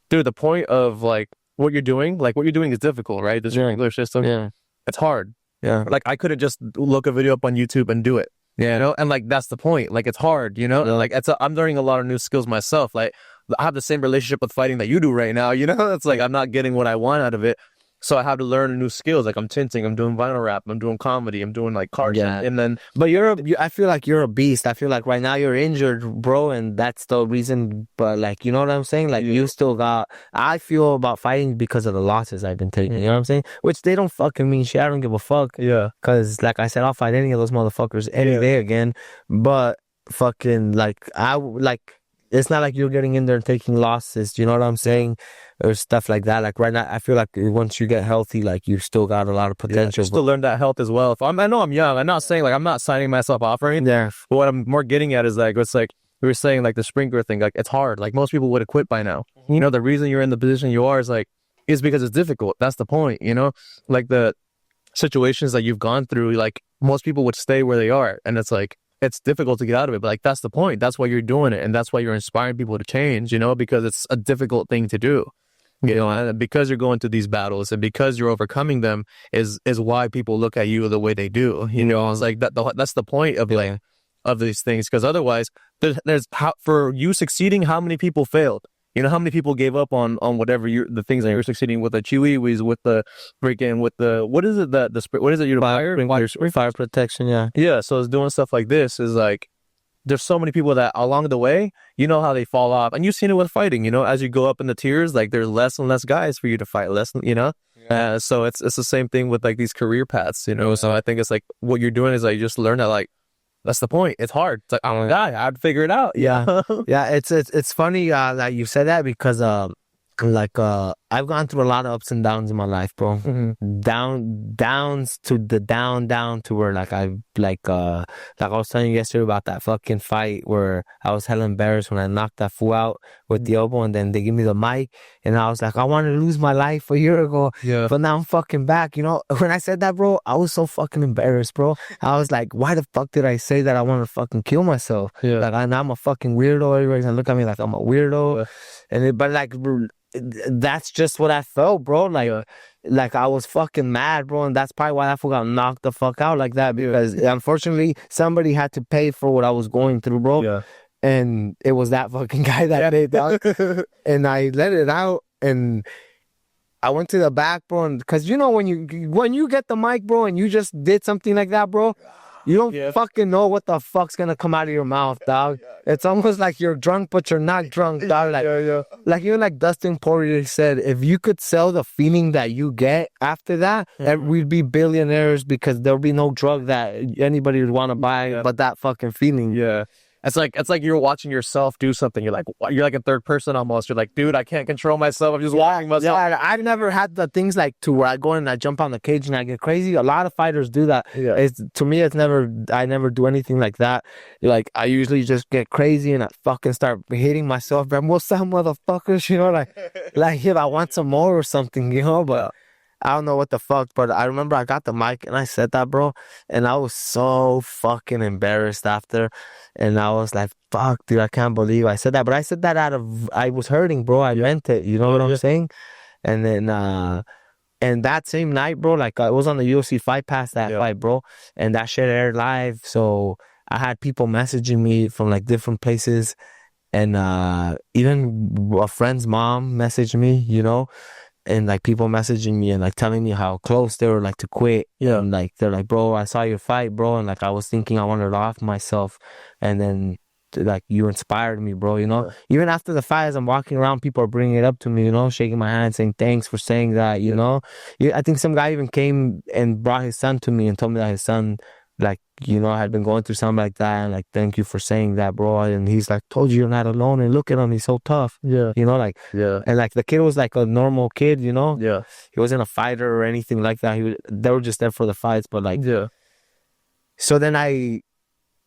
dude, the point of like what you're doing is difficult, right? This regular system, Yeah. it's hard. Yeah. Like I couldn't just look a video up on YouTube and do it. Yeah. You know, and like that's the point. Like it's hard, you know. And like I'm learning a lot of new skills myself. Like I have the same relationship with fighting that you do right now. You know, it's like I'm not getting what I want out of it, so I have to learn new skills. Like I'm tinting, I'm doing vinyl rap, I'm doing comedy, I'm doing like cards, and then. But I feel like you're a beast. I feel like right now you're injured, bro, and that's the reason. But like, you know what I'm saying? Like you still got. I feel about fighting because of the losses I've been taking. You know what I'm saying? Which they don't fucking mean shit. I don't give a fuck. Yeah. Cause like I said, I'll fight any of those motherfuckers any day again. But fucking like it's not like you're getting in there and taking losses. You know what I'm saying? Or stuff like that. Like right now, I feel like once you get healthy, like you still got a lot of potential. Just to learn that health as well. I know I'm young. I'm not saying like I'm not signing myself off or anything. Yeah. But what I'm more getting at is like it's like we were saying like the sprinkler thing. Like it's hard. Like most people would have quit by now. You know, the reason you're in the position you are is because it's difficult. That's the point. You know, like the situations that you've gone through. Like most people would stay where they are, and it's like it's difficult to get out of it. But like that's the point. That's why you're doing it, and that's why you're inspiring people to change. You know, because it's a difficult thing to do. You know, and because you're going through these battles and because you're overcoming them is why people look at you the way they do. You know, it's like that's the point of like of these things, because otherwise there's how for you succeeding, how many people failed? You know, how many people gave up on whatever the things that you're succeeding with, the chiwiwis, with the freaking, with the what is it what is it, your fire protection, yeah. So it's doing stuff like this is like. There's so many people that along the way, you know how they fall off, and you've seen it with fighting. You know, as you go up in the tiers, like there's less and less guys for you to fight. You know, so it's the same thing with like these career paths. You know, so I think it's like what you're doing is like you just learn that like that's the point. It's hard. It's like I'm a guy. I'd figure it out. Yeah, yeah. It's funny that you said that because I've gone through a lot of ups and downs in my life, bro. Downs to the down to where like I was telling you yesterday about that fucking fight where I was hella embarrassed when I knocked that fool out with the elbow, and then they give me the mic, and I was like, I wanted to lose my life a year ago, but now I'm fucking back. You know, when I said that, bro, I was so fucking embarrassed, bro. I was like, why the fuck did I say that I want to fucking kill myself? Like I'm a fucking weirdo. Everybody's gonna look at me like I'm a weirdo, but like. That's just what I felt, bro. Like I was fucking mad, bro, and that's probably why I got knocked the fuck out like that, because unfortunately somebody had to pay for what I was going through, bro. And it was that fucking guy that paid down. And I let it out, and I went to the back, bro, and because you know when you get the mic, bro, and you just did something like that, bro. You don't fucking know what the fuck's gonna come out of your mouth, dog. It's almost like you're drunk, but you're not drunk, dog. Like even like Dustin Poirier said, if you could sell the feeling that you get after that, we'd be billionaires, because there'll be no drug that anybody would want to buy but that fucking feeling. Yeah. It's like you're watching yourself do something. You're like in third person almost. You're like, dude, I can't control myself. I'm just watching myself. Yeah, I've never had the things like to where I go in and I jump on the cage and I get crazy. A lot of fighters do that. To me, I never do anything like that. Like I usually just get crazy and I fucking start hitting myself. But most some motherfuckers, you know, like if I want some more or something, you know, but. I don't know what the fuck, but I remember I got the mic and I said that, bro, and I was so fucking embarrassed after, and I was like, fuck, dude, I can't believe I said that, but I said that I was hurting, bro, I meant it, you know what I'm saying? And then, and that same night, bro, like, it was on the UFC Fight Pass, that fight, bro, and that shit aired live, so I had people messaging me from, like, different places, and even a friend's mom messaged me, you know, and like people messaging me and like telling me how close they were like to quit. And like they're like, bro, I saw your fight, bro, and like I was thinking I wanted to off myself, and then like you inspired me, bro, you know. Even after the fight, as I'm walking around, people are bringing it up to me, you know, shaking my hand, saying thanks for saying that, you know. I think some guy even came and brought his son to me and told me that his son like, I had been going through something like that, and like, thank you for saying that, bro. And he's like, told you you're not alone, and look at him, he's so tough. Yeah. Like, Yeah. and like the kid was like a normal kid, Yeah. he wasn't a fighter or anything like that. They were just there for the fights, but like, Yeah. so then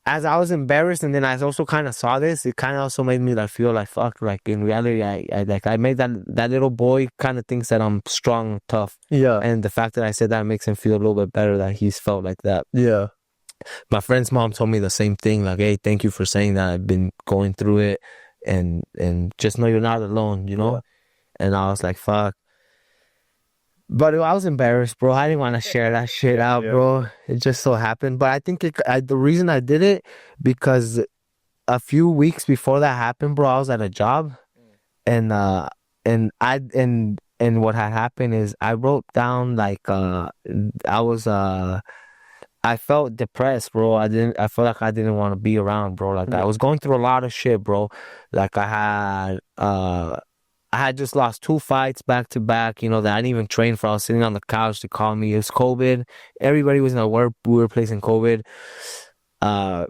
as I was embarrassed, and then I also kind of saw this, it kind of also made me like feel like fuck. Like in reality, I made that little boy kind of thinks that I'm strong, tough, Yeah. and the fact that I said that makes him feel a little bit better that he's felt like that. Yeah. My friend's mom told me the same thing. Like, hey, thank you for saying that. I've been going through it, and just know you're not alone. Yeah. And I was like, fuck. But I was embarrassed, bro. I didn't want to share that shit out, Yeah. bro. It just so happened. But I think the reason I did it because a few weeks before that happened, bro, I was at a job, and what had happened is I wrote down like I was I felt depressed, bro. I felt like I didn't want to be around, bro. Like I was going through a lot of shit, bro. Like I had just lost 2 fights back to back, that I didn't even train for. I was sitting on the couch. They called me. It was COVID. Everybody was in a workplace in COVID. I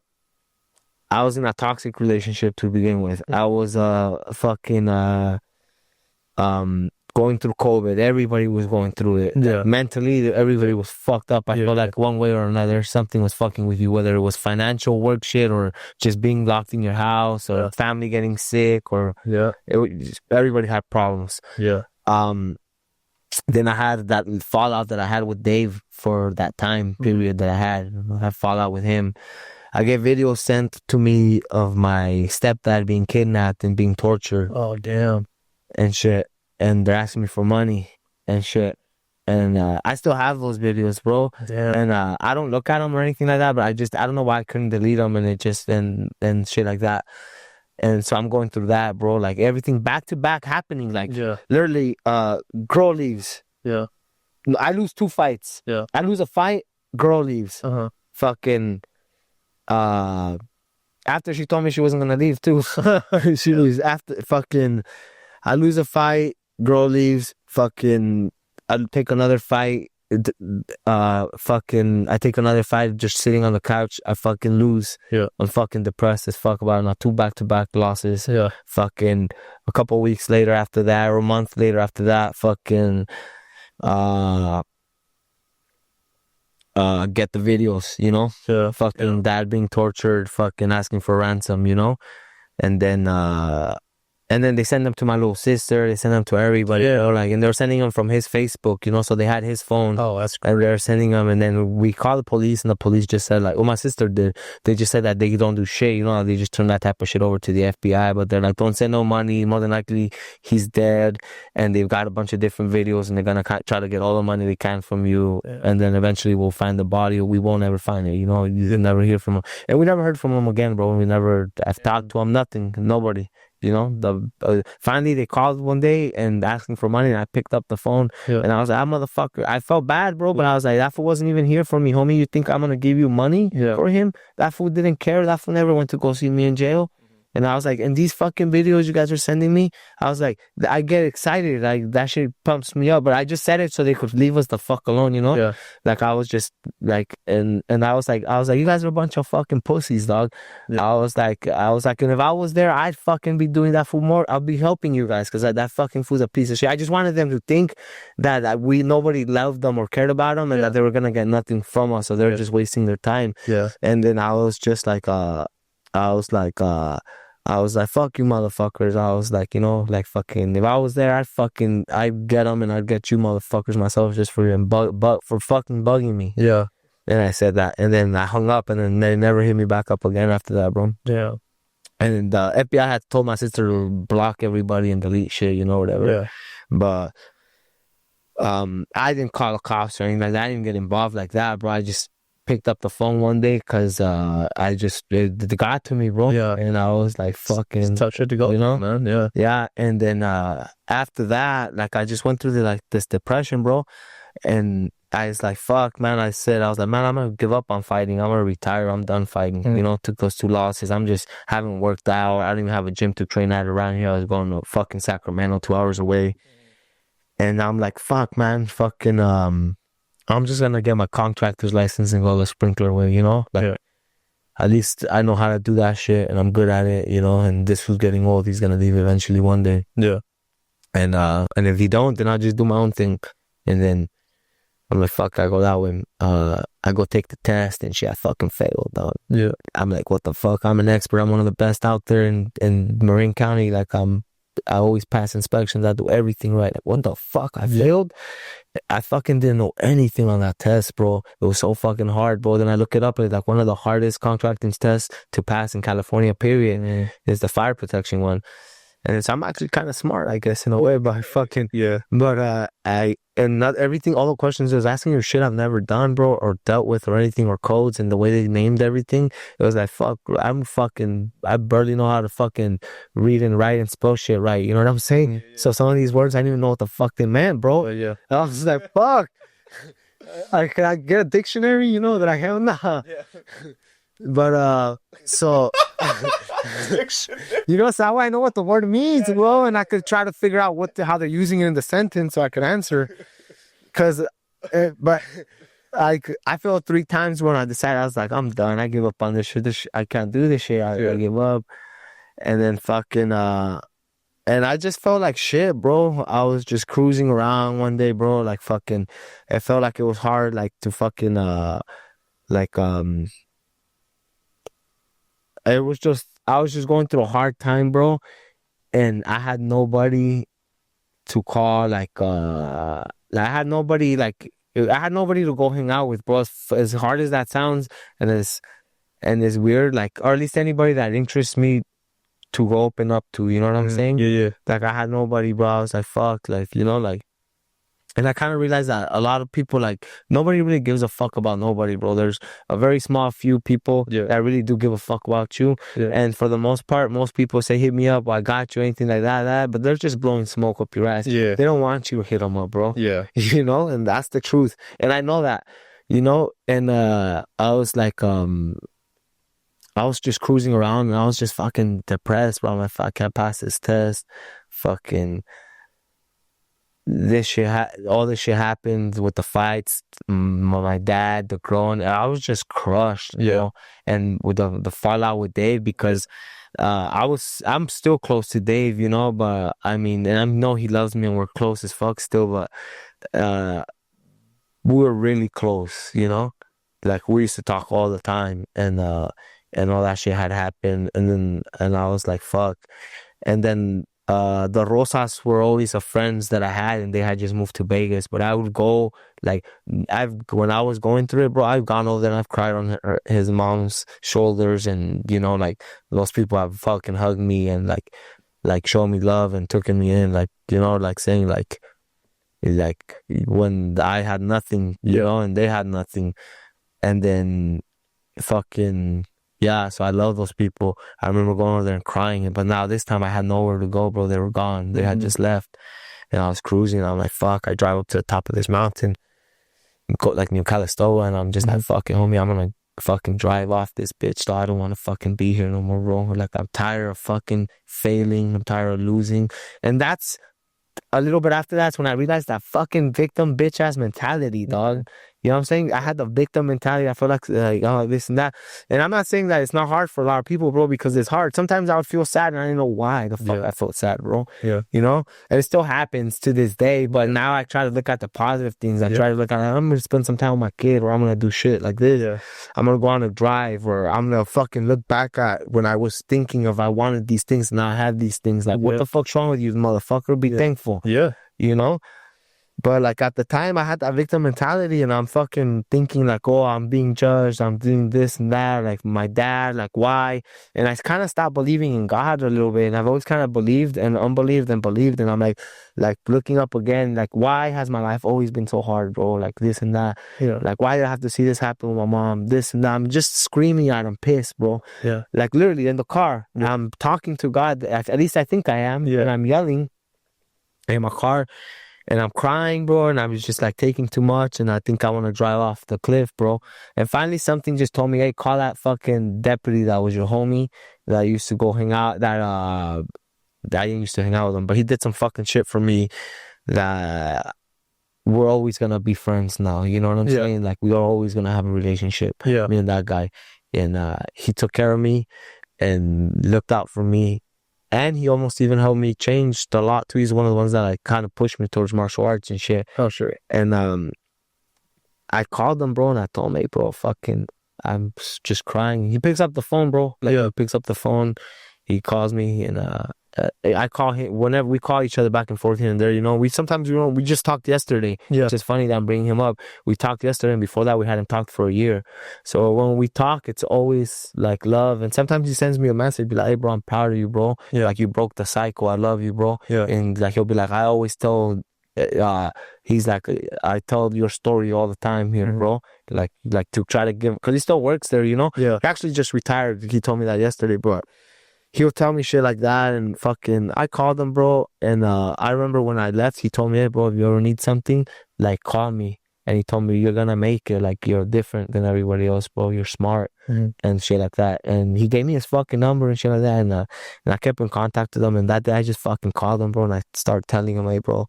was in a toxic relationship to begin with. I was fucking going through COVID. Everybody was going through it. Yeah. Mentally, everybody was fucked up. I Yeah. felt like one way or another, something was fucking with you, whether it was financial work shit or just being locked in your house or family getting sick or Yeah. everybody had problems. Yeah. Then I had that fallout that I had with Dave for that time period that I had fallout with him. I get videos sent to me of my stepdad being kidnapped and being tortured. Oh, damn. And shit. And they're asking me for money and shit. And I still have those videos, bro. Damn. And I don't look at them or anything like that, but I don't know why I couldn't delete them, and it just and shit like that. And so I'm going through that, bro. Like everything back to back happening. Like literally, girl leaves. Yeah. I lose 2 fights. Yeah. I lose a fight, girl leaves. Fucking after she told me she wasn't gonna leave too. She leaves after fucking I lose a fight, girl leaves, fucking I take another fight, fucking I take another fight just sitting on the couch, I fucking lose. Yeah. I'm fucking depressed as fuck about it. Now 2 back-to-back losses. Yeah. Fucking a couple weeks later after that, or a month later after that, fucking get the videos, Yeah. fucking dad being tortured, fucking asking for ransom, and then they send them to my little sister, they send them to everybody, and they're sending them from his Facebook, so they had his phone. Oh, that's great. And they're sending them, and then we called the police, and the police just said like, my sister did. They just said that they don't do shit, they just turn that type of shit over to the FBI, but they're like, don't send no money, more than likely he's dead, and they've got a bunch of different videos, and they're gonna try to get all the money they can from you, and then eventually we'll find the body, or we won't ever find it, you'll never hear from him. And we never heard from him again, bro. I've talked to him, nothing, nobody. Finally they called one day and asking for money, and I picked up the phone, and I was like, motherfucker, I felt bad, bro, but I was like, that fool wasn't even here for me, homie. You think I'm gonna give you money for him? That fool didn't care. That fool never went to go see me in jail. And I was like, and these fucking videos you guys are sending me, I was like, I get excited, like that shit pumps me up, but I just said it so they could leave us the fuck alone, Like I was just like, and I was like, you guys are a bunch of fucking pussies, dog. I was like, and if I was there, I'd fucking be doing that for more. I'll be helping you guys, because that fucking fool's a piece of shit. I just wanted them to think that nobody loved them or cared about them, and that they were gonna get nothing from us, so they're just wasting their time. And then I was just like, I was like, fuck you motherfuckers. I was like, like fucking, if I was there, I'd get them, and I'd get you motherfuckers myself just for for fucking bugging me. Yeah. And I said that, and then I hung up, and then they never hit me back up again after that, bro. Yeah. And the FBI had told my sister to block everybody and delete shit, whatever. Yeah. But I didn't call the cops or anything like that. I didn't get involved like that, bro. I just picked up the phone one day because it got to me, bro. Yeah. And I was like, fucking, it's tough shit to go, man. Yeah. Yeah. And then after that, like I just went through this depression, bro. And I was like, fuck, man. I was like, man, I'm gonna give up on fighting. I'm gonna retire. I'm done fighting. Took those 2 losses. I'm just haven't worked out. I don't even have a gym to train at around here. I was going to fucking Sacramento, 2 hours away. And I'm like, fuck, man, fucking I'm just gonna get my contractor's license and go the sprinkler way, you know? Like, Yeah. at least I know how to do that shit and I'm good at it, you know? And this was getting old. He's gonna leave eventually one day. Yeah. And if he don't, then I'll just do my own thing. And then I'm like, fuck, I go that way. I go take the test and shit, I fucking failed, dog. Yeah. I'm like, what the fuck? I'm an expert. I'm one of the best out there in Marin County. Like, I always pass inspections. I do everything right. Like, what the fuck? I failed? I fucking didn't know anything on that test, bro. It was so fucking hard, bro. Then I look it up. It's like one of the hardest contracting tests to pass in California, period. Is the fire protection one. And I'm actually kind of smart, I guess, in a way, but I fucking, Yeah. but, and not everything, all the questions I was asking you shit I've never done, bro, or dealt with or anything, or codes, and the way they named everything, it was like, fuck, I barely know how to fucking read and write and spell shit right, you know what I'm saying? So some of these words, I didn't even know what the fuck they meant, bro. Yeah. I was just like, fuck, can I get a dictionary, you know, that I have now? But, so, you know, so how I know what the word means, bro, and I could try to figure out how they're using it in the sentence so I could answer. Cause, but I failed 3 times when I decided I was like, I'm done. I give up on this shit. I can't do this shit. I give up. And then fucking, and I just felt like shit, bro. I was just cruising around one day, bro. Like fucking, it felt like it was hard, like to fucking, like, it was just, I was just going through a hard time, bro. And I had nobody to call, I had nobody to go hang out with, bro. As hard as that sounds, and it's weird, like, or at least anybody that interests me to go open up to, you know what I'm saying? Yeah. Like, I had nobody, bro. I was like, fuck, like, you know, like, and I kind of realized that a lot of people, like, nobody really gives a fuck about nobody, bro. There's a very small few people that really do give a fuck about you. Yeah. And for the most part, most people say, hit me up, I got you, anything like that, but they're just blowing smoke up your ass. Yeah. They don't want you to hit them up, bro. Yeah. You know, and that's the truth. And I know that, you know, and I was like, I was just cruising around and I was just fucking depressed, bro. I'm like, I can't pass this test. Fucking all this shit happened with the fights, my dad, the girl, and I was just crushed, you know. And with the fallout with Dave, because I'm still close to Dave, you know, but I mean, and I know he loves me and we're close as fuck still, but we were really close, you know. Like, we used to talk all the time, and all that shit had happened, and I was like, fuck. And then the Rosas were always friends that I had, and they had just moved to Vegas. But I would go, like, when I was going through it, bro, I've gone over there and I've cried on his mom's shoulders, and you know, like, those people have fucking hugged me and like shown me love and taken me in, like, you know, like saying like when I had nothing, you know, and they had nothing, and then fucking. Yeah, so I love those people. I remember going over there and crying, but now this time I had nowhere to go, bro. They were gone. They had just left, and I was cruising. I'm like, fuck. I drive up to the top of this mountain, go like New Calistoga, and I'm just like, fucking homie, I'm gonna fucking drive off this bitch. Though I don't want to fucking be here no more, bro. Like, I'm tired of fucking failing. I'm tired of losing, and that's a little bit after that's when I realized that fucking victim bitch ass mentality, dog. You know what I'm saying? I had the victim mentality. I feel like oh, this and that. And I'm not saying that it's not hard for a lot of people, bro, because it's hard. Sometimes I would feel sad and I didn't know why the fuck I felt sad, bro. Yeah. You know? And it still happens to this day, but now I try to look at the positive things. I try to look at, I'm going to spend some time with my kid, or I'm going to do shit like this. Yeah. I'm going to go on a drive, or I'm going to fucking look back at when I was thinking of I wanted these things and now I have these things. Like, what the fuck's wrong with you, motherfucker? Be thankful. Yeah. You know? But like, at the time I had that victim mentality, and I'm fucking thinking like, oh, I'm being judged, I'm doing this and that, like my dad, like why? And I kind of stopped believing in God a little bit, and I've always kind of believed and unbelieved and believed, and I'm like looking up again, like, why has my life always been so hard, bro? Like this and that. Yeah. Like, why did I have to see this happen with my mom? This and that. I'm just screaming at him, pissed, bro. Yeah. Like, literally in the car, I'm talking to God. At least I think I am. Yeah. And I'm yelling in my car. And I'm crying, bro, and I was just like taking too much, and I think I want to drive off the cliff, bro. And finally something just told me, hey, call that fucking deputy that was your homie that used to go hang out, that I didn't used to hang out with him, but he did some fucking shit for me that we're always gonna be friends now. You know what I'm Yeah. saying? Like we are always gonna have a relationship. Yeah. Me and that guy, and he took care of me and looked out for me, and he almost even helped me change a lot too. He's one of the ones that like kind of pushed me towards martial arts and shit. Oh, sure. And I called him, bro, and I told him, hey, bro, fucking, just crying. He picks up the phone, bro. Like, Yeah. he picks up the phone. He calls me, and I call him whenever we call each other back and forth here and there. You know, we sometimes, you know, we just talked yesterday. Yeah. It's just funny that I'm bringing him up. We talked yesterday, and before that, we hadn't talked for a year. So when we talk, it's always like love. And sometimes he sends me a message, be like, hey, bro, I'm proud of you, bro. Yeah. Like, you broke the cycle. I love you, bro. Yeah. And like, he'll be like, I always tell. He's like, I tell your story all the time here, bro. Like to try to give, because he still works there, you know. Yeah. He actually just retired. He told me that yesterday, but he'll tell me shit like that, and fucking, I called him, bro. And I remember when I left, he told me, hey, bro, if you ever need something, like, call me. And he told me, you're gonna make it. Like, you're different than everybody else, bro. You're smart and shit like that. And he gave me his fucking number and shit like that. And I kept in contact with him. And that day, I just fucking called him, bro. And I started telling him, hey, bro,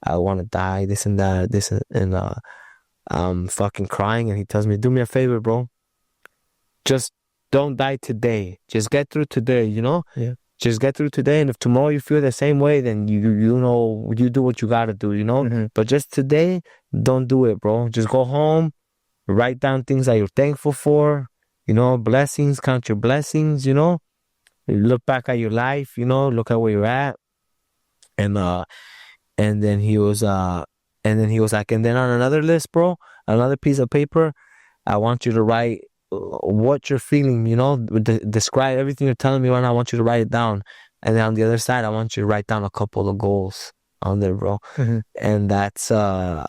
I want to die, this and that, and I'm fucking crying. And he tells me, do me a favor, bro. Just don't die today. Just get through today, you know? Yeah. Just get through today. And if tomorrow you feel the same way, then you know, you do what you gotta do, you know? But just today, don't do it, bro. Just go home, write down things that you're thankful for, you know, blessings, count your blessings, you know? Look back at your life, you know, look at where you're at. And then he was like, and then on another list, bro, another piece of paper, I want you to write what you're feeling, you know, describe everything you're telling me right now. I want you to write it down. And then on the other side, I want you to write down a couple of goals on there, bro. And that's, so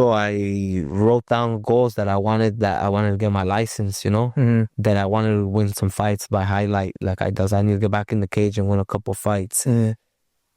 I wrote down goals that I wanted to get my license, you know, that I wanted to win some fights by highlight, like I need to get back in the cage and win a couple fights.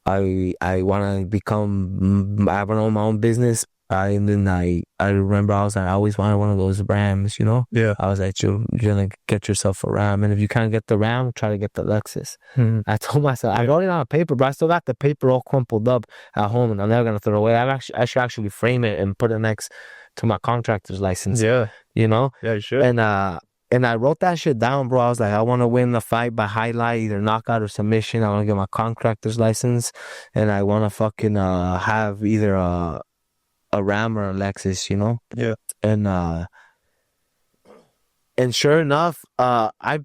I want to become, I want to own my own business. And then I remember I was like, I always wanted one of those Rams, you know? Yeah. I was like, you're going to get yourself a Ram. And if you can't get the Ram, try to get the Lexus. I told myself, I wrote it on paper, but I still got the paper all crumpled up at home and I'm never going to throw it away. I should actually frame it and put it next to my contractor's license. Yeah. You know? Yeah, you should. And I wrote that shit down, bro. I was like, I want to win the fight by highlight, either knockout or submission. I want to get my contractor's license. And I want to fucking have either a Ram or a Lexus, you know? Yeah. And sure enough, I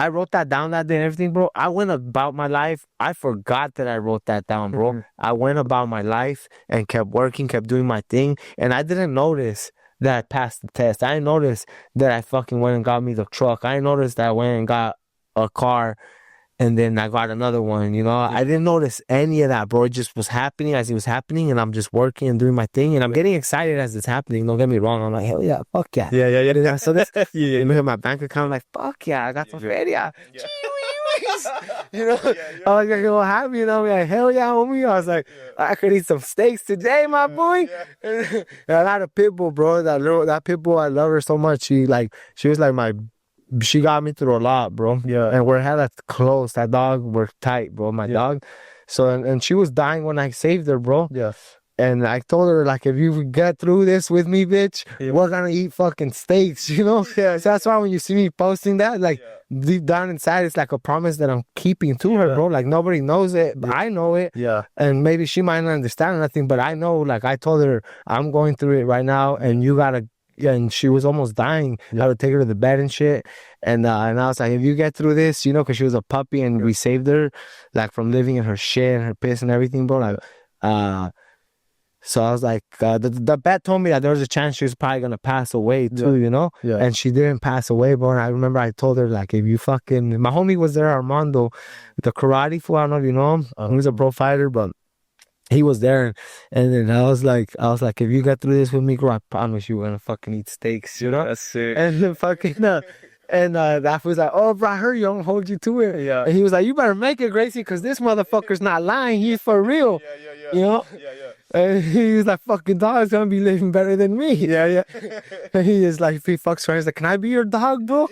wrote that down that day and everything, bro. I went about my life. I forgot that I wrote that down, bro. I went about my life and kept working, kept doing my thing. And I didn't notice that I passed the test. I didn't notice that I fucking went and got me the truck. I didn't notice that I went and got a car and then I got another one, you know? I didn't notice any of that, bro. It just was happening as it was happening, and I'm just working and doing my thing, and I'm getting excited as it's happening. Don't get me wrong. I'm like, hell yeah, fuck yeah. Yeah. So this, you look at my bank account, I'm like, fuck yeah, I got some feria. You know? I was like, well, happy, you know? I'm like, hell yeah, homie. I was like, I could eat some steaks today, my boy. And I got a pit bull, bro. That pit bull, I love her so much. She was like she got me through a lot, bro. Yeah. And we're hella close. That dog, we're tight, bro. My dog. So, and she was dying when I saved her, bro. Yeah. And I told her, like, if you get through this with me, bitch, we're gonna eat fucking steaks, you know? So that's why when you see me posting that, like, deep down inside, it's like a promise that I'm keeping to her, bro. Like, nobody knows it, but I know it. Yeah. And maybe she might not understand nothing, but I know, like, I told her, I'm going through it right now, and you gotta. Yeah, and she was almost dying. I would take her to the bed and shit. And I was like, if you get through this, you know, because she was a puppy and we saved her, like, from living in her shit and her piss and everything, bro. Like, so I was like, the vet told me that there was a chance she was probably going to pass away too, you know? Yeah. And she didn't pass away, bro. And I remember I told her, like, if you fucking... My homie was there, Armando, the karate fool. I don't know if you know him. He was a pro fighter, but... He was there, and then I was like, if you get through this with me, bro, I promise you we're gonna fucking eat steaks, you know? That's sick. And then fucking, that was like, oh, bro, I heard you, don't hold you to it. Yeah. And he was like, you better make it, Gracie, because this motherfucker's not lying. He's for real. Yeah. You know? Yeah. And he was like, fucking dog's gonna be living better than me. Yeah. And he is like, if he fucks around, he's like, can I be your dog, bro?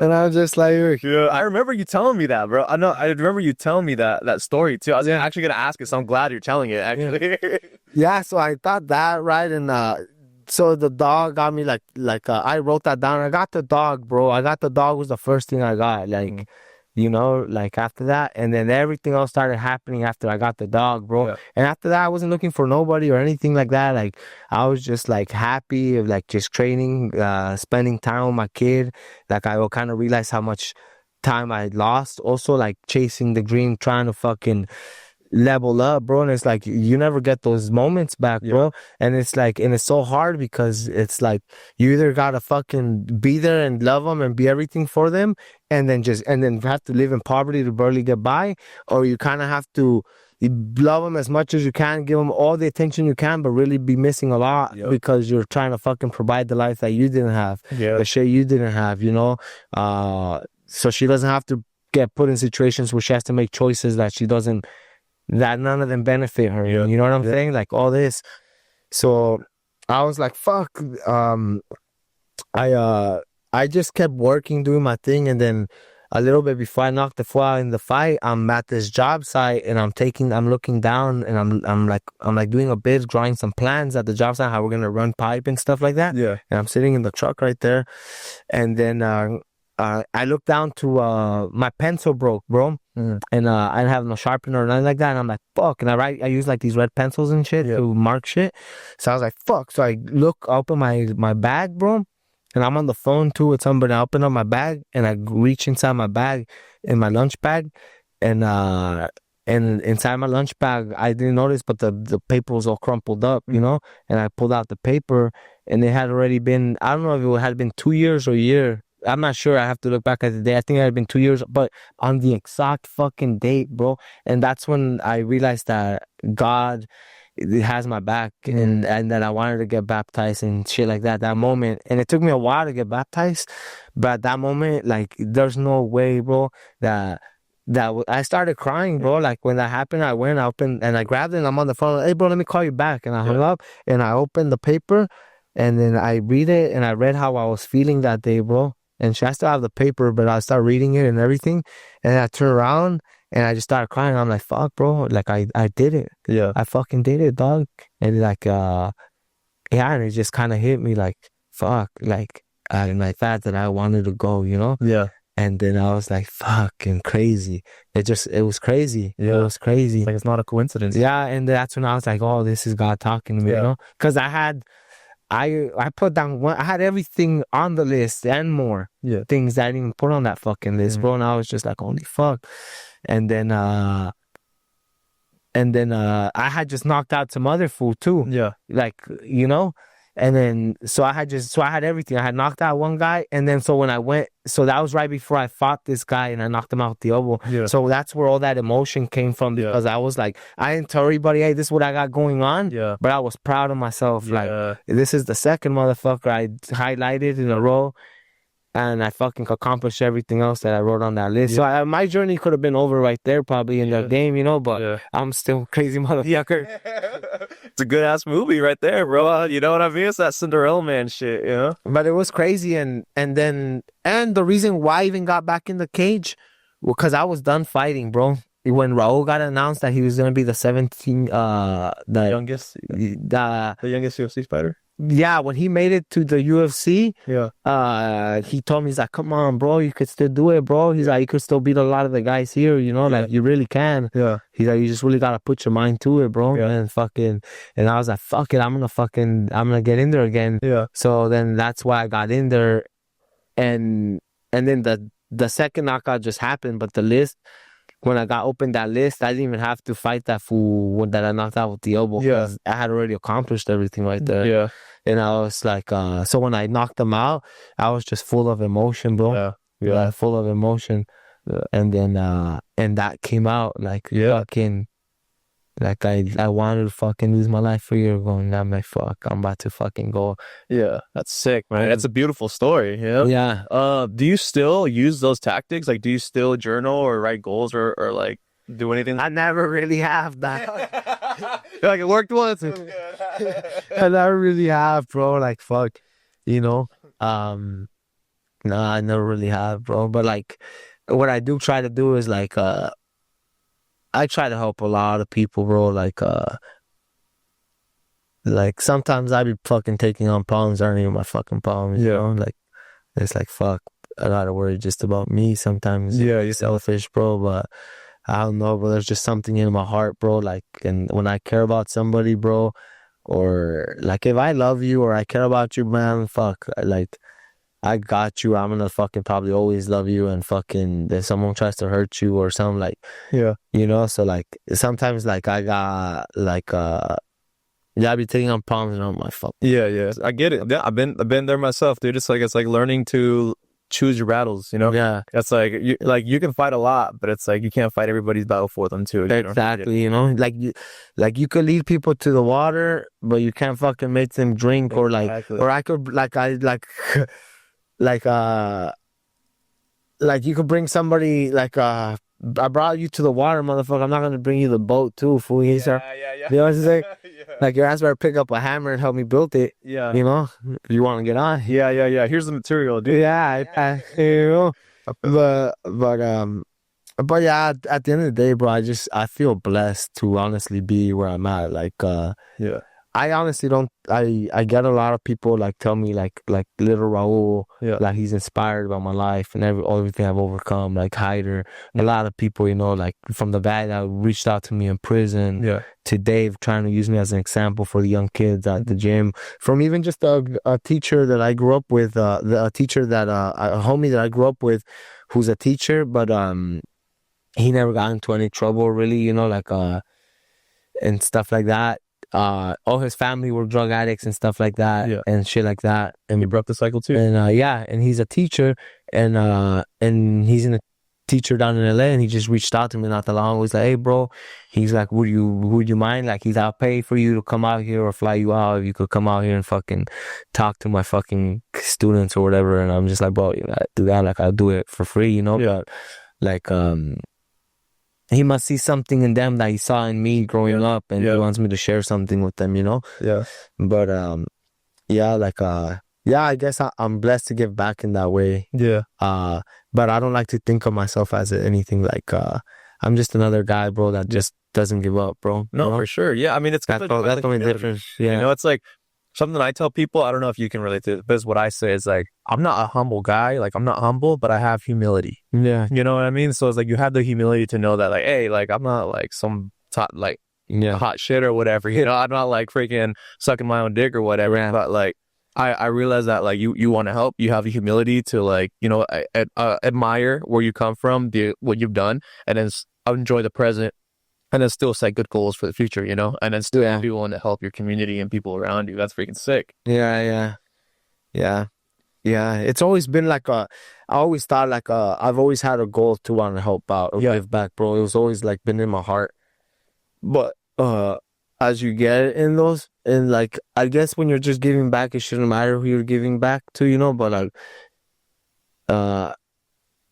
And I'm just like, Yeah, I remember you telling me that, bro. I know. I remember you telling me that story too. I was actually gonna ask it, so I'm glad you're telling it. yeah. Actually, Yeah, so I thought that, right? And so the dog got me I wrote that down. I got the dog, bro. I got the dog was the first thing I got. Mm. Like after that, and then everything else started happening after I got the dog, bro. Yeah, And after that, I wasn't looking for nobody or anything like that. Like I was just like happy of like just training, spending time with my kid. Like I will kind of realize how much time I lost. Also, like chasing the dream, trying to fucking level up, bro. And it's like you never get those moments back, yeah, bro. And it's like, and it's so hard because it's like you either gotta fucking be there and love them and be everything for them, and then have to live in poverty to barely get by, or you kind of have to love them as much as you can, give them all the attention you can, but really be missing a lot yep, because you're trying to fucking provide the life that you didn't have, yeah, the shit you didn't have, so she doesn't have to get put in situations where she has to make choices that none of them benefit her. yeah, You know what I'm yeah, saying? Like all this. So I was like, fuck. I uh I just kept working, doing my thing, and then a little bit before I knocked the foot out in the fight, I'm at this job site and I'm looking down and I'm like doing a bid, drawing some plans at the job site, how we're gonna run pipe and stuff like that. yeah, And I'm sitting in the truck right there, and then I look down to my pencil broke, bro. mm, And I didn't have no sharpener or nothing like that. And I'm like, fuck. And I use like these red pencils and shit yeah, to mark shit. So I was like, fuck. So I open my bag, bro. And I'm on the phone too with somebody. I open up my bag and I reach inside my bag in my lunch bag. And inside my lunch bag, I didn't notice, but the paper was all crumpled up, And I pulled out the paper and it had already been, I don't know if it had been 2 years or a year. I'm not sure. I have to look back at the day. I think it had been 2 years, but on the exact fucking date, bro. And that's when I realized that God has my back and that I wanted to get baptized and shit like that. That moment, and it took me a while to get baptized, but at that moment, like, there's no way, bro, I started crying, bro. Like when that happened, I went up and I grabbed it and I'm on the phone. Hey, bro, let me call you back. And I hung up and I opened the paper and then I read it and I read how I was feeling that day, bro. And I still have the paper, but I start reading it and everything. And then I turn around and I just started crying. I'm like, fuck, bro. Like, I did it. yeah, I fucking did it, dog. And like, yeah, and it just kind of hit me like, fuck, like that I wanted to go, yeah, And then I was like, fucking crazy. It was crazy. yeah. It was crazy. Like it's not a coincidence. Yeah. And that's when I was like, oh, this is God talking to me, Yeah. Because I put down I had everything on the list and more Yeah. things that I didn't even put on that fucking list, bro. And I was just like, holy fuck. And then I had just knocked out some other food too. Yeah. Like, and then so I had everything. I had knocked out one guy, and then so when I went, so that was right before I fought this guy and I knocked him out with the elbow. Yeah. So that's where all that emotion came from because I was like, I didn't tell everybody, hey, this is what I got going on. Yeah. But I was proud of myself. Yeah. Like, this is the second motherfucker I highlighted in a row. And I fucking accomplished everything else that I wrote on that list. Yeah. So my journey could have been over right there probably in the game, but I'm still crazy motherfucker. It's a good ass movie right there, bro. You know what I mean? It's that Cinderella Man shit, But it was crazy, and the reason why I even got back in the cage, because I was done fighting, bro. When Raul got announced that he was gonna be the youngest UFC fighter. Yeah, when he made it to the UFC, he told me, he's like, come on, bro, you could still do it, bro. He's like, you could still beat a lot of the guys here, like you really can. Yeah. He's like, you just really gotta put your mind to it, bro. Yeah. And I was like, fuck it, I'm gonna get in there again. Yeah. So then that's why I got in there, and then the second knockout just happened, but the list. When I got opened that list, I didn't even have to fight that fool that I knocked out with the elbow. Yeah. I had already accomplished everything right there. Yeah. And I was like, so when I knocked him out, I was just full of emotion, bro. Yeah. Yeah. Full of emotion. Yeah. And then, and that came out like fucking, like I wanted to fucking lose my life 3 years ago. And I'm like, fuck, I'm about to fucking go. Yeah. That's sick, man. That's a beautiful story. Yeah. Yeah. Do you still use those tactics? Like, do you still journal or write goals or like do anything? I never really have that. Like, it worked once. I never really have, bro. Like, fuck, nah, I never really have, bro. But like, what I do try to do is like, I try to help a lot of people, bro. Like sometimes I be fucking taking on problems that aren't even my fucking problems, you Yeah. know? Like, it's like, fuck, I gotta worry just about me sometimes. Yeah, yeah. Selfish, bro, but I don't know, bro. There's just something in my heart, bro. Like, and when I care about somebody, bro, or like if I love you or I care about you, man, fuck, like, I got you. I'm gonna fucking probably always love you. And fucking, if someone tries to hurt you or something, like, Yeah. you know, so like sometimes, like, I got like, yeah, I be taking on problems and I'm like, fuck. Yeah, yeah. I get it. Yeah, I've been there myself, dude. It's like learning to choose your battles, you know? Yeah, It's like you can fight a lot, but it's like you can't fight everybody's battle for them too. You know? exactly. You know, like you could lead people to the water, but you can't fucking make them drink, or like, Exactly. or I could, like, I like, like, like you could bring somebody, like, I brought you to the water, motherfucker. I'm not gonna bring you the boat too, fool. You know Yeah. what I'm saying? Yeah. Like, your ass better pick up a hammer and help me build it. Yeah. You know, if you want to get on. Yeah. Here's the material, dude. Yeah, you know, but yeah, at the end of the day, bro, I feel blessed to honestly be where I'm at. Like, Yeah. I honestly don't. I get a lot of people like tell me like little Raul, Yeah. like he's inspired by my life and everything I've overcome. Like Hyder, a lot of people, you know, like from the guy that reached out to me in prison, Yeah. to Dave trying to use me as an example for the young kids at the gym, from even just a teacher that I grew up with, a teacher that a homie that I grew up with, who's a teacher, but he never got into any trouble really, you know, like and stuff like that. All his family were drug addicts and stuff like that, Yeah. and shit like that. And You broke the cycle too. and yeah, and he's a teacher, and he's in a teacher down in LA, and he just reached out to me not that long ago. He's like, hey bro, he's like, would you mind? Like, I'll pay for you to come out here or fly you out if you could come out here and fucking talk to my fucking students or whatever. And I'm just like, bro, you gotta do that. Like, I'll do it for free, you know? Yeah. But like, he must see something in them that he saw in me growing up, and he wants me to share something with them, you know? Yeah. But yeah, like yeah, I guess I'm blessed to give back in that way. Yeah. But I don't like to think of myself as anything like I'm just another guy, bro, that just doesn't give up, bro. No, you know? For sure. Yeah. I mean, it's That's completely the only difference. Yeah. You know, it's like something I tell people. I don't know if you can relate to it, but it's what I say is like, I'm not a humble guy. Like, I'm not humble, but I have humility. Yeah. You know what I mean? So it's like you have the humility to know that, like, hey, like, I'm not like some like Yeah. hot shit or whatever. You know, I'm not like freaking sucking my own dick or whatever. Yeah. But like, I realize that like you want to help. You have the humility to like, you know, admire where you come from, what you've done, and then enjoy the present. And then still set good goals for the future, you know? And then still be willing to help your community and people around you. That's freaking sick. Yeah. It's always been like I always thought like I've always had a goal to want to help out or give back, bro. It was always like been in my heart. But as you get in those, and like I guess when you're just giving back, it shouldn't matter who you're giving back to, you know, but like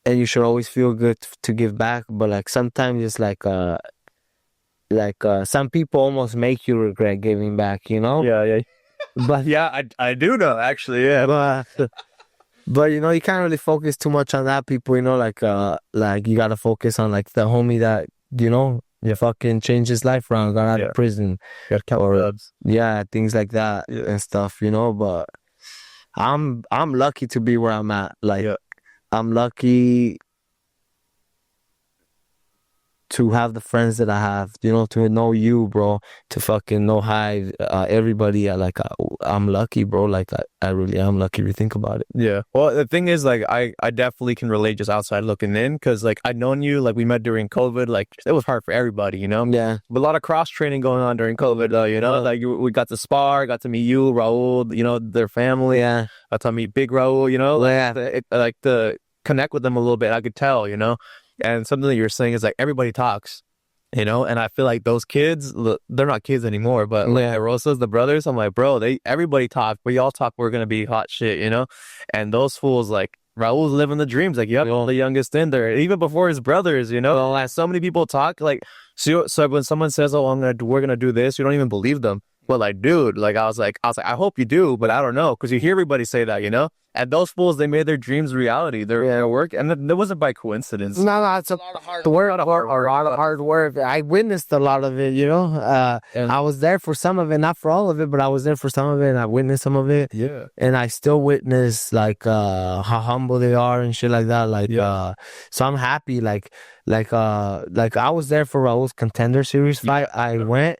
and you should always feel good to give back, but like sometimes it's like some people almost make you regret giving back, you know? Yeah. But Yeah, I do know, actually, yeah. but you know, you can't really focus too much on that, people, you know, like you gotta focus on like the homie that, you know, fucking changed his life around, got out of prison. Gotta count the dubs. Yeah, things like that and stuff, you know, but I'm lucky to be where I'm at. Like I'm lucky to have the friends that I have, you know, to know you, bro, to fucking know Hive, everybody. I'm lucky, bro. Like I really am lucky if you think about it. Yeah. Well, the thing is, like, I definitely can relate just outside looking in, because like I'd known you, like we met during COVID, like it was hard for everybody, you know. Yeah. But a lot of cross training going on during COVID, though, you know. Like we got to spar, got to meet you, Raul, you know, their family. Yeah. Got to meet Big Raul, you know. Yeah. Like to connect with them a little bit, I could tell, you know. And something that you're saying is like everybody talks, you know, and I feel like those kids, they're not kids anymore, but like Rosa's, the brothers, I'm like, bro, everybody talk, we all talk, we're gonna be hot shit, you know. And those fools, like Raul's living the dreams, like the youngest in there, even before his brothers, you know. Like, so many people talk, like so when someone says, oh, we're gonna do this, you don't even believe them. But like, dude, like I was like, I hope you do, but I don't know, because you hear everybody say that, you know. And those fools, they made their dreams reality. Their work, and it wasn't by coincidence. No, it's a lot of hard work. A lot of hard work. I witnessed a lot of it, you know. I was there for some of it, not for all of it, but I was there for some of it, and I witnessed some of it. Yeah. And I still witness like how humble they are and shit like that. Like so I'm happy. Like I was there for Raul's Contender Series fight. I went.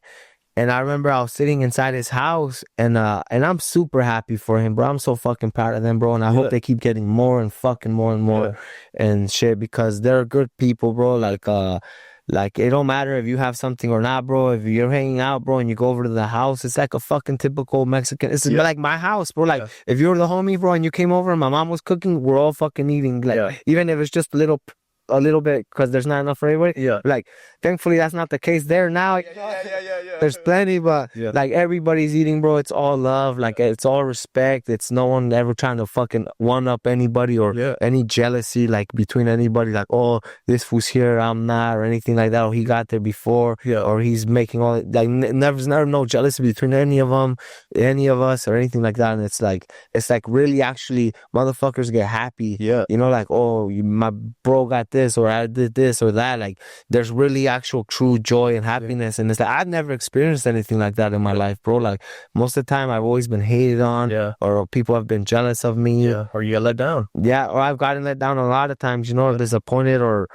And I remember I was sitting inside his house, and I'm super happy for him, bro. I'm so fucking proud of them, bro. And I hope they keep getting more and fucking more and more and shit, because they're good people, bro. Like it don't matter if you have something or not, bro. If you're hanging out, bro, and you go over to the house, it's like a fucking typical Mexican. It's like my house, bro. Like if you were the homie, bro, and you came over and my mom was cooking, we're all fucking eating. Like even if it's just a little bit, because there's not enough for everybody. Yeah. Like, thankfully, that's not the case there now. There's plenty, but like everybody's eating, bro. It's all love. Like, it's all respect. It's no one ever trying to fucking one up anybody or any jealousy, like between anybody. Like, oh, this fool's here, I'm not, or anything like that. Or he got there before, or he's making all like never no jealousy between any of them, any of us, or anything like that. And it's like really actually motherfuckers get happy. Yeah. You know, like, oh, my bro got this, or I did this or that. Like there's really actual true joy and happiness, and it's like I've never experienced anything like that in my life, bro. Like most of the time I've always been hated on, or people have been jealous of me, or you get let down, or I've gotten let down a lot of times, you know, disappointed or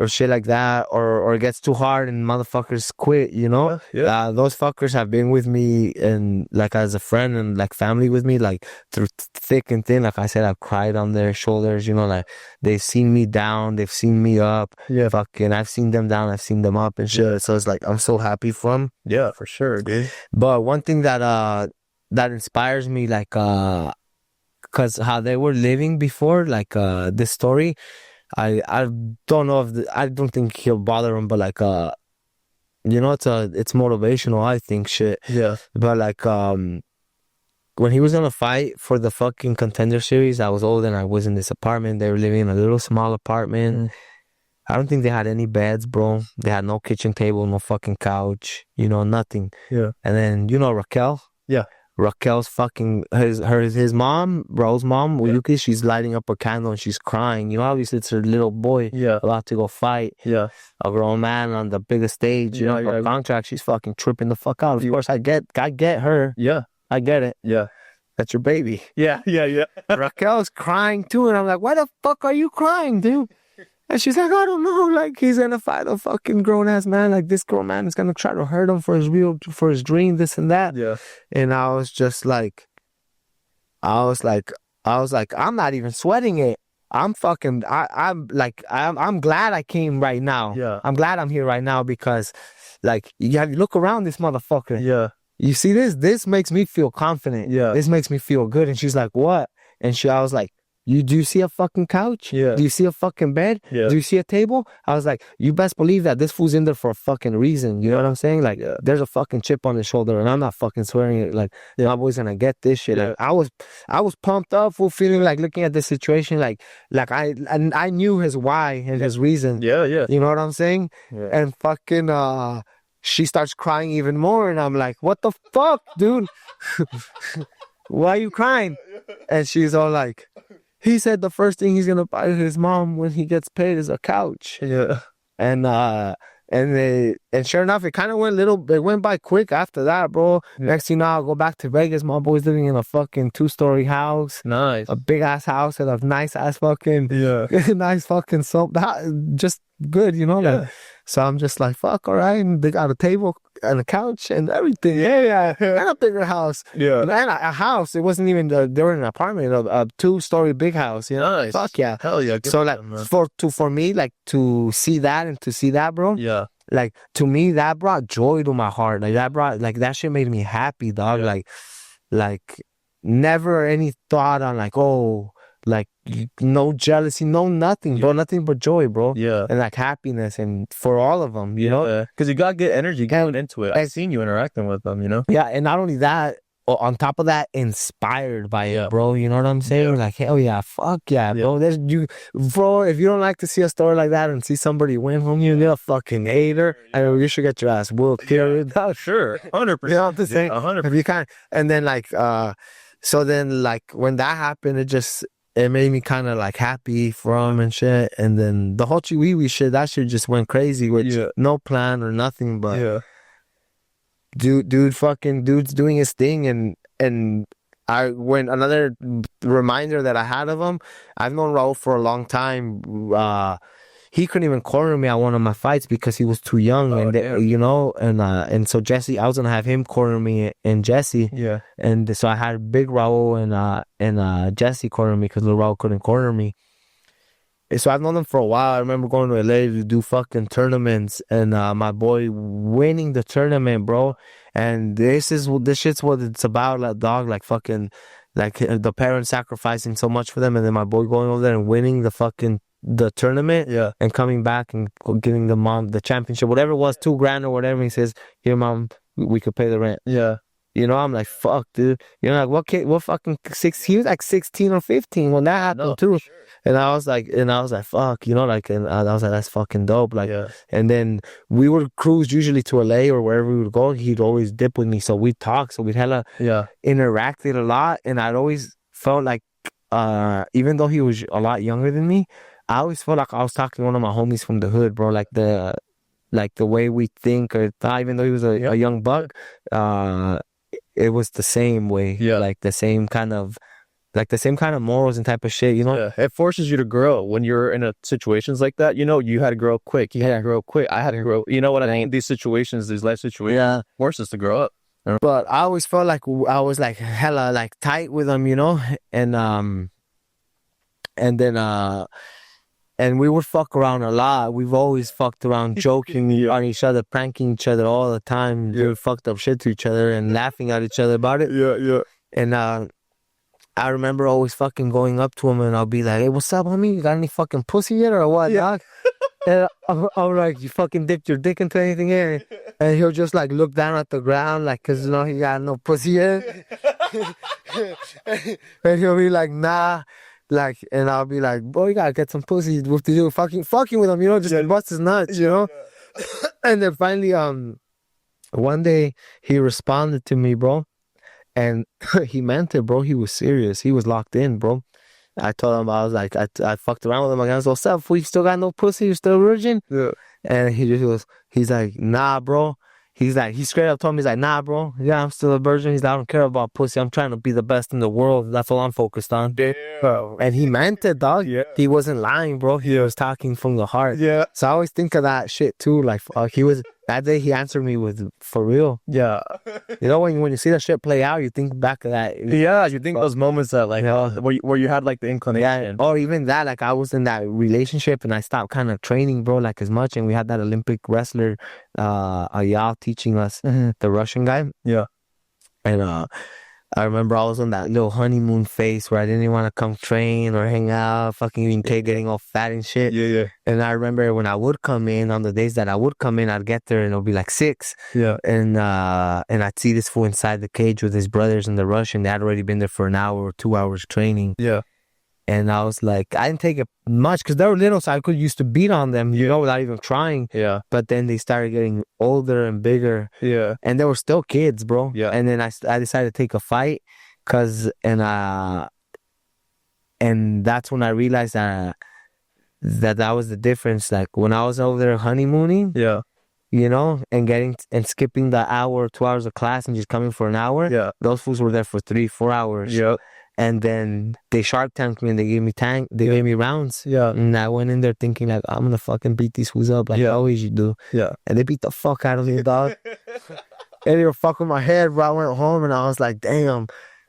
shit like that, or it gets too hard and motherfuckers quit, you know. Those fuckers have been with me and like as a friend and like family with me, like through thick and thin. Like I said, I've cried on their shoulders, you know, like they've seen me down, they've seen me up. Fucking I've seen them down, I've seen them up and shit. So it's like I'm so happy for them. Yeah, for sure, dude. But one thing that inspires me, like because how they were living before, like this story, I don't know if I don't think he'll bother him, but like you know, it's motivational, I think, shit. Yeah. But like when he was gonna fight for the fucking Contender Series, I was old and I was in this apartment. They were living in a little small apartment. I don't think they had any beds, bro. They had no kitchen table, no fucking couch, you know, nothing. Yeah. And then you know Raquel? Yeah. Raquel's fucking his mom, Raul's mom, Yuki, she's lighting up a candle and she's crying. You know, obviously it's her little boy about to go fight. Yeah. A grown man on the biggest stage, you know, her contract, she's fucking tripping the fuck out. Of course, I get her. Yeah. I get it. Yeah. That's your baby. Yeah. Raquel's crying too, and I'm like, why the fuck are you crying, dude? And she's like, I don't know, like he's gonna fight a fucking grown ass man. Like this grown man is gonna try to hurt him for his dream, this and that. Yeah. And I was like, I'm not even sweating it. I'm fucking, I'm glad I came right now. Yeah. I'm glad I'm here right now because, like, you look around this motherfucker. Yeah. You see this? This makes me feel confident. Yeah. This makes me feel good. And she's like, what? And I was like, do you see a fucking couch? Yeah. Do you see a fucking bed? Yeah. Do you see a table? I was like, you best believe that this fool's in there for a fucking reason. You know what I'm saying? Like, there's a fucking chip on his shoulder, and I'm not fucking swearing it. Like, my boy's gonna get this shit. Like, I was pumped up, full feeling like looking at this situation, like I knew his why and his reason. Yeah. You know what I'm saying? Yeah. And fucking she starts crying even more, and I'm like, what the fuck, dude? Why are you crying? And she's all like, he said the first thing he's gonna buy his mom when he gets paid is a couch. Yeah. And sure enough, it kind of went by quick after that, bro. Yeah. Next thing you know, I'll go back to Vegas. My boy's living in a fucking 2-story house. Nice. A big ass house and a nice ass fucking nice fucking just good, you know. Yeah. Like, so I'm just like, fuck, all right. And they got a table and a couch and everything. Yeah. And a bigger house. Yeah. And a house. It wasn't even, they were in an apartment, a 2-story big house, you know. Nice. Fuck yeah. Hell yeah. So like, for me, like, to see that and to see that, bro. Yeah. Like, to me, that brought joy to my heart. Like, that shit made me happy, dog. Yeah. Like, never any thought on, like, oh, like, no jealousy, no nothing, bro. Nothing but joy, bro. Yeah. And like happiness, and for all of them, you know? Because you got good energy going into it. I've seen you interacting with them, you know? Yeah, and not only that, on top of that, inspired by it, bro. You know what I'm saying? Like, hell yeah, fuck yeah, bro. Bro, if you don't like to see a story like that and see somebody win from you, you're a fucking hater. I mean, you should get your ass whooped, period. Oh, sure. 100%. You know what I'm saying? 100%. If you can. And then, like, So then, like, when that happened, it made me kind of like happy for him and shit. And then the whole Chihuahua shit, that shit just went crazy, which no plan or nothing, but dude's doing his thing. And when another reminder that I had of him, I've known Raul for a long time. He couldn't even corner me at one of my fights because he was too young, and so Jesse, I was gonna have him corner me and Jesse, and so I had Big Raul and Jesse corner me because little Raul couldn't corner me. So I've known them for a while. I remember going to LA to do fucking tournaments, and my boy winning the tournament, bro. And this shit's what it's about, like dog, like fucking, like the parents sacrificing so much for them, and then my boy going over there and winning the tournament, and coming back and getting the mom the championship, whatever it was, $2,000 or whatever. He says, "Here, mom, we could pay the rent." I'm like, fuck, dude. Like, what kid? What fucking 16? He was like 16 or 15 when that happened too. Sure. And I was like, fuck, like, and I was like, that's fucking dope. Like, and then we would cruise usually to LA or wherever we would go. He'd always dip with me, so we'd talk. So we'd hella interacted a lot, and I'd always felt like, even though he was a lot younger than me, I always felt like I was talking to one of my homies from the hood, bro. Like the way we think or thought, even though he was a young buck, it was the same way, like the same kind of morals and type of shit, it forces you to grow when you're in situations like that. You had to grow up quick. You had to grow up quick. I had to grow. You know what I mean? These life situations, force us to grow up. But I always felt like I was like hella like tight with him, and we would fuck around a lot. We've always fucked around, joking on each other, pranking each other all the time. We fucked up shit to each other and laughing at each other about it. And I remember always fucking going up to him and I'll be like, "Hey, what's up, homie? You got any fucking pussy yet or what, dog?" And I'm like, "You fucking dipped your dick into anything here?" And he'll just like look down at the ground, like, cause he got no pussy yet. And he'll be like, "Nah." Like, and I'll be like, "Boy, you gotta get some pussy." What to do? Fucking with him, just bust his nuts, And then finally, one day he responded to me, bro, and he meant it, bro. He was serious. He was locked in, bro. I told him, I was like, I fucked around with him again. So, what's up? We still got no pussy? You still a virgin? And he's like, "Nah, bro." He straight up told me, he's like, "Nah, bro. Yeah, I'm still a virgin." He's like, "I don't care about pussy. I'm trying to be the best in the world. That's all I'm focused on." And he meant it, dog. He wasn't lying, bro. He was talking from the heart. So I always think of that shit too. Like, that day he answered me with, for real. When you see that shit play out, you think back of that. You think those moments that like, where you had like the inclination. Or even that, like I was in that relationship and I stopped kind of training, bro, like as much. And we had that Olympic wrestler, Ayal, teaching us, the Russian guy. And I remember I was on that little honeymoon phase where I didn't even want to come train or hang out, fucking eating cake, getting all fat and shit. And I remember when I would come in, on the days that I would come in, I'd get there and it'll be like 6. And I'd see this fool inside the cage with his brothers in the Russian. They had already been there for an hour or 2 hours training. And I was like, I didn't take it much because they were little, so I could used to beat on them, without even trying. But then they started getting older and bigger. And they were still kids, bro. And then I decided to take a fight, and that's when I realized that was the difference. Like when I was over there honeymooning, and skipping the hour or 2 hours of class and just coming for an hour. Those fools were there for 3-4 hours. And then they Shark Tanked me and they gave me rounds. And I went in there thinking like, I'm gonna fucking beat these fools up like I always do. And they beat the fuck out of me, dog. And they were fucking my head, bro. I went home and I was like, damn,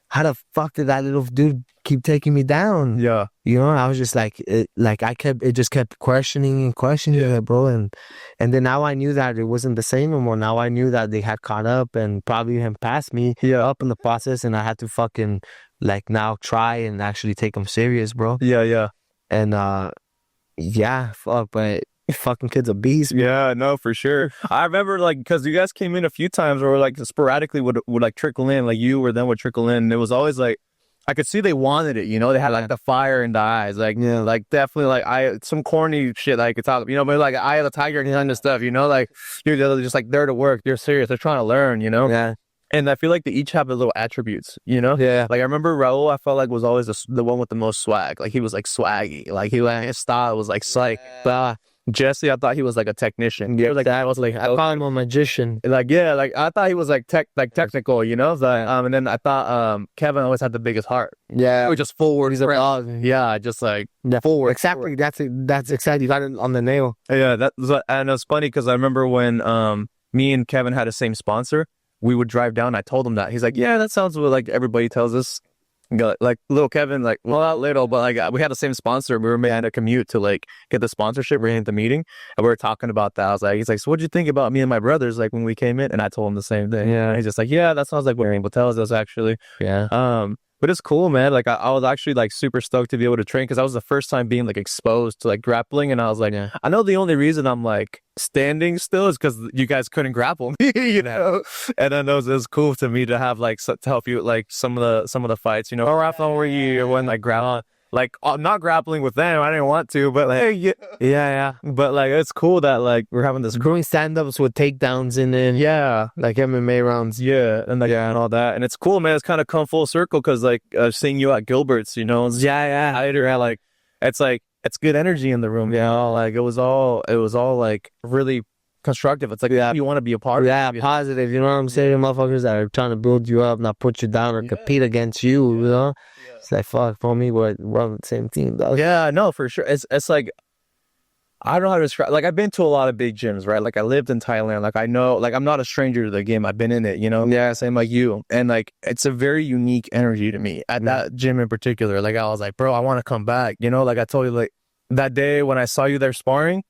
how the fuck did that little dude keep taking me down? I was just like, it just kept questioning it, bro. And then now I knew that it wasn't the same anymore. Now I knew that they had caught up and probably even passed me up in the process, and I had to fucking like now try and actually take them serious, bro. And fuck, but fucking kid's a beast. No, for sure. I remember like, because you guys came in a few times or like sporadically would like trickle in, like you or them would trickle in, and it was always like, I could see they wanted it, they had like the fire in the eyes, like like definitely like some corny shit that I could talk, but like Eye of the Tiger kind of stuff, like they're just like there to work, they're serious, they're trying to learn, And I feel like they each have their little attributes, you know? Yeah. Like I remember Raul, I felt like was always the one with the most swag. Like he was like swaggy. Like his style was like psych. Jesse, I thought he was like a technician. Yeah, He was like that was like I call him a magician. like yeah, like I thought he was like technical, you know? Like, and then I thought Kevin always had the biggest heart. Yeah, He was just forward. he's a dog. Yeah, just like Yeah, forward. exactly. That's exactly. You got it on the nail. Yeah, and it was funny because I remember when me and Kevin had the same sponsor, we would drive down. I told him that. He's like, "Yeah, that sounds what like everybody tells us." Like little Kevin, like well not little, but like we had the same sponsor. We were making a commute to like get the sponsorship. We are in the meeting, and we were talking about that. I was like, he's like, "So what'd you think about me and my brothers like when we came in?" And I told him the same thing. Yeah. And he's just like, "Yeah, that sounds like what Rainbow tells us actually." Yeah. But it's cool, man. Like I was actually like super stoked to be able to train because that was the first time being like exposed to like grappling, and I was like, Yeah. I know the only reason I'm like standing still is because you guys couldn't grapple me, you know. And then it was cool to me to have like to help you like some of the fights, you know. Or after where you when like grapple. Like I'm not grappling with them. I didn't want to, but like Yeah. but like it's cool that like we're having this Doing stand-ups with takedowns in it. yeah. Like MMA rounds. Yeah, and like Yeah. and all that, and it's cool, man. It's kind of come full circle because like seeing you at Gilbert's, you know, Yeah. it's like it's good energy in the room, you know. Like it was all like really constructive. It's like you want to be a part Yeah, of it. positive. You know what I'm saying? Motherfuckers that are trying to build you up, not put you down or compete against you. You know? It's like fuck for me. We're on the same team, dog. Yeah, no, for sure. It's like I don't know how to describe. Like I've been to a lot of big gyms, right? Like I lived in Thailand. Like I know, like I'm not a stranger to the game. I've been in it, you know. Yeah. Same like you, and like it's a very unique energy to me at that gym in particular. Like I was like, bro, I want to come back. You know, like I told you, like that day when I saw you there sparring,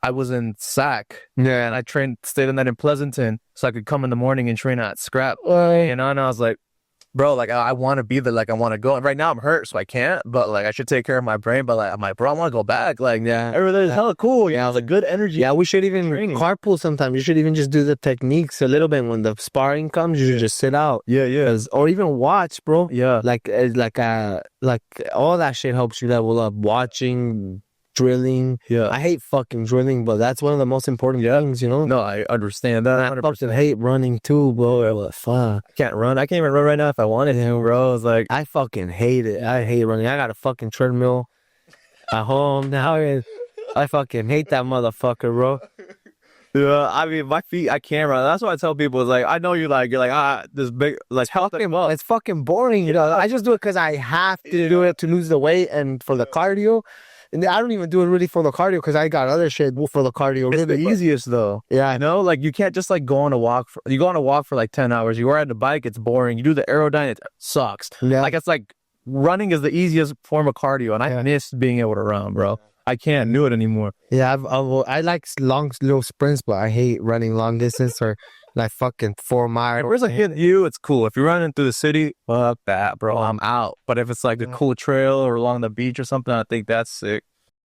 I was in SAC. Yeah. And I stayed the night in Pleasanton so I could come in the morning and train at Scrap. Right. You know, and I was like, bro, like I want to be there, like I want to go. And right now I'm hurt, so I can't. But like I should take care of my brain. But like I'm like, bro, I want to go back. Like Yeah. everything's hella cool. Yeah, I was like, good energy. Yeah, we should even Training. carpool sometimes. You should even just do the techniques a little bit. When the sparring comes, you should just sit out. Yeah. Or even watch, bro. Yeah. Like all that shit helps you level up. Watching, drilling. Yeah. I hate fucking drilling, but that's one of the most important things, you know? No, I understand that. I fucking hate running too, bro. What fuck? I can't run. I can't even run right now if I wanted to, bro. It's like I fucking hate it. I hate running. I got a fucking treadmill at home now. And I fucking hate that motherfucker, bro. yeah, I mean my feet I can't run. That's why I tell people it's like I know you're like this big like health It's fucking boring, you know. I just do it because I have to do it to lose the weight and for the cardio. And I don't even do it really for the cardio because I got other shit for the cardio. It's the easiest though. Yeah, I know, like you can't just like go on a walk. You go on a walk for like 10 hours. You ride a bike, it's boring. You do the aerodyne, it sucks. Yeah. Like it's like running is the easiest form of cardio, and I miss being able to run, bro. I can't do it anymore. Yeah, I like long, little sprints, but I hate running long distance or like fucking 4 miles. If there's a hit you, it's cool. If you're running through the city, fuck that, bro. I'm out. But if it's like a cool trail or along the beach or something, I think that's sick.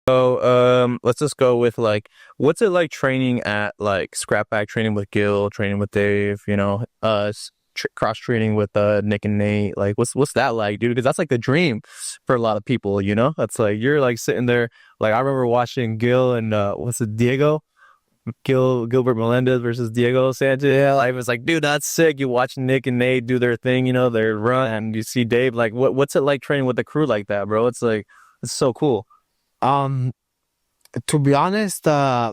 So, let's just go with like, what's it like training at like Scrapback, training with Gil, training with Dave, you know, cross training with Nick and Nate. Like, what's that like, dude? Because that's like the dream for a lot of people, you know. That's like you're like sitting there. Like I remember watching Gil and what's it, Diego, Gilbert Melendez versus Diego Sanchez. Yeah, I was like, dude, that's sick. You watch Nick and Nate do their thing, you know, their run, and you see Dave. Like, what's it like training with the crew like that, bro? It's like it's so cool. To be honest, I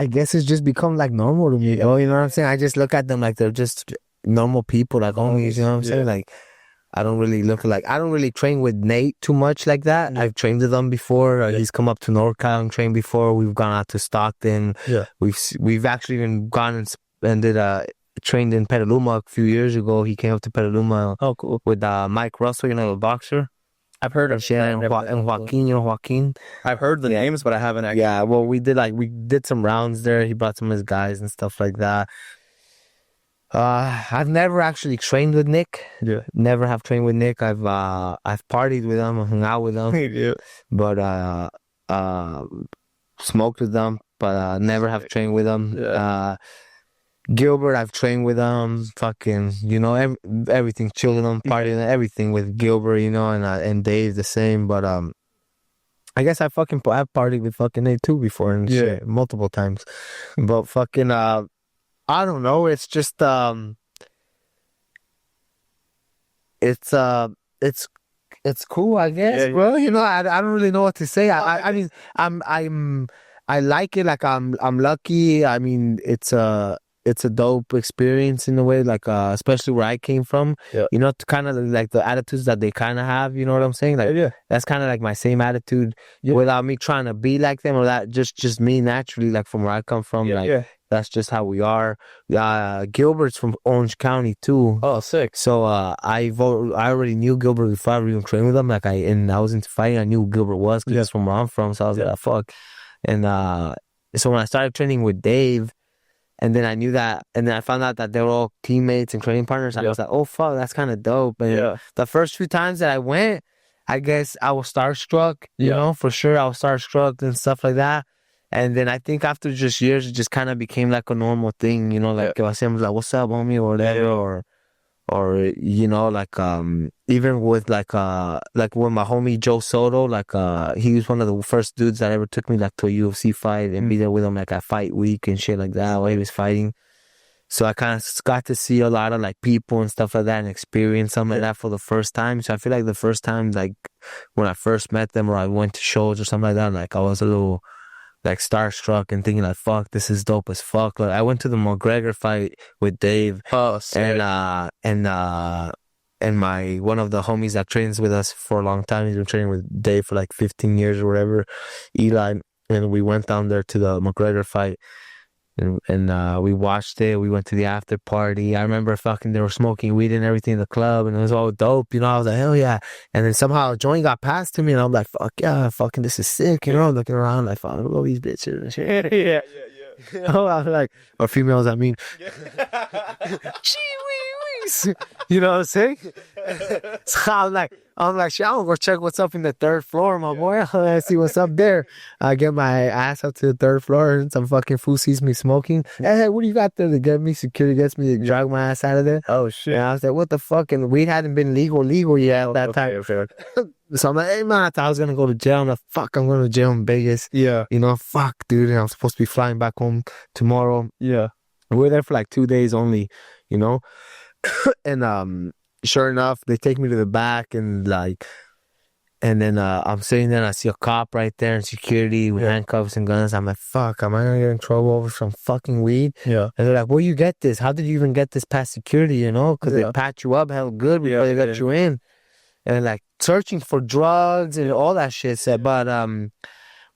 guess it's just become like normal to me. You know what I'm saying? I just look at them like they're just normal people, like homies. You know what I'm saying? Like I don't really train with Nate too much like that. I've trained with him before. He's come up to NorCal and trained before. We've gone out to Stockton. Yeah, we've actually even gone and did trained in Petaluma a few years ago. He came up to Petaluma. Oh, cool. With Mike Russell, you know, the boxer. I've heard of and Joaquin, you know Joaquin. I've heard the names, but I haven't actually. Yeah, well, we did some rounds there. He brought some of his guys and stuff like that. I've never actually trained with Nick. Yeah. Never have trained with Nick. I've partied with him, hung out with him. Yeah. But smoked with them, but never have trained with him. Yeah. Gilbert, I've trained with him. Fucking, you know, everything, chilling on partying, everything with Gilbert, you know, and Dave the same. But I guess I've partied with fucking Nate too before and Yeah. shit multiple times. But fucking I don't know. It's just it's it's it's cool, I guess, Yeah. bro. You know, I don't really know what to say. I mean, I'm I like it. Like I'm lucky. I mean, it's a dope experience in a way. Like especially where I came from. Yeah. You know, to kind of like the attitudes that they kind of have. You know what I'm saying? Yeah. Like Yeah. that's kind of like my same attitude Yeah. without me trying to be like them or that. Just me naturally. Like from where I come from. Yeah. Like Yeah. that's just how we are. Gilbert's from Orange County too. Oh, sick. So I already knew Gilbert before I even trained with him. Like I was into fighting. I knew who Gilbert was because Yeah. that's from where I'm from. So I was Yeah. like, fuck. And so when I started training with Dave, and then I knew that, and then I found out that they were all teammates and training partners. I Yeah. was like, oh fuck, that's kind of dope. And Yeah. the first few times that I went, I guess I was starstruck. You Yeah. know, for sure, I was starstruck and stuff like that. And then I think after just years, it just kind of became like a normal thing. You know, like if I say, I'm like, what's up, homie, or whatever, or you know, like even with like with my homie Joe Soto, like he was one of the first dudes that ever took me like to a UFC fight and be there with him like at fight week and shit like that while he was fighting. So I kind of got to see a lot of like people and stuff like that and experience something like that for the first time. So I feel like the first time, like when I first met them or I went to shows or something like that, like I was a little like starstruck and thinking like, fuck, this is dope as fuck. Like I went to the McGregor fight with Dave Oh, sick. and my one of the homies that trains with us for a long time. He's been training with Dave for like 15 years or whatever, Eli. And we went down there to the McGregor fight. And we watched it. We went to the after party. I remember fucking they were smoking weed and everything in the club, and it was all dope. You know, I was like, hell yeah. And then somehow a joint got passed to me, and I'm like, fuck yeah, fucking this is sick. You know, I'm looking around like, fuck, look at all these bitches and shit. Yeah. You know, I was like, or females, I mean. Yeah. You know what I'm saying? So I'm like, shit, I'm gonna go check what's up in the third floor, my boy. I see what's up there. I get my ass up to the third floor and some fucking fool sees me smoking. Hey, what do you got there to get me? Security gets me to drag my ass out of there. Oh shit. And I was like, what the fuck? And weed hadn't been legal yet at that time. Okay. So I'm like, hey man, I thought I was gonna go to jail. I'm like, fuck, I'm going to jail in Vegas. Yeah. You know, fuck, dude. And I'm supposed to be flying back home tomorrow. Yeah. We were there for like 2 days only, you know? And sure enough, they take me to the back and then I'm sitting there and I see a cop right there in security with handcuffs and guns. I'm like, fuck, am I gonna get in trouble over some fucking weed? Yeah. And they're like, where you get this? How did you even get this past security, you know? Because they pat you up hell good before they got you in. And like searching for drugs and all that shit said, but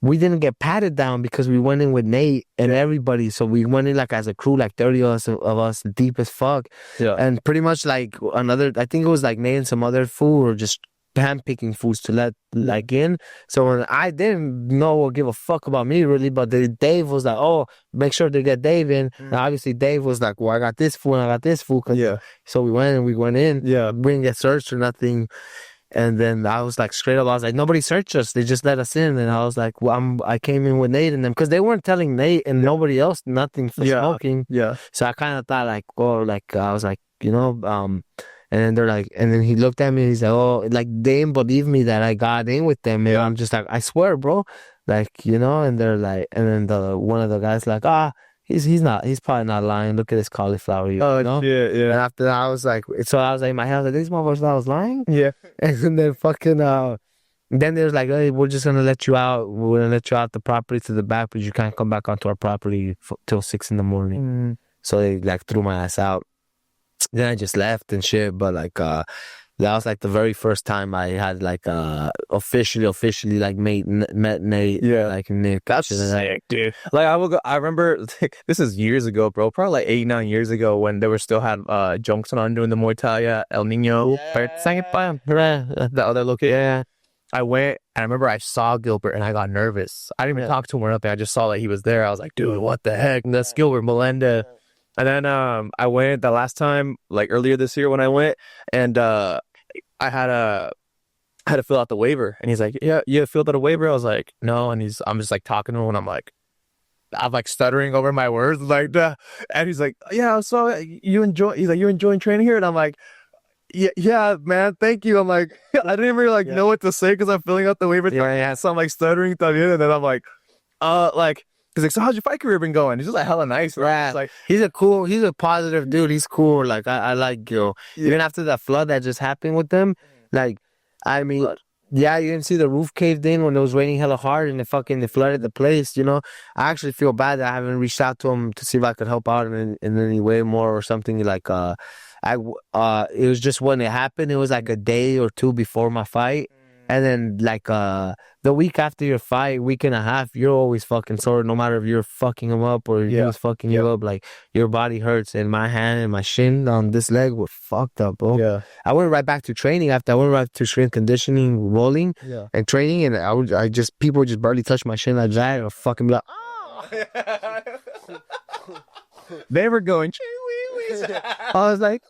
we didn't get patted down because we went in with Nate and everybody. So we went in like as a crew, like 30 of us deep as fuck. Yeah. And pretty much like I think it was like Nate and some other fool or just handpicking fools to let like in. So when I didn't know or give a fuck about me really, but Dave was like, oh, make sure to get Dave in. And obviously Dave was like, well, I got this fool and I got this fool. Yeah. So we went in. Yeah. We didn't get searched or nothing. And then I was like, straight up, I was like, nobody searched us. They just let us in. And I was like, well, I came in with Nate and them because they weren't telling Nate and nobody else nothing for smoking. Yeah. So I kind of thought like, oh, like I was like, you know, and then they're like, and then he looked at me and he's like, oh, like they didn't believe me that I got in with them. And I'm just like, I swear, bro. Like, you know, and they're like, and then one of the guys like, he's probably not lying. Look at this cauliflower. You know? Yeah. And after that, I was like, in my head, I was like, these motherfuckers thought I was lying? Yeah. And then fucking, then there's like, hey, we're just gonna let you out. We're gonna let you out the property to the back, but you can't come back onto our property till 6 a.m. So they like threw my ass out. Then I just left and shit. But like, that was like the very first time I had like officially like met Nate. Yeah. Like Nick. That's sick, dude. Like I remember this is years ago, bro. Probably like 8-9 years ago when they were still had Junction on doing the Muay Thai at El Nino. The other location. Yeah. I went and I remember I saw Gilbert and I got nervous. I didn't even talk to him or nothing. I just saw that he was there. I was like, dude, what the heck? And that's Gilbert Melendez. And then I went the last time, like earlier this year when I went, and I had to fill out the waiver. And he's like, yeah, you filled out a waiver? I was like, no. And I'm just like talking to him and I'm like stuttering over my words like that. And he's like, yeah, so he's like, you enjoying training here? And I'm like, yeah, man, thank you. I'm like, I didn't really like know what to say because I'm filling out the waiver. Yeah. So I'm like stuttering también, and then I'm like, he's like, so how's your fight career been going? He's just like hella nice, right? Yeah, It's like, he's a positive dude. He's cool. Like I like Gil. Even after that flood that just happened with them, like I mean, yeah, you didn't see the roof caved in when it was raining hella hard and it flooded the place. I actually feel bad that I haven't reached out to him to see if I could help out in any way more or something. Like it was just when it happened. It was like a day or two before my fight, and then like the week after your fight, week and a half, you're always fucking sore. No matter if you're fucking him up or he was fucking you up, like your body hurts. And my hand and my shin on this leg were fucked up, bro. yeah, I went right back to training after. I went right to strength conditioning, rolling, and training. And people would just barely touch my shin like that, or fucking be like, they were going. I was like,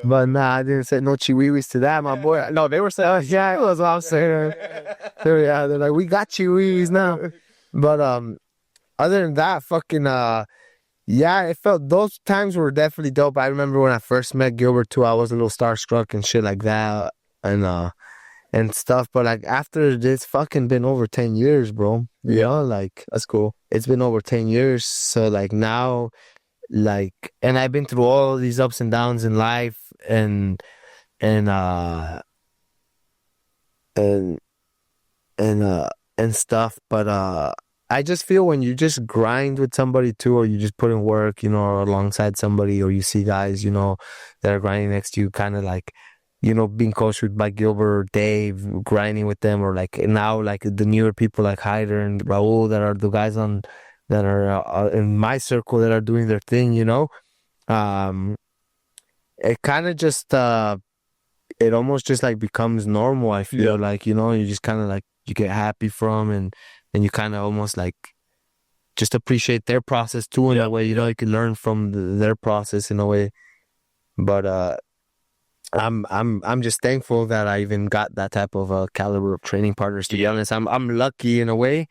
but nah, I didn't say no chihuihuis to that, my boy. No, they were saying, Yeah, that's what I'm saying. They're like, we got chihuihuis now. But other than that, fucking yeah, it felt those times were definitely dope. I remember when I first met Gilbert too, I was a little starstruck and shit like that, and stuff. But like after this, fucking been over 10 years, bro. Like that's cool. it's been over 10 years. So like now, like, and I've been through all these ups and downs in life, and and and stuff. But I just feel when you just grind with somebody too, or you just put in work, or alongside somebody, or you see guys, that are grinding next to you, kind of like, being coached by Gilbert or Dave, grinding with them, or like now, like the newer people like Hyder and Raul that are the guys that are in my circle that are doing their thing, um, it kind of just it almost just like becomes normal. I feel like you just kind of like you get happy from, and you kind of almost like just appreciate their process too in a way. You can learn from their process in a way. But I'm just thankful that I even got that type of caliber of training partners. To be honest, I'm lucky in a way.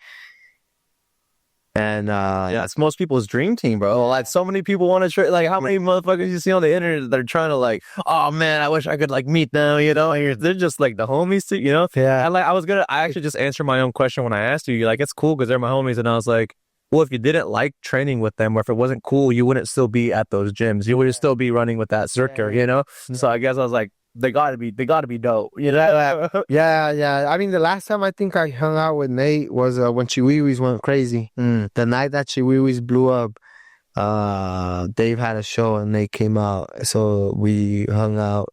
And it's most people's dream team, bro. Like so many people want to train. Like how many motherfuckers you see on the internet that are trying to like, oh man, I wish I could like meet them, And they're just like the homies too, Yeah. And like I actually just answered my own question when I asked you. You're like, it's cool because they're my homies, and I was like, well, if you didn't like training with them, or if it wasn't cool, you wouldn't still be at those gyms. You would still be running with that circuit, So I guess I was like, they gotta be dope, Yeah. I mean, the last time I think I hung out with Nate was when Chihuihuis went crazy. The night that Chihuihuis blew up, Dave had a show and Nate came out, so we hung out.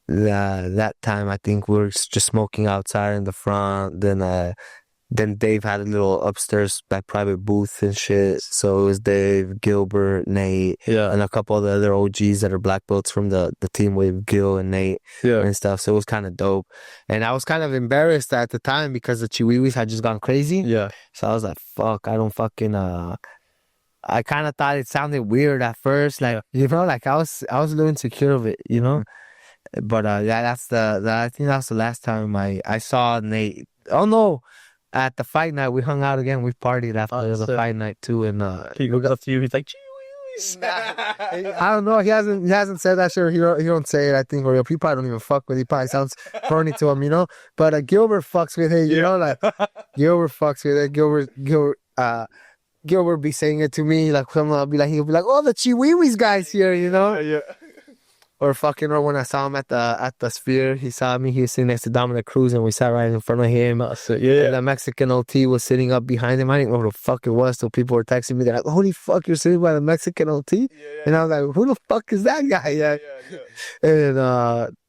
That time I think we were just smoking outside in the front. Then Dave had a little upstairs like private booth and shit. So it was Dave, Gilbert, Nate, and a couple of the other OGs that are black belts from the team with Gil and Nate and stuff. So it was kind of dope. And I was kind of embarrassed at the time because the Chihuihuis had just gone crazy. Yeah. So I was like, fuck, I don't fucking I kind of thought it sounded weird at first, like like I was a little insecure of it, But I think that's the last time I saw Nate. Oh no. At the fight night, we hung out again. We partied after the fight night too, and he goes up to you. He's like, I don't know. He hasn't said that. Sure, he don't say it. I think, or he probably don't even fuck with it. He probably sounds corny to him, But Gilbert fucks with it, like Gilbert fucks with it. Gilbert be saying it to me, like he'll be like, oh, the Chihuihuis guys here, Yeah. Or when I saw him at the Sphere, he saw me. He was sitting next to Dominic Cruz, and we sat right in front of him. And the Mexican OT was sitting up behind him. I didn't know who the fuck it was, so people were texting me. They're like, "Holy fuck, you're sitting by the Mexican OT?" And I was like, "Who the fuck is that guy?" And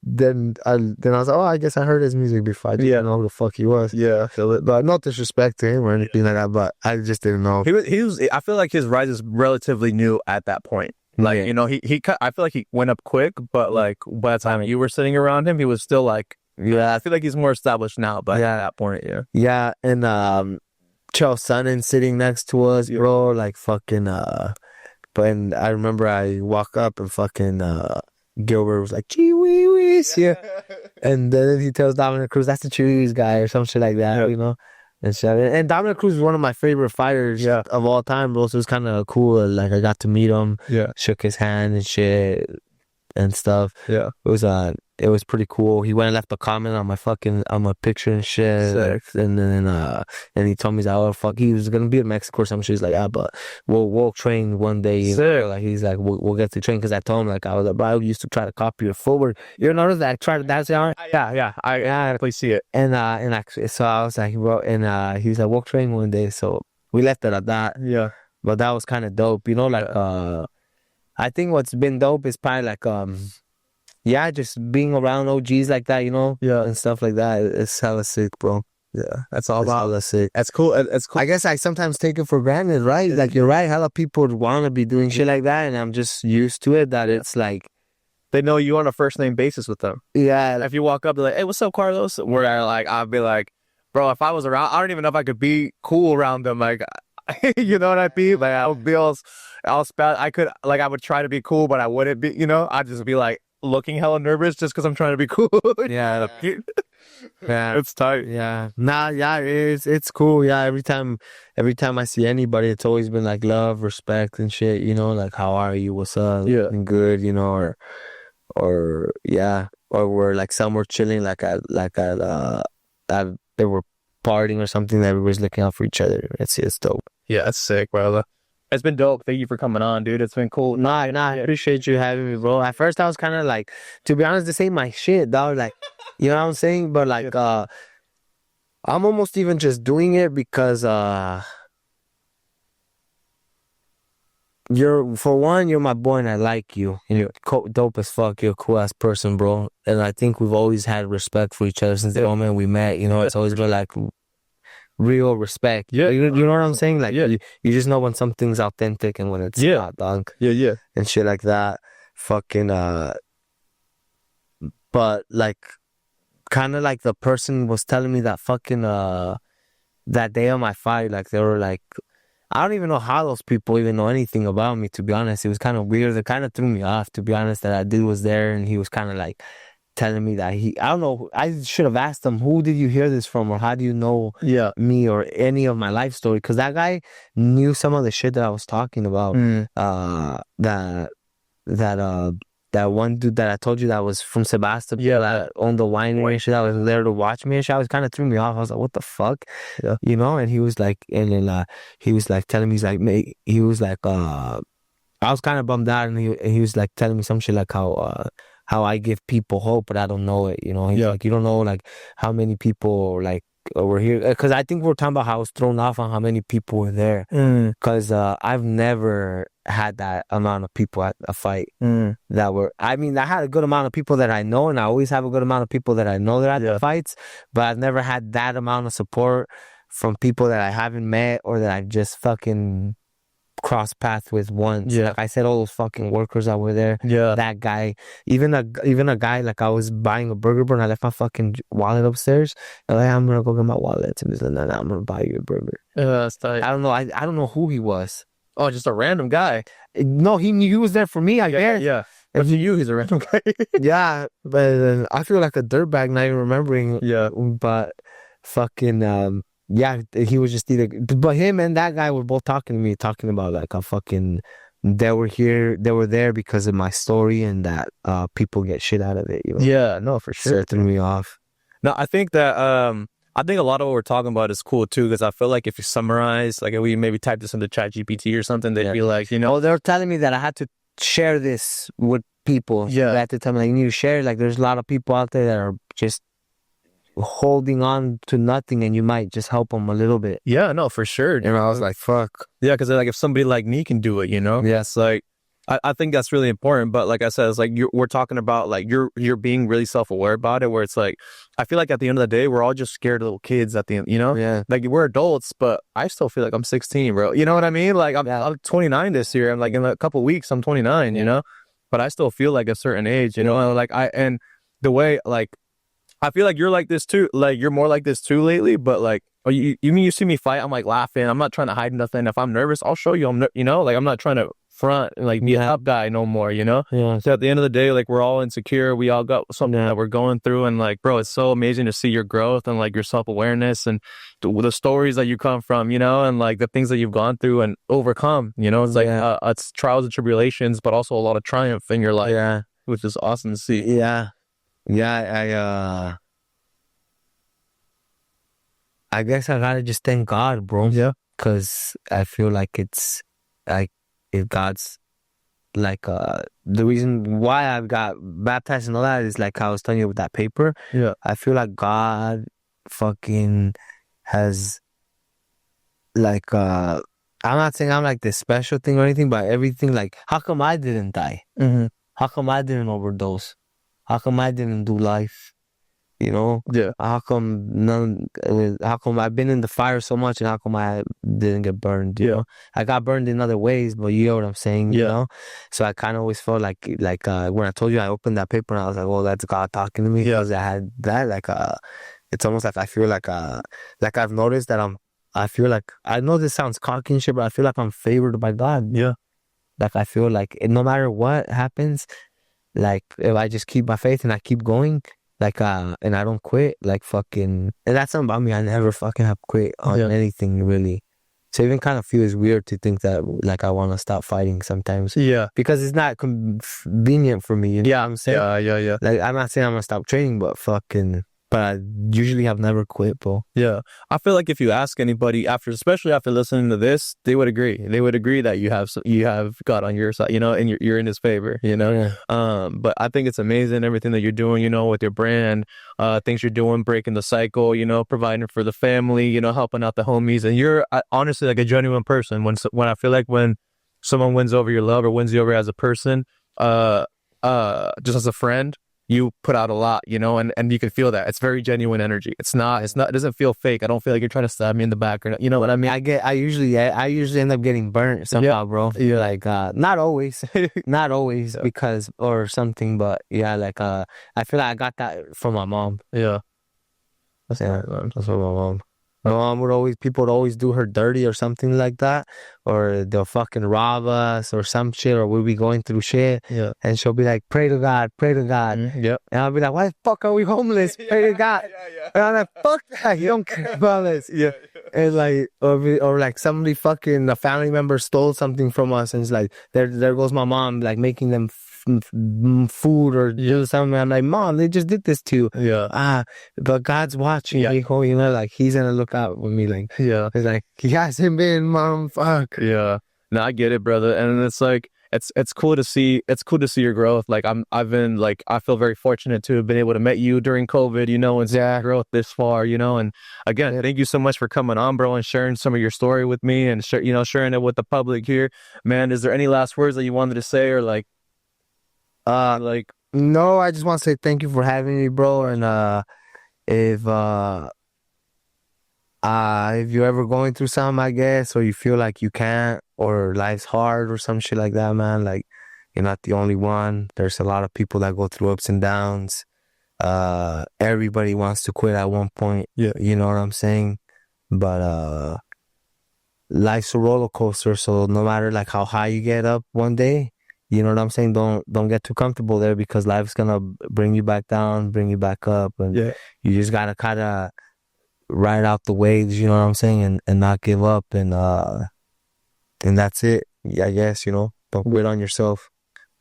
then I was like, "Oh, I guess I heard his music before. I didn't know who the fuck he was." But no disrespect to him or anything like that. But I just didn't know. He was. I feel like his rise is relatively new at that point. Like, I feel like he went up quick, but like by the time you were sitting around him, he was still like, I feel like he's more established now, but at that point, Yeah, and Chael Sonnen sitting next to us, bro, like fucking, but I remember I walk up and fucking, Gilbert was like, Chihuihuis, and then he tells Dominic Cruz, that's the Chihuihuis guy, or some shit like that, And shit. And Dominic Cruz is one of my favorite fighters of all time, bro. So it was kind of cool. Like I got to meet him, shook his hand and shit. and stuff. Yeah. It was pretty cool. He went and left a comment on my picture and shit. Sick. And then and he told me that, oh fuck, he was gonna be in Mexico or some shit. He's like, yeah, but we'll train one day. Sick. Like he's like, we'll get to train, because I told him, like, I was like, bro, I used to try to copy your forward. You notice that I tried to dance on? Yeah, I definitely see it. And actually, so I was like, bro, and he was like, we'll train one day. So we left it at that. Yeah. But that was kind of dope, you know, like I think what's been dope is probably like yeah, just being around OGs like that, you know, Yeah. and stuff like that. It's hella sick, bro. Yeah. That's all It's about. hella sick. That's cool. It's cool. I guess I sometimes take it for granted, right? Like, you're right, hella people want to be doing shit like that, and I'm just used to it, that it's like, They know you on a first name basis with them. yeah, If you walk up, they're like, "Hey, what's up, Carlos?" Where like I'll be like, "Bro, if I was around, I don't even know if I could be cool around them." Like, you know what I mean? Like I would be all spat. I could like I would try to be cool, but I wouldn't be. You know, I'd just be like looking hella nervous just because I'm trying to be cool. yeah, yeah. It's tight. Yeah, nah, yeah, it's cool. Yeah, every time I see anybody, it's always been like love, respect, and shit. You know, like, how are you? What's up? Yeah. And good. You know, or yeah, or we're like somewhere chilling, like they were partying or something. That everybody's looking out for each other. It's dope. Yeah, that's sick, brother. It's been dope. Thank you for coming on, dude. It's been cool. Nah, I appreciate you having me, bro. At first, I was kind of like, to be honest, this ain't my shit, dog. Like, you know what I'm saying? But like, I'm almost even just doing it because you're my boy and I like you, and you're dope as fuck. You're a cool ass person, bro. And I think we've always had respect for each other since the moment we met. You know, it's always been like real respect. Yeah. You know what I'm saying? Like, Yeah. you just know when something's authentic and when it's not, dog. Yeah. And shit like that. Fucking but like, kind of like the person was telling me that fucking that day of my fight, like, they were like, I don't even know how those people even know anything about me, to be honest. It was kind of weird. It kind of threw me off, to be honest, that dude was there and he was kind of like telling me that I don't know, I should have asked him, who did you hear this from, or how do you know me or any of my life story? Because that guy knew some of the shit that I was talking about. That one dude that I told you that was from Sebastopol, that owned the winery and shit, that was there to watch me and shit. I was kind of threw me off. I was like, what the fuck? Yeah. You know? And he was like, and then he was like telling me, he's like, mate, he was like, I was kind of bummed out, and he was like telling me some shit like how I give people hope, but I don't know it. You know? He's like, you don't know like how many people like were here, because I think we're talking about how I was thrown off on how many people were there, because I've never had that amount of people at a fight that were, I mean, I had a good amount of people that I know, and I always have a good amount of people that I know that are at the fights, but I've never had that amount of support from people that I haven't met or that I've just fucking cross paths with once. Like I said, all those fucking workers that were there. That guy, even a guy, like, I was buying a burger, bro, and I left my fucking wallet upstairs. And like, I'm gonna go get my wallet. And he's like, no, I'm gonna buy you a burger. That's tight. I don't know. I don't know who he was. Oh, just a random guy. No, he knew he was there for me, I guess. Yeah. But to you, he's a random guy. Yeah, but I feel like a dirtbag not even remembering. Yeah. But fucking yeah, he was just either, but him and that guy were both talking to me, talking about like a fucking, they were there because of my story, and that people get shit out of it, you know? Yeah, no, for sure. So it threw me off. No, I think that I think a lot of what we're talking about is cool too, because I feel like if you summarize, like if we maybe type this into ChatGPT or something, they'd be like, you know, they were telling me that I had to share this with people. They had to tell me, like, you need to share. Like, there's a lot of people out there that are just holding on to nothing, and you might just help them a little bit. Yeah, no, for sure. And I was like, fuck. Yeah, because like if somebody like me can do it, you know? Yes, like I think that's really important. But like I said, it's like we're talking about like you're being really self-aware about it, where it's like I feel like at the end of the day, we're all just scared little kids at the end, you know? Yeah. Like we're adults, but I still feel like I'm 16, bro. You know what I mean? Like I'm 29 this year. I'm like in a couple weeks, I'm 29, you know? But I still feel like a certain age, you know? And like and the way like I feel like you're like this too. Like you're more like this too lately. But like, you mean you see me fight? I'm like laughing. I'm not trying to hide nothing. If I'm nervous, I'll show you. You know, like I'm not trying to front and like be a tough guy no more. You know. Yeah. So at the end of the day, like we're all insecure. We all got something that we're going through, and like, bro, it's so amazing to see your growth and like your self-awareness and the stories that you come from. You know, and like the things that you've gone through and overcome. You know, it's like it's trials and tribulations, but also a lot of triumph in your life. Yeah. which is awesome to see. Yeah. Yeah, I guess I gotta just thank God, bro. Yeah. Cause I feel like it's like if God's like the reason why I've got baptized and all that is like how I was telling you with that paper. Yeah. I feel like God fucking has like I'm not saying I'm like this special thing or anything, but everything like how come I didn't die? Mm-hmm. How come I didn't overdose? How come I didn't do life? You know? Yeah. How come none? How come I've been in the fire so much, and how come I didn't get burned? You Yeah. know, I got burned in other ways, but you know what I'm saying. You Yeah. know, so I kind of always felt like when I told you I opened that paper, and I was like, well, that's God talking to me Yeah. because I had that. It's almost like I feel like I've noticed that I feel like I know this sounds cocky and shit, but I feel like I'm favored by God. Yeah. Like I feel like no matter what happens, like if I just keep my faith and I keep going, like and I don't quit, like fucking, and that's something about me. I never fucking have quit on Yeah. anything really. So even kind of feels weird to think that like I want to stop fighting sometimes Yeah. because it's not convenient for me. You know what I'm saying? Yeah. Yeah. Yeah. Like I'm not saying I'm gonna stop training, but I usually have never quit, bro. Yeah. I feel like if you ask anybody especially after listening to this, they would agree. They would agree that you have God on your side, you know, and you're in his favor, you know. Yeah. But I think it's amazing everything that you're doing, you know, with your brand, things you're doing, breaking the cycle, you know, providing for the family, you know, helping out the homies, and you're honestly like a genuine person. When I feel like when someone wins over your love or wins you over as a person, just as a friend, you put out a lot, you know, and you can feel that. It's very genuine energy. It doesn't feel fake. I don't feel like you're trying to stab me in the back or, you know what I mean? I usually end up getting burnt somehow, bro. Yeah. Like, not always, not always because, or something, but yeah, like, I feel like I got that from my mom. Yeah. That's Yeah, nice, man. that's from my mom. My mom people would always do her dirty or something like that, or they'll fucking rob us or some shit, or we'll be going through shit. Yeah. And she'll be like, pray to God, pray to God. Yep. And I'll be like, why the fuck are we homeless? Pray to God. And I'm like, fuck that, you don't care about us. Yeah. And like, or like somebody fucking, a family member stole something from us, and it's like, there goes my mom, like making them food or do something. I'm like, Mom, they just did this to you. Yeah. But God's watching, hijo, you know, like he's gonna look out for me. Like, Yeah. it's like he hasn't been, Mom. Fuck. Yeah. No, I get it, brother. And it's like it's cool to see your growth. Like I've been like I feel very fortunate to have been able to meet you during COVID, you know, and see your growth this far, you know. And again, thank you so much for coming on, bro, and sharing some of your story with me and sharing it with the public here. Man, is there any last words that you wanted to say or like No, I just want to say thank you for having me, bro. And if you're ever going through something, I guess, or you feel like you can't, or life's hard or some shit like that, man, like you're not the only one. There's a lot of people that go through ups and downs. Everybody wants to quit at one point. Yeah. You know what I'm saying? But life's a roller coaster, so no matter like how high you get up one day, you know what I'm saying? Don't get too comfortable there because life's gonna bring you back down, bring you back up, and you just gotta kind of ride out the waves. You know what I'm saying? And not give up, and that's it. Yeah, I guess, you know, don't quit on yourself.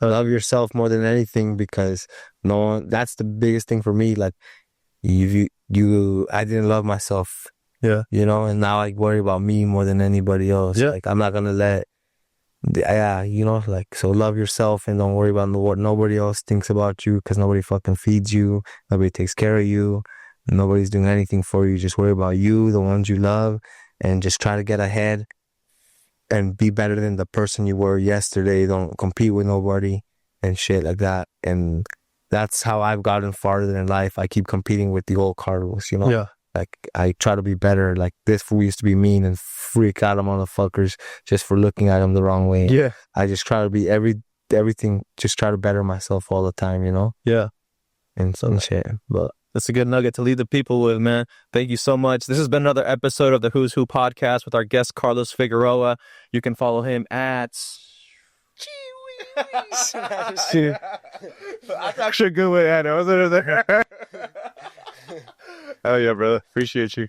Love yourself more than anything because that's the biggest thing for me. Like I didn't love myself. Yeah. You know, and now I worry about me more than anybody else. Yeah. Like I'm not gonna let. Yeah, you know, like, so love yourself and don't worry about what nobody else thinks about you because nobody fucking feeds you. Nobody takes care of you. Nobody's doing anything for you. Just worry about you, the ones you love, and just try to get ahead and be better than the person you were yesterday. Don't compete with nobody and shit like that. And that's how I've gotten farther in life. I keep competing with the old Carlos, you know? Yeah. Like, I try to be better. Like, this fool used to be mean and freak out on motherfuckers just for looking at him the wrong way. Yeah. I just try to be everything, just try to better myself all the time, you know? Yeah. And some shit. But that's a good nugget to leave the people with, man. Thank you so much. This has been another episode of the Who's Who podcast with our guest, Carlos Figueroa. You can follow him at... That's actually a good way, Anna. Wasn't it? Oh, yeah, brother. Appreciate you.